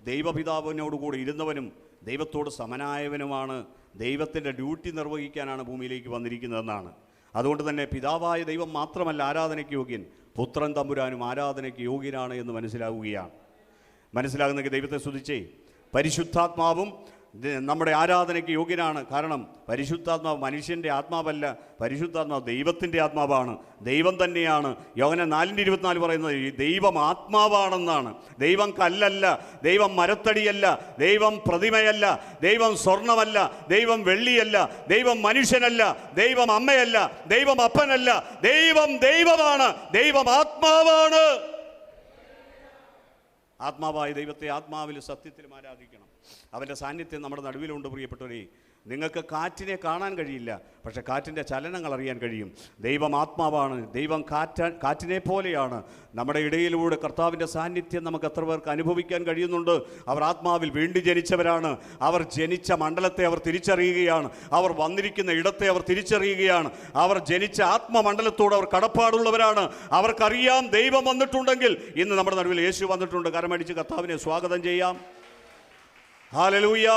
ദൈവപിതാവിനോടുകൂടി ഇരുന്നവനും ദൈവത്തോട് സമനായവനുമാണ്. ദൈവത്തിൻ്റെ ഡ്യൂട്ടി നിർവഹിക്കാനാണ് ഭൂമിയിലേക്ക് വന്നിരിക്കുന്നതെന്നാണ്. അതുകൊണ്ട് തന്നെ പിതാവായ ദൈവം മാത്രമല്ല ആരാധനയ്ക്ക് യോഗ്യൻ, പുത്രൻ തമ്പുരാനും ആരാധനയ്ക്ക് യോഗ്യനാണ് എന്ന് മനസ്സിലാകുന്നെങ്കിൽ ദൈവത്തെ സ്തുതിച്ചേ. പരിശുദ്ധാത്മാവും നമ്മുടെ ആരാധനയ്ക്ക് യോഗ്യനാണ്. കാരണം പരിശുദ്ധാത്മാവ് മനുഷ്യൻ്റെ ആത്മാവല്ല, പരിശുദ്ധാത്മാവ് ദൈവത്തിൻ്റെ ആത്മാവാണ്, ദൈവം തന്നെയാണ്. യോഹന്നാൻ 4:24 പറയുന്നത് ഈ ദൈവം ആത്മാവാണെന്നാണ്. ദൈവം കല്ലല്ല, ദൈവം മരത്തടിയല്ല, ദൈവം പ്രതിമയല്ല, ദൈവം സ്വർണമല്ല, ദൈവം വെള്ളിയല്ല, ദൈവം മനുഷ്യനല്ല, ദൈവം അമ്മയല്ല, ദൈവം അപ്പനല്ല, ദൈവം ദൈവമാണ്, ദൈവം ആത്മാവാണ്. ആത്മാവായ ദൈവത്തെ ആത്മാവിൽ സത്യത്തിലും ആരാധിക്കണം. അവൻ്റെ സാന്നിധ്യം നമ്മുടെ നടുവിലുണ്ട്. പ്രിയപ്പെട്ടവരെ, നിങ്ങൾക്ക് കാറ്റിനെ കാണാൻ കഴിയില്ല, പക്ഷെ കാറ്റിൻ്റെ ചലനങ്ങൾ അറിയാൻ കഴിയും. ദൈവം ആത്മാവാണ്, ദൈവം കാറ്റിനെ പോലെയാണ്. നമ്മുടെ ഇടയിലൂടെ കർത്താവിൻ്റെ സാന്നിധ്യം നമുക്ക് എത്ര പേർക്ക് അനുഭവിക്കാൻ കഴിയുന്നുണ്ട്? അവർ ആത്മാവിൽ വീണ്ടും ജനിച്ചവരാണ്. അവർ ജനിച്ച മണ്ഡലത്തെ അവർ തിരിച്ചറിയുകയാണ്, അവർ വന്നിരിക്കുന്ന ഇടത്തെ അവർ തിരിച്ചറിയുകയാണ്, അവർ ജനിച്ച ആത്മമണ്ഡലത്തോട് അവർ കടപ്പാടുള്ളവരാണ്. അവർക്കറിയാം ദൈവം വന്നിട്ടുണ്ടെങ്കിൽ. ഇന്ന് നമ്മുടെ നടുവിൽ യേശു വന്നിട്ടുണ്ട്. കരമടിച്ച് കർത്താവിനെ സ്വാഗതം ചെയ്യാം. ഹല്ലേലൂയ.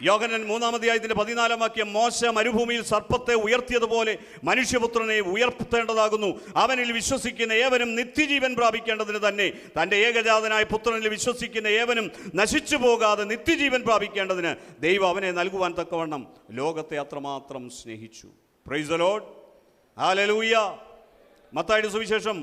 യോഹന്നാൻ 3:14 മോശ മരുഭൂമിയിൽ സർപ്പത്തെ ഉയർത്തിയതുപോലെ മനുഷ്യപുത്രനെ ഉയർത്തേണ്ടതാകുന്നു. അവനിൽ വിശ്വസിക്കുന്ന ഏവനും നിത്യജീവൻ പ്രാപിക്കേണ്ടതിന് തന്നെ തൻ്റെ ഏകജാതനായ പുത്രനിൽ വിശ്വസിക്കുന്ന ഏവനും നശിച്ചു പോകാതെ നിത്യജീവൻ പ്രാപിക്കേണ്ടതിന് ദൈവം അവനെ നൽകുവാൻ തക്കവണ്ണം ലോകത്തെ അത്രമാത്രം സ്നേഹിച്ചു. Price the Lord. ഹല്ലേലൂയ. മത്തായിയുടെ സുവിശേഷം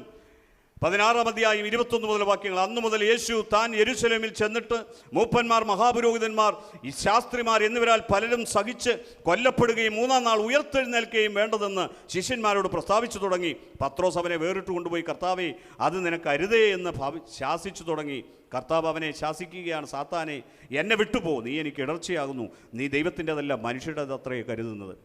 16:21 മുതൽ വാക്യങ്ങൾ. അന്നു മുതൽ യേശു താൻ യെരൂശലേമിൽ ചെന്നിട്ട് മൂപ്പന്മാർ, മഹാപുരോഹിതന്മാർ, ഈ ശാസ്ത്രിമാർ എന്നിവരാൽ പലരും സഹിച്ച് കൊല്ലപ്പെടുകയും 3-ാം നാൾ ഉയർത്തെഴുന്നേൽക്കുകയും വേണ്ടതെന്ന് ശിഷ്യന്മാരോട് പ്രസ്താവിച്ചു തുടങ്ങി. പത്രോസ് അവനെ വേറിട്ട് കൊണ്ടുപോയി, കർത്താവേ, അത് നിനക്ക് അരുതേ എന്ന് ശാസിച്ചു തുടങ്ങി. കർത്താവ് അവനെ ശാസിക്കുകയാണ്, സാത്താനെ, എന്നെ വിട്ടുപോ, നീ എനിക്ക് ഇടർച്ചയാകുന്നു. നീ ദൈവത്തിൻ്റെതല്ല മനുഷ്യരുടേത് അത്രയേ കരുതുന്നത്.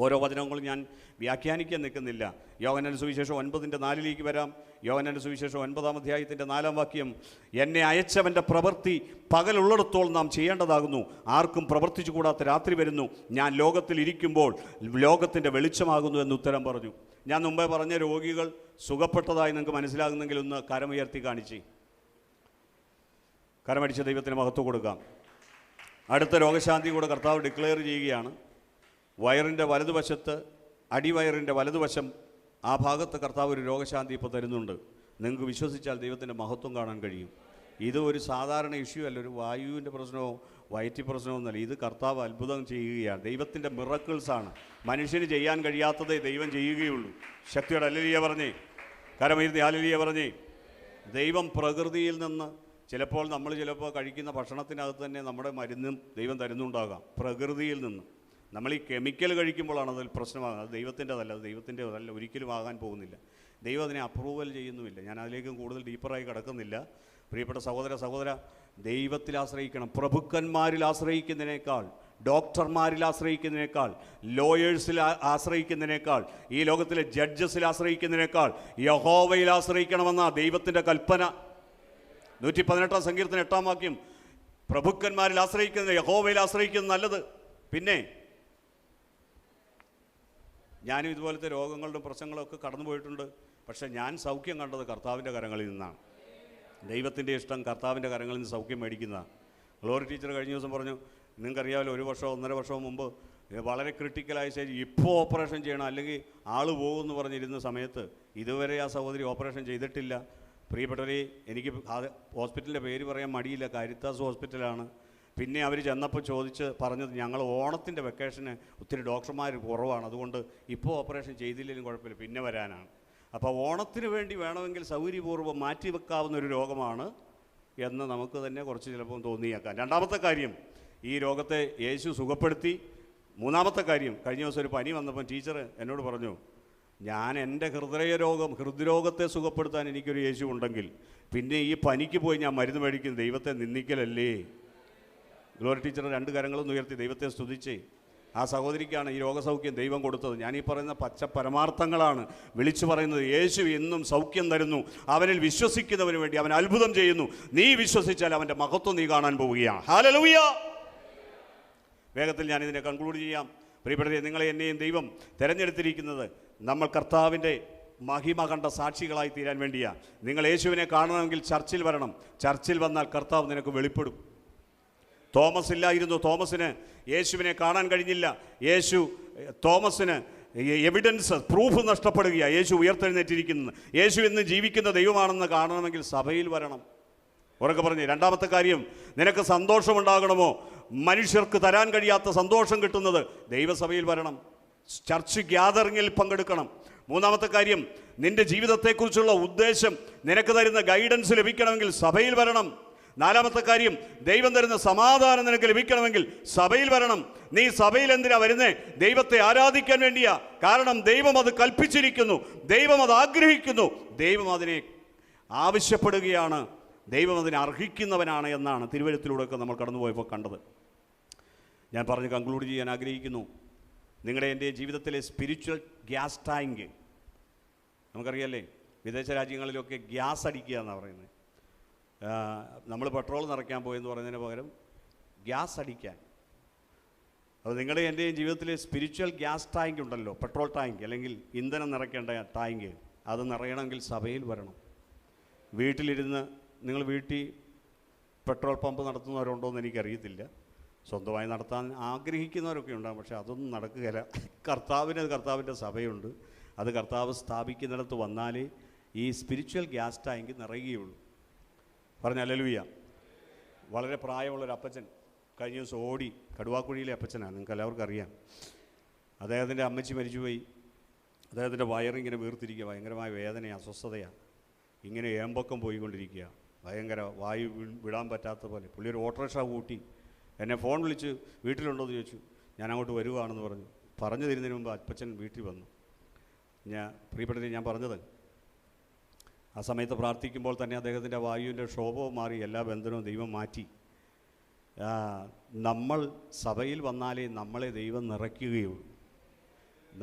ഓരോ വചനങ്ങളും ഞാൻ വ്യാഖ്യാനിക്കാൻ നിൽക്കുന്നില്ല. യോഹന്നാൻ സുവിശേഷം 9:4 വരാം. യോഹന്നാൻ സുവിശേഷം 9-ാം വാക്യം, എന്നെ അയച്ചവൻ്റെ പ്രവൃത്തി പകലുള്ളിടത്തോളം നാം ചെയ്യേണ്ടതാകുന്നു. ആർക്കും പ്രവർത്തിച്ചു കൂടാത്ത രാത്രി വരുന്നു. ഞാൻ ലോകത്തിൽ ഇരിക്കുമ്പോൾ ലോകത്തിൻ്റെ വെളിച്ചമാകുന്നു എന്ന് ഉത്തരം പറഞ്ഞു. ഞാൻ മുമ്പേ പറഞ്ഞ രോഗികൾ സുഖപ്പെട്ടതായി നിങ്ങൾക്ക് മനസ്സിലാകുന്നെങ്കിൽ ഒന്ന് കരമുയർത്തി കാണിച്ച് കരമടിച്ച ദൈവത്തിന് മഹത്വം കൊടുക്കാം. അടുത്ത രോഗശാന്തി കൂടെ കർത്താവ് ഡിക്ലെയർ ചെയ്യുകയാണ്. വയറിൻ്റെ വലതുവശത്ത്, അടിവയറിൻ്റെ വലതുവശം, ആ ഭാഗത്ത് കർത്താവ് ഒരു രോഗശാന്തി ഇപ്പോൾ തരുന്നുണ്ട്. നിങ്ങൾക്ക് വിശ്വസിച്ചാൽ ദൈവത്തിൻ്റെ മഹത്വം കാണാൻ കഴിയും. ഇത് ഒരു സാധാരണ ഇഷ്യൂ അല്ല, ഒരു വായുവിൻ്റെ പ്രശ്നമോ വയറ്റി പ്രശ്നമോ എന്നല്ല. ഇത് കർത്താവ് അത്ഭുതം ചെയ്യുകയാണ്. ദൈവത്തിൻ്റെ മിറക്കിൾസാണ്. മനുഷ്യന് ചെയ്യാൻ കഴിയാത്തതേ ദൈവം ചെയ്യുകയുള്ളൂ. ശക്തിയോടെ ഹല്ലേലൂയ പറഞ്ഞേ, കരമുയർത്തി ഹല്ലേലൂയ പറഞ്ഞേ. ദൈവം പ്രകൃതിയിൽ നിന്ന് ചിലപ്പോൾ കഴിക്കുന്ന ഭക്ഷണത്തിനകത്ത് തന്നെ നമ്മുടെ മരുന്നും ദൈവം തരുന്നുണ്ടാകാം. പ്രകൃതിയിൽ നിന്ന് നമ്മൾ ഈ കെമിക്കൽ കഴിക്കുമ്പോഴാണ് അതിൽ പ്രശ്നമാകുന്നത്. അത് ദൈവത്തിൻ്റെതല്ല, അത് ദൈവത്തിൻ്റെതല്ല, ഒരിക്കലും ആകാൻ പോകുന്നില്ല. ദൈവം അതിനെ അപ്രൂവൽ ചെയ്യുന്നുമില്ല. ഞാൻ അതിലേക്കും കൂടുതൽ ഡീപ്പറായി കിടക്കുന്നില്ല. പ്രിയപ്പെട്ട സഹോദര, ദൈവത്തിൽ ആശ്രയിക്കണം. പ്രഭുക്കന്മാരിൽ ആശ്രയിക്കുന്നതിനേക്കാൾ, ഡോക്ടർമാരിൽ ആശ്രയിക്കുന്നതിനേക്കാൾ, ലോയേഴ്സിൽ ആശ്രയിക്കുന്നതിനേക്കാൾ, ഈ ലോകത്തിലെ ജഡ്ജസിൽ ആശ്രയിക്കുന്നതിനേക്കാൾ യഹോവയിൽ ആശ്രയിക്കണമെന്ന ദൈവത്തിൻ്റെ കൽപ്പന. 118-ാം സങ്കീർത്തനം 8-ാം വാക്യം, പ്രഭുക്കന്മാരിൽ ആശ്രയിക്കുന്നത്, യഹോവയിൽ ആശ്രയിക്കുന്നത് നല്ലത്. പിന്നെ ഞാനും ഇതുപോലത്തെ രോഗങ്ങളുടെ പ്രശ്നങ്ങളൊക്കെ കടന്നു പോയിട്ടുണ്ട്. പക്ഷേ ഞാൻ സൗഖ്യം കണ്ടത് കർത്താവിൻ്റെ കരങ്ങളിൽ നിന്നാണ്. ദൈവത്തിൻ്റെ ഇഷ്ടം കർത്താവിൻ്റെ കരങ്ങളിൽ നിന്ന് സൗഖ്യം മേടിക്കുന്നതാണ്. ഗ്ലോറി ടീച്ചർ കഴിഞ്ഞ ദിവസം പറഞ്ഞു, നിങ്ങൾക്കറിയാമല്ലോ, 1 വർഷമോ 1.5 വർഷമോ മുമ്പ് വളരെ ക്രിട്ടിക്കലായ സ്റ്റേജ്, ഇപ്പോൾ ഓപ്പറേഷൻ ചെയ്യണം അല്ലെങ്കിൽ ആൾ പോകുമെന്ന് പറഞ്ഞിരുന്ന സമയത്ത് ഇതുവരെ ആ സഹോദരി ഓപ്പറേഷൻ ചെയ്തിട്ടില്ല. പ്രിയപ്പെട്ടവരെ, എനിക്ക് ഹോസ്പിറ്റലിൻ്റെ പേര് പറയാൻ മടിയില്ല, കാരിത്താസ് ഹോസ്പിറ്റലാണ്. പിന്നെ അവർ ചെന്നപ്പോൾ പറഞ്ഞത്, ഞങ്ങൾ ഓണത്തിൻ്റെ വെക്കേഷന് ഒത്തിരി ഡോക്ടർമാർ കുറവാണ്, അതുകൊണ്ട് ഇപ്പോൾ ഓപ്പറേഷൻ ചെയ്തില്ലെങ്കിലും കുഴപ്പമില്ല, പിന്നെ വരാനാണ്. അപ്പോൾ ഓണത്തിന് വേണ്ടി വേണമെങ്കിൽ സൗകര്യപൂർവ്വം മാറ്റിവെക്കാവുന്ന ഒരു രോഗമാണ് എന്ന് നമുക്ക് തന്നെ കുറച്ച് ചിലപ്പോൾ തോന്നിയേക്കാം. രണ്ടാമത്തെ കാര്യം, ഈ രോഗത്തെ യേശു സുഖപ്പെടുത്തി. മൂന്നാമത്തെ കാര്യം, കഴിഞ്ഞ ദിവസം ഒരു പനി വന്നപ്പോൾ ടീച്ചർ എന്നോട് പറഞ്ഞു, ഞാൻ എൻ്റെ ഹൃദ്രോഗത്തെ സുഖപ്പെടുത്താൻ എനിക്കൊരു യേശു ഉണ്ടെങ്കിൽ പിന്നെ ഈ പനിക്ക് പോയി ഞാൻ മരുന്ന് മേടിക്കും, ദൈവത്തെ നിന്ദിക്കലല്ലേ. ഗ്ലോറി ടീച്ചർ 2 കരങ്ങളൊന്നും ഉയർത്തി ദൈവത്തെ സ്തുതിച്ച്. ആ സഹോദരിക്കാണ് ഈ രോഗസൗഖ്യം ദൈവം കൊടുത്തത്. ഞാനീ പറയുന്ന പച്ച പരമാർത്ഥങ്ങളാണ് വിളിച്ചു പറയുന്നത്. യേശു എന്നും സൗഖ്യം തരുന്നു. അവനിൽ വിശ്വസിക്കുന്നവന് വേണ്ടി അവൻ അത്ഭുതം ചെയ്യുന്നു. നീ വിശ്വസിച്ചാൽ അവൻ്റെ മഹത്വം നീ കാണാൻ പോവുകയാണ്. ഹല്ലേലൂയ. വേഗത്തിൽ ഞാനിതിനെ കൺക്ലൂഡ് ചെയ്യാം. പ്രിയപ്പെട്ടവരെ, നിങ്ങളെ എന്നെയും ദൈവം തിരഞ്ഞെടുത്തിരിക്കുന്നത് നമ്മൾ കർത്താവിൻ്റെ മഹിമ കണ്ട സാക്ഷികളായി തീരാൻ വേണ്ടിയാണ്. നിങ്ങൾ യേശുവിനെ കാണണമെങ്കിൽ ചർച്ചിൽ വരണം. ചർച്ചിൽ വന്നാൽ കർത്താവ് നിനക്ക് വെളിപ്പെടും. തോമസ് ഇല്ലായിരുന്നു, തോമസിന് യേശുവിനെ കാണാൻ കഴിഞ്ഞില്ല. തോമസിന് എവിഡൻസ്, പ്രൂഫ് നഷ്ടപ്പെടുകയാണ്. യേശു ഉയർത്തെഴുന്നേറ്റിരിക്കുന്നത്, യേശു ഇന്ന് ജീവിക്കുന്ന ദൈവമാണെന്ന് കാണണമെങ്കിൽ സഭയിൽ വരണം. ഉറക്കെ പറഞ്ഞേ. രണ്ടാമത്തെ കാര്യം, നിനക്ക് സന്തോഷമുണ്ടാകണമോ? മനുഷ്യർക്ക് തരാൻ കഴിയാത്ത സന്തോഷം കിട്ടുന്നത് ദൈവസഭയിൽ വരണം, ചർച്ച് ഗ്യാതറിങ്ങിൽ പങ്കെടുക്കണം. മൂന്നാമത്തെ കാര്യം, നിന്റെ ജീവിതത്തെക്കുറിച്ചുള്ള ഉദ്ദേശം, നിനക്ക് തരുന്ന ഗൈഡൻസ് ലഭിക്കണമെങ്കിൽ സഭയിൽ വരണം. നാലാമത്തെ കാര്യം, ദൈവം തരുന്ന സമാധാനം നിനക്ക് ലഭിക്കണമെങ്കിൽ സഭയിൽ വരണം. നീ സഭയിൽ എന്തിനാ വരുന്നേ? ദൈവത്തെ ആരാധിക്കാൻ വേണ്ടിയാ. കാരണം ദൈവം അത് കൽപ്പിച്ചിരിക്കുന്നു, ദൈവം അത് ആഗ്രഹിക്കുന്നു, ദൈവം അതിനെ ആവശ്യപ്പെടുകയാണ്, ദൈവം അതിനെ അർഹിക്കുന്നവനാണ് എന്നാണ് തിരുവഴുത്തിലൂടെയൊക്കെ നമ്മൾ കടന്നുപോയപ്പോൾ കണ്ടത്. ഞാൻ പറഞ്ഞ് കൺക്ലൂഡ് ചെയ്യാൻ ആഗ്രഹിക്കുന്നു. നിങ്ങളുടെ എൻ്റെ ജീവിതത്തിലെ സ്പിരിച്വൽ ഗ്യാസ് ടാങ്ക്, നമുക്കറിയാമല്ലേ, വിദേശ രാജ്യങ്ങളിലൊക്കെ ഗ്യാസ് അടിക്കുക എന്നാണ് പറയുന്നത്. നമ്മൾ പെട്രോൾ നിറയ്ക്കാൻ പോയെന്ന് പറയുന്നതിന് പകരം ഗ്യാസ് അടിക്കാൻ. അപ്പോൾ നിങ്ങളുടെ എൻ്റെയും ജീവിതത്തിലെ സ്പിരിച്വൽ ഗ്യാസ് ടാങ്ക് ഉണ്ടല്ലോ, പെട്രോൾ ടാങ്ക് അല്ലെങ്കിൽ ഇന്ധനം നിറയ്ക്കേണ്ട ടാങ്ക്, അത് നിറയണമെങ്കിൽ സഭയിൽ വരണം. വീട്ടിലിരുന്ന്, നിങ്ങൾ വീട്ടിൽ പെട്രോൾ പമ്പ് നടത്തുന്നവരുണ്ടോ എന്ന് എനിക്കറിയത്തില്ല, സ്വന്തമായി നടത്താൻ ആഗ്രഹിക്കുന്നവരൊക്കെ ഉണ്ടാകും, പക്ഷേ അതൊന്നും നടക്കുകയില്ല. കർത്താവിൻ്റെ സഭയുണ്ട്, അത് കർത്താവ് സ്ഥാപിക്കുന്നിടത്ത് വന്നാലേ ഈ സ്പിരിച്വൽ ഗ്യാസ് ടാങ്ക് നിറയുകയുള്ളൂ. പറഞ്ഞ ഹല്ലേലൂയ. വളരെ പ്രായമുള്ളൊരു അപ്പച്ചൻ കഴിഞ്ഞ ദിവസം ഓടി, കടുവാക്കുഴിയിലെ അപ്പച്ചനാണ്, നിങ്ങൾക്ക് എല്ലാവർക്കും അറിയാം. അദ്ദേഹത്തിൻ്റെ അമ്മച്ചി മരിച്ചുപോയി. അദ്ദേഹത്തിൻ്റെ വയറിങ്ങനെ വീർത്തിരിക്കുക, ഭയങ്കരമായ വേദനയാണ്, അസ്വസ്ഥതയാണ്, ഇങ്ങനെ ഏമ്പക്കം പോയിക്കൊണ്ടിരിക്കുക, ഭയങ്കര വായു വിടാൻ പറ്റാത്ത പോലെ. പുള്ളി ഒരു ഓട്ടോറിക്ഷ കൂട്ടി എന്നെ ഫോൺ വിളിച്ച് വീട്ടിലുണ്ടോ എന്ന് ചോദിച്ചു. ഞാൻ അങ്ങോട്ട് വരുവാണെന്ന് പറഞ്ഞു തരുന്നതിന് മുമ്പ് അപ്പച്ചൻ വീട്ടിൽ വന്നു. പ്രിയപ്പെട്ടവരെ, ഞാൻ പറഞ്ഞത്, ആ സമയത്ത് പ്രാർത്ഥിക്കുമ്പോൾ തന്നെ അദ്ദേഹത്തിൻ്റെ വായുവിൻ്റെ ക്ഷോഭവും മാറി, എല്ലാ ബന്ധനവും ദൈവം മാറ്റി. നമ്മൾ സഭയിൽ വന്നാലേ നമ്മളെ ദൈവം നിറയ്ക്കുകയുള്ളൂ.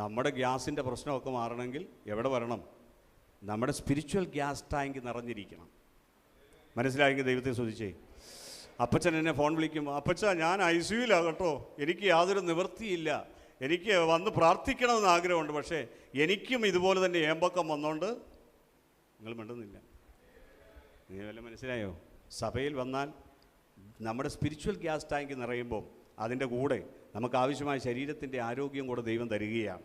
നമ്മുടെ ഗ്യാസിൻ്റെ പ്രശ്നമൊക്കെ മാറണമെങ്കിൽ എവിടെ വരണം? നമ്മുടെ സ്പിരിച്വൽ ഗ്യാസ് ടാങ്ക് നിറഞ്ഞിരിക്കണം. മനസ്സിലായെങ്കിൽ ദൈവത്തെ സ്തുതിച്ചേ. അപ്പച്ചൻ എന്നെ ഫോൺ വിളിക്കുമ്പോൾ, അപ്പച്ച ഞാൻ ICUവിലാണ് കേട്ടോ, എനിക്ക് യാതൊരു നിവൃത്തിയില്ല, എനിക്ക് വന്ന് പ്രാർത്ഥിക്കണമെന്ന് ആഗ്രഹമുണ്ട്, പക്ഷേ എനിക്കും ഇതുപോലെ തന്നെ ഏമ്പക്കം വന്നുകൊണ്ട്. നിങ്ങൾ മിണ്ടുന്നില്ല. നിങ്ങൾ വല്ല മനസ്സിലായോ? സഭയിൽ വന്നാൽ നമ്മുടെ സ്പിരിച്വൽ ഗ്യാസ് ടാങ്ക് നിറയുമ്പോൾ അതിൻ്റെ കൂടെ നമുക്ക് ആവശ്യമായ ശരീരത്തിൻ്റെ ആരോഗ്യം കൂടെ ദൈവം തരികയാണ്.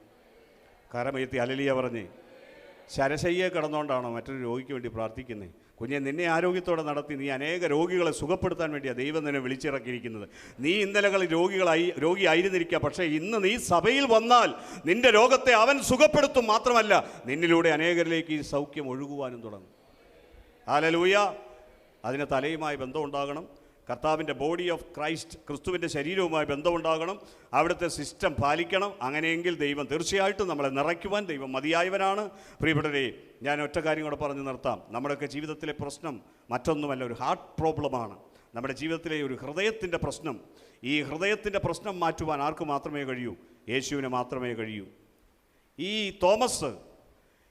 കരമയത്തി ഹല്ലേലൂയ പറഞ്ഞേ. ശരശയ്യെ കിടന്നുകൊണ്ടാണോ മറ്റൊരു രോഗിക്ക് വേണ്ടി പ്രാർത്ഥിക്കുന്നത്? കുഞ്ഞെ, നിന്നെ ആരോഗ്യത്തോടെ നടത്തി നീ അനേക രോഗികളെ സുഖപ്പെടുത്താൻ വേണ്ടിയാണ് ദൈവം നിന്നെ വിളിച്ചിറക്കിയിരിക്കുന്നത്. നീ ഇന്നലകളിൽ രോഗിയായിരുന്നിരിക്കുക, പക്ഷേ ഇന്ന് നീ സഭയിൽ വന്നാൽ നിന്റെ രോഗത്തെ അവൻ സുഖപ്പെടുത്തും. മാത്രമല്ല, നിന്നിലൂടെ അനേകരിലേക്ക് ഈ സൗഖ്യം ഒഴുകുവാനും തുടങ്ങും. ഹല്ലേലൂയ. അതിന് തലയുമായി ബന്ധമുണ്ടാകണം. കർത്താവിൻ്റെ ബോഡി ഓഫ് ക്രൈസ്റ്റ്, ക്രിസ്തുവിൻ്റെ ശരീരവുമായി ബന്ധമുണ്ടാകണം. അവിടുത്തെ സിസ്റ്റം പാലിക്കണം. അങ്ങനെയെങ്കിൽ ദൈവം തീർച്ചയായിട്ടും നമ്മളെ നിറയ്ക്കുവാൻ ദൈവം മതിയായവനാണ്. പ്രിയപ്പെട്ടവരെ, ഞാൻ ഒറ്റ കാര്യം കൂടെ പറഞ്ഞു നിർത്താം. നമ്മുടെയൊക്കെ ജീവിതത്തിലെ പ്രശ്നം മറ്റൊന്നുമല്ല, ഒരു ഹാർട്ട് പ്രോബ്ലമാണ്. നമ്മുടെ ജീവിതത്തിലെ ഒരു ഹൃദയത്തിൻ്റെ പ്രശ്നം. ഈ ഹൃദയത്തിൻ്റെ പ്രശ്നം മാറ്റുവാൻ ആർക്ക് മാത്രമേ കഴിയൂ? യേശുവിന് മാത്രമേ കഴിയൂ. ഈ തോമസ്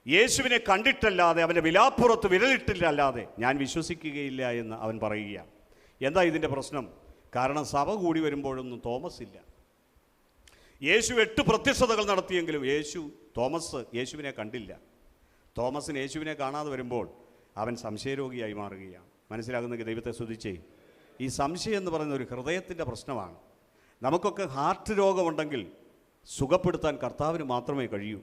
യേശുവിനെ കണ്ടിട്ടല്ലാതെ, അവൻ്റെ വിലാപ്പുറത്ത് വിരലിട്ടില്ലല്ലാതെ ഞാൻ വിശ്വസിക്കുകയില്ല എന്ന് അവൻ പറയുകയാണ്. എന്താ ഇതിൻ്റെ പ്രശ്നം? കാരണം സഭ കൂടി വരുമ്പോഴൊന്നും തോമസ് ഇല്ല. യേശു 8 പ്രത്യക്ഷതകൾ നടത്തിയെങ്കിലും തോമസ് യേശുവിനെ കണ്ടില്ല. തോമസിന് യേശുവിനെ കാണാതെ വരുമ്പോൾ അവൻ സംശയരോഗിയായി മാറുകയാണ്. മനസ്സിലാകുന്നെങ്കിൽ ദൈവത്തെ സ്തുതിച്ചേ. ഈ സംശയം എന്ന് പറയുന്ന ഒരു ഹൃദയത്തിൻ്റെ പ്രശ്നമാണ്. നമുക്കൊക്കെ ഹാർട്ട് രോഗമുണ്ടെങ്കിൽ സുഖപ്പെടുത്താൻ കർത്താവിന് മാത്രമേ കഴിയൂ.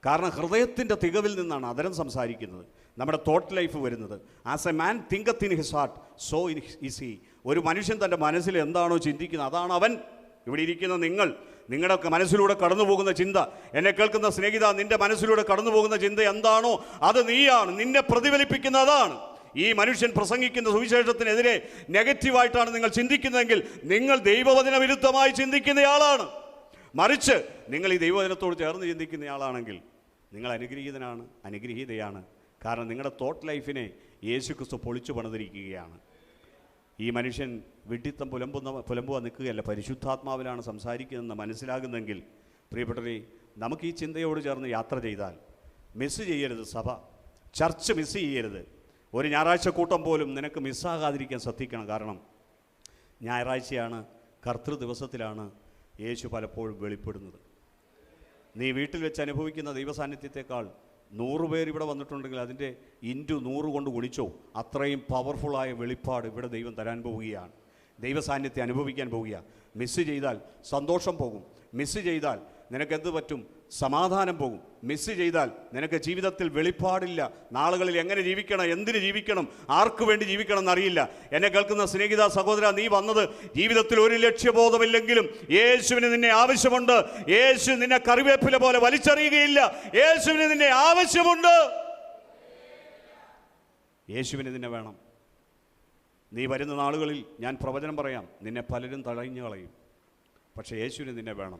കാരണം ഹൃദയത്തിൻ്റെ തികവിൽ നിന്നാണ് അതരം സംസാരിക്കുന്നത്, നമ്മുടെ തോട്ട് ലൈഫ് വരുന്നത്. As a man തിങ്കത്ത് in his heart, so is he. ഒരു മനുഷ്യൻ തൻ്റെ മനസ്സിൽ എന്താണോ ചിന്തിക്കുന്നത് അതാണ് അവൻ. ഇവിടെ ഇരിക്കുന്ന നിങ്ങളുടെ മനസ്സിലൂടെ കടന്നു പോകുന്ന ചിന്ത, എന്നെ കേൾക്കുന്ന സ്നേഹിത, നിൻ്റെ മനസ്സിലൂടെ കടന്നു പോകുന്ന ചിന്ത എന്താണോ അത് നീയാണ്, നിന്നെ പ്രതിഫലിപ്പിക്കുന്ന അതാണ്. ഈ മനുഷ്യൻ പ്രസംഗിക്കുന്ന സുവിശേഷത്തിനെതിരെ നെഗറ്റീവായിട്ടാണ് നിങ്ങൾ ചിന്തിക്കുന്നതെങ്കിൽ നിങ്ങൾ ദൈവവചന വിരുദ്ധമായി ചിന്തിക്കുന്നയാളാണ്. മറിച്ച് നിങ്ങൾ ഈ ദൈവവചനത്തോട് ചേർന്ന് ചിന്തിക്കുന്നയാളാണെങ്കിൽ നിങ്ങൾ അനുഗ്രഹീതയാണ്. കാരണം നിങ്ങളുടെ തോട്ട് ലൈഫിനെ യേശുക്രിസ്തു പൊളിച്ചു പണിതിരിക്കുകയാണ്. ഈ മനുഷ്യൻ വിഡ്ഢിത്തം പുലമ്പുവാൻ നിൽക്കുകയല്ല, പരിശുദ്ധാത്മാവിലാണ് സംസാരിക്കുന്നതെന്ന് മനസ്സിലാകുന്നെങ്കിൽ പ്രിയപ്പെട്ടവരെ, നമുക്ക് ഈ ചിന്തയോട് ചേർന്ന് യാത്ര ചെയ്താൽ മിസ് ചെയ്യരുത്. ചർച്ച് മിസ് ചെയ്യരുത്. ഒരു ഞായറാഴ്ച കൂട്ടം പോലും നിനക്ക് മിസ്സാകാതിരിക്കാൻ ശ്രദ്ധിക്കണം. കാരണം ഞായറാഴ്ചയാണ്, കർത്തൃ ദിവസത്തിലാണ് യേശു പലപ്പോഴും വെളിപ്പെടുന്നത്. നീ വീട്ടിൽ വെച്ച് അനുഭവിക്കുന്ന ദൈവസാന്നിധ്യത്തെക്കാൾ 100 പേർ ഇവിടെ വന്നിട്ടുണ്ടെങ്കിൽ അതിൻ്റെ ഇൻറ്റു 100 കൊണ്ട് ഗുണിച്ചോ, അത്രയും പവർഫുള്ളായ വെളിപ്പാട് ഇവിടെ ദൈവം തരാൻ പോവുകയാണ്. ദൈവസാന്നിധ്യം അനുഭവിക്കാൻ പോവുകയാണ്. മിസ് ചെയ്താൽ സന്തോഷം പോകും. മിസ് ചെയ്താൽ നിനക്കെന്ത് പറ്റും? സമാധാനം പോകും. മിസ് ചെയ്താൽ നിനക്ക് ജീവിതത്തിൽ വെളിപ്പാടില്ല. നാളുകളിൽ എങ്ങനെ ജീവിക്കണം, എന്തിന് ജീവിക്കണം, ആർക്കു വേണ്ടി ജീവിക്കണം എന്നറിയില്ല. എന്നെ കേൾക്കുന്ന സ്നേഹിത സഹോദര, നീ വന്നത് ജീവിതത്തിൽ ഒരു ലക്ഷ്യബോധമില്ലെങ്കിലും യേശുവിന് നിന്നെ ആവശ്യമുണ്ട്. യേശു നിന്നെ കറിവേപ്പില പോലെ വലിച്ചെറിയുകയില്ല. യേശുവിന് നിന്നെ ആവശ്യമുണ്ട്. യേശുവിന് നിന്നെ വേണം. നീ വരുന്ന നാളുകളിൽ ഞാൻ പ്രവചനം പറയാം, നിന്നെ പലരും തഴഞ്ഞു കളയും. പക്ഷേ യേശുവിന് നിന്നെ വേണം.